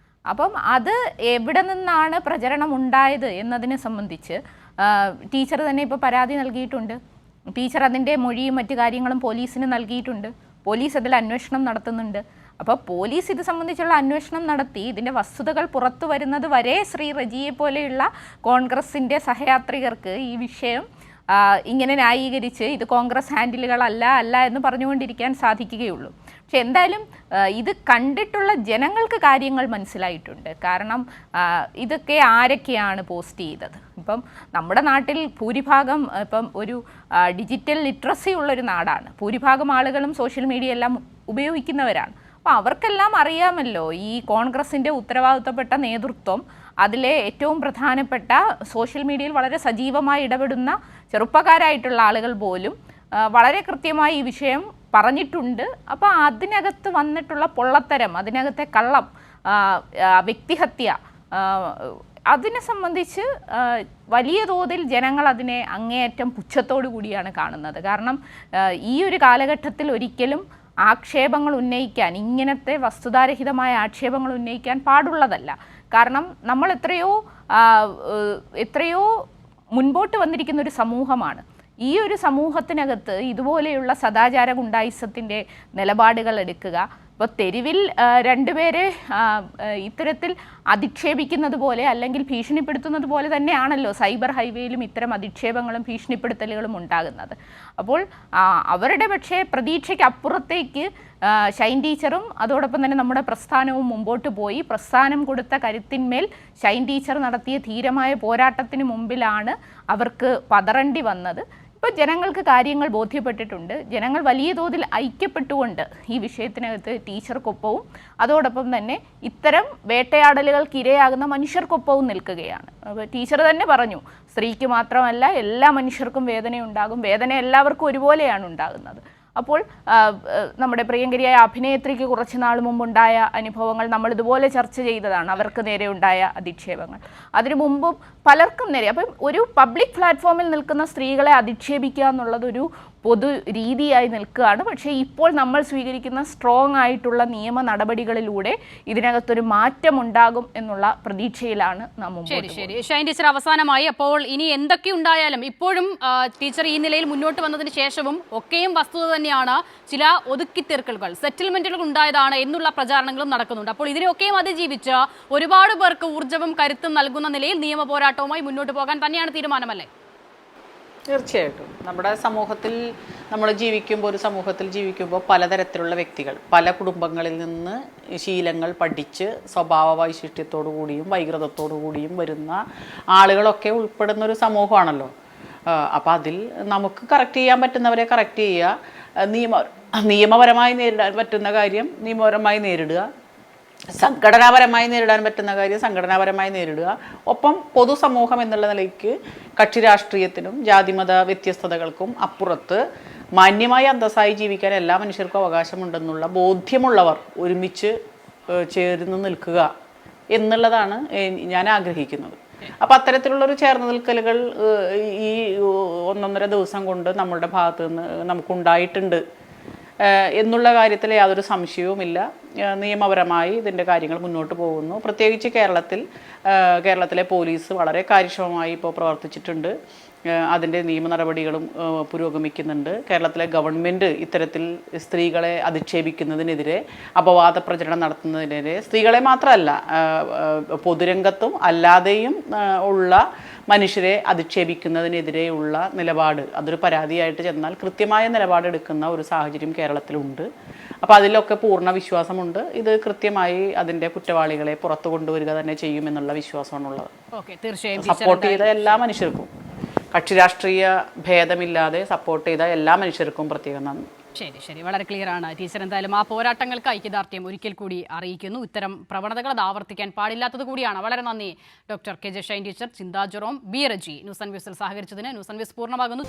അപ്പം അത് എവിടെ നിന്നാണ് പ്രചരണം ഉണ്ടായത് എന്നതിനെ സംബന്ധിച്ച് ടീച്ചർ തന്നെ ഇപ്പോൾ പരാതി നൽകിയിട്ടുണ്ട്. ടീച്ചർ അതിൻ്റെ മൊഴിയും മറ്റു കാര്യങ്ങളും പോലീസിന് നൽകിയിട്ടുണ്ട്. പോലീസ് അതിൽ അന്വേഷണം നടത്തുന്നുണ്ട്. അപ്പോൾ പോലീസ് ഇത് സംബന്ധിച്ചുള്ള അന്വേഷണം നടത്തി ഇതിൻ്റെ വസ്തുതകൾ പുറത്തു വരുന്നത് വരെ ശ്രീ റജിയെ പോലെയുള്ള കോൺഗ്രസിൻ്റെ സഹയാത്രികർക്ക് ഈ വിഷയം ഇങ്ങനെ ന്യായീകരിച്ച് ഇത് കോൺഗ്രസ് ഹാൻഡിലുകളല്ല എന്ന് പറഞ്ഞുകൊണ്ടിരിക്കാൻ സാധിക്കുകയുള്ളൂ. പക്ഷെ എന്തായാലും ഇത് കണ്ടിട്ടുള്ള ജനങ്ങൾക്ക് കാര്യങ്ങൾ മനസ്സിലായിട്ടുണ്ട്. കാരണം ഇതൊക്കെ ആരൊക്കെയാണ് പോസ്റ്റ് ചെയ്തത്. ഇപ്പം നമ്മുടെ നാട്ടിൽ ഭൂരിഭാഗം ഇപ്പം ഒരു ഡിജിറ്റൽ ലിറ്ററസി ഉള്ളൊരു നാടാണ്. ഭൂരിഭാഗം ആളുകളും സോഷ്യൽ മീഡിയ എല്ലാം ഉപയോഗിക്കുന്നവരാണ്. അപ്പോൾ അവർക്കെല്ലാം അറിയാമല്ലോ ഈ കോൺഗ്രസിൻ്റെ ഉത്തരവാദിത്തപ്പെട്ട നേതൃത്വം, അതിലെ ഏറ്റവും പ്രധാനപ്പെട്ട സോഷ്യൽ മീഡിയയിൽ വളരെ സജീവമായി ഇടപെടുന്ന ചെറുപ്പക്കാരായിട്ടുള്ള ആളുകൾ പോലും വളരെ കൃത്യമായി ഈ വിഷയം പറഞ്ഞിട്ടുണ്ട്. അപ്പോൾ അതിനകത്ത് വന്നിട്ടുള്ള പൊള്ളത്തരം, അതിനകത്തെ കള്ളം, വ്യക്തിഹത്യ, അതിനെ സംബന്ധിച്ച് വലിയ തോതിൽ ജനങ്ങൾ അതിനെ അങ്ങേയറ്റം പുച്ഛത്തോടു കൂടിയാണ് കാണുന്നത്. കാരണം ഈ ഒരു കാലഘട്ടത്തിൽ ഒരിക്കലും ആക്ഷേപങ്ങൾ ഉന്നയിക്കാൻ, ഇങ്ങനത്തെ വസ്തുതാരഹിതമായ ആക്ഷേപങ്ങൾ ഉന്നയിക്കാൻ പാടുള്ളതല്ല. കാരണം നമ്മൾ എത്രയോ മുൻപോട്ട് വന്നിരിക്കുന്ന ഒരു സമൂഹമാണ്. ഈ ഒരു സമൂഹത്തിനകത്ത് ഇതുപോലെയുള്ള സദാചാര ഗുണ്ടായിസത്തിൻ്റെ നിലപാടുകൾ എടുക്കുക, ഇപ്പോൾ തെരുവിൽ രണ്ടുപേരെ ഇത്തരത്തിൽ അധിക്ഷേപിക്കുന്നത് പോലെ അല്ലെങ്കിൽ ഭീഷണിപ്പെടുത്തുന്നത് പോലെ തന്നെയാണല്ലോ സൈബർ ഹൈവേയിലും ഇത്തരം അധിക്ഷേപങ്ങളും ഭീഷണിപ്പെടുത്തലുകളും ഉണ്ടാകുന്നത്. അപ്പോൾ അവരുടെ പക്ഷേ പ്രതീക്ഷയ്ക്ക് അപ്പുറത്തേക്ക് ഷൈൻ ടീച്ചറും അതോടൊപ്പം തന്നെ നമ്മുടെ പ്രസ്ഥാനവും മുമ്പോട്ട് പോയി. പ്രസ്ഥാനം കൊടുത്ത കരുത്തിന്മേൽ ഷൈൻ ടീച്ചർ നടത്തിയ ധീരമായ പോരാട്ടത്തിന് മുമ്പിലാണ് അവർക്ക് പതറേണ്ടി വന്നത്. ഇപ്പോൾ ജനങ്ങൾക്ക് കാര്യങ്ങൾ ബോധ്യപ്പെട്ടിട്ടുണ്ട്. ജനങ്ങൾ വലിയ തോതിൽ ഐക്യപ്പെട്ടുകൊണ്ട് ഈ വിഷയത്തിനകത്ത് ടീച്ചർക്കൊപ്പവും അതോടൊപ്പം തന്നെ ഇത്തരം വേട്ടയാടലുകൾക്ക് ഇരയാകുന്ന മനുഷ്യർക്കൊപ്പവും നിൽക്കുകയാണ്. അപ്പോൾ ടീച്ചർ തന്നെ പറഞ്ഞു, സ്ത്രീക്ക് മാത്രമല്ല എല്ലാ മനുഷ്യർക്കും വേദനയുണ്ടാകും, വേദന എല്ലാവർക്കും ഒരുപോലെയാണ് ഉണ്ടാകുന്നത്. അപ്പോൾ നമ്മുടെ പ്രിയങ്കരിയായ അഭിനേത്രിക്ക് കുറച്ച് നാൾ മുമ്പുണ്ടായ അനുഭവങ്ങൾ നമ്മൾ ഇതുപോലെ ചർച്ച ചെയ്തതാണ്. അവർക്ക് നേരെ ഉണ്ടായ അധിക്ഷേപങ്ങൾ, അതിനു മുമ്പും പലർക്കും നേരെ. അപ്പം ഒരു പബ്ലിക് പ്ലാറ്റ്ഫോമിൽ നിൽക്കുന്ന സ്ത്രീകളെ അധിക്ഷേപിക്കുക എന്നുള്ളതൊരു പൊതു രീതിയായി നിൽക്കുകയാണ്. പക്ഷേ ഇപ്പോൾ നമ്മൾ സ്വീകരിക്കുന്ന സ്ട്രോങ് ആയിട്ടുള്ള നിയമ നടപടികളിലൂടെ ഇതിനകത്തൊരു മാറ്റമുണ്ടാകും എന്നുള്ള പ്രതീക്ഷയിലാണ് നാം മുമ്പോട്ട് പോകുന്നത്. ശരി, ഷൈൻ ടീച്ചർ, അവസാനമായി അപ്പോൾ ഇനി എന്തൊക്കെ ഉണ്ടായാലും ഇപ്പോഴും ടീച്ചർ ഈ നിലയിൽ മുന്നോട്ട് വന്നതിന് ശേഷവും ഒക്കെയും വസ്തുത തന്നെയാണ്, ചില ഒതുക്കിത്തീർക്കലുകൾ, സെറ്റിൽമെന്റുകൾ ഉണ്ടായതാണ് എന്നുള്ള പ്രചാരണങ്ങളും നടക്കുന്നുണ്ട്. അപ്പോൾ ഇതിനെയൊക്കെയും അതിജീവിച്ച് ഒരുപാട് പേർക്ക് ഊർജ്ജവും കരുത്തും നൽകുന്ന നിലയിൽ നിയമ പോരാട്ടവുമായി മുന്നോട്ട് പോകാൻ തന്നെയാണ് തീരുമാനമല്ലേ? തീർച്ചയായിട്ടും. നമ്മുടെ സമൂഹത്തിൽ നമ്മൾ ജീവിക്കുമ്പോൾ, ഒരു സമൂഹത്തിൽ ജീവിക്കുമ്പോൾ പലതരത്തിലുള്ള വ്യക്തികൾ പല കുടുംബങ്ങളിൽ നിന്ന് ശീലങ്ങൾ പഠിച്ച് സ്വഭാവ വൈശിഷ്ട്യത്തോടു കൂടിയും വൈകൃതത്തോടു കൂടിയും വരുന്ന ആളുകളൊക്കെ ഉൾപ്പെടുന്ന ഒരു സമൂഹമാണല്ലോ. അപ്പോൾ അതിൽ നമുക്ക് കറക്റ്റ് ചെയ്യാൻ പറ്റുന്നവരെ കറക്റ്റ് ചെയ്യുക, നിയമപരമായി നേരിടാൻ പറ്റുന്ന കാര്യം നിയമപരമായി നേരിടുക, സംഘടനാപരമായി നേരിടാൻ പറ്റുന്ന കാര്യം സംഘടനാപരമായി നേരിടുക. ഒപ്പം പൊതുസമൂഹം എന്നുള്ള നിലയ്ക്ക് കക്ഷി രാഷ്ട്രീയത്തിനും ജാതിമത വ്യത്യസ്തതകൾക്കും അപ്പുറത്ത് മാന്യമായി അന്തസ്സായി ജീവിക്കാൻ എല്ലാ മനുഷ്യർക്കും അവകാശമുണ്ടെന്നുള്ള ബോധ്യമുള്ളവർ ഒരുമിച്ച് ചേർന്ന് നിൽക്കുക എന്നുള്ളതാണ് ഞാൻ ആഗ്രഹിക്കുന്നത്. അപ്പം അത്തരത്തിലുള്ളൊരു ചേർന്ന് നിൽക്കലുകൾ ഈ 1.5 ദിവസം കൊണ്ട് നമ്മളുടെ ഭാഗത്തു നിന്ന് നമുക്കുണ്ടായിട്ടുണ്ട് എന്നുള്ള കാര്യത്തിൽ യാതൊരു സംശയവുമില്ല. നിയമപരമായി ഇതിൻ്റെ കാര്യങ്ങൾ മുന്നോട്ട് പോകുന്നു. പ്രത്യേകിച്ച് കേരളത്തിലെ പോലീസ് വളരെ കാര്യക്ഷമമായി ഇപ്പോൾ പ്രവർത്തിച്ചിട്ടുണ്ട്. അതിൻ്റെ നിയമ നടപടികളും പുരോഗമിക്കുന്നുണ്ട്. കേരളത്തിലെ ഗവൺമെൻറ് ഇത്തരത്തിൽ സ്ത്രീകളെ അധിക്ഷേപിക്കുന്നതിനെതിരെ, അപവാദ പ്രചരണം നടത്തുന്നതിനെതിരെ, സ്ത്രീകളെ മാത്രമല്ല പൊതുരംഗത്തും അല്ലാതെയും ഉള്ള മനുഷ്യരെ അധിക്ഷേപിക്കുന്നതിനെതിരെയുള്ള നിലപാട്, അതൊരു പരാതിയായിട്ട് ചെന്നാൽ കൃത്യമായ നിലപാടെടുക്കുന്ന ഒരു സാഹചര്യം കേരളത്തിലുണ്ട്. അപ്പോൾ അതിലൊക്കെ പൂർണ്ണ വിശ്വാസമുണ്ട്. ഇത് കൃത്യമായി അതിൻ്റെ കുറ്റവാളികളെ പുറത്തു കൊണ്ടുവരിക തന്നെ ചെയ്യുമെന്നുള്ള വിശ്വാസമാണുള്ളത്. സപ്പോർട്ട് ചെയ്ത എല്ലാ മനുഷ്യർക്കും, കക്ഷി രാഷ്ട്രീയ ഭേദമില്ലാതെ സപ്പോർട്ട് ചെയ്ത എല്ലാ മനുഷ്യർക്കും പ്രത്യേകം നന്ദി. ശരി, വളരെ ക്ലിയർ ആണ് ടീച്ചർ. എന്തായാലും ആ പോരാട്ടങ്ങൾക്ക് ഐക്യദാർഢ്യം ഒരിക്കൽ കൂടി അറിയിക്കുന്നു. ഇത്തരം പ്രവണതകൾ അത് ആവർത്തിക്കാൻ പാടില്ലാത്തത് കൂടിയാണ്. വളരെ നന്ദി doctor K J Shine teacher, Chintha Jerome, B Reji news and വ്യൂസിൽ സഹകരിച്ചതിന്. ന്യൂസ് ആൻഡ് വ്യൂസ് പൂർണ്ണമാകുന്നു.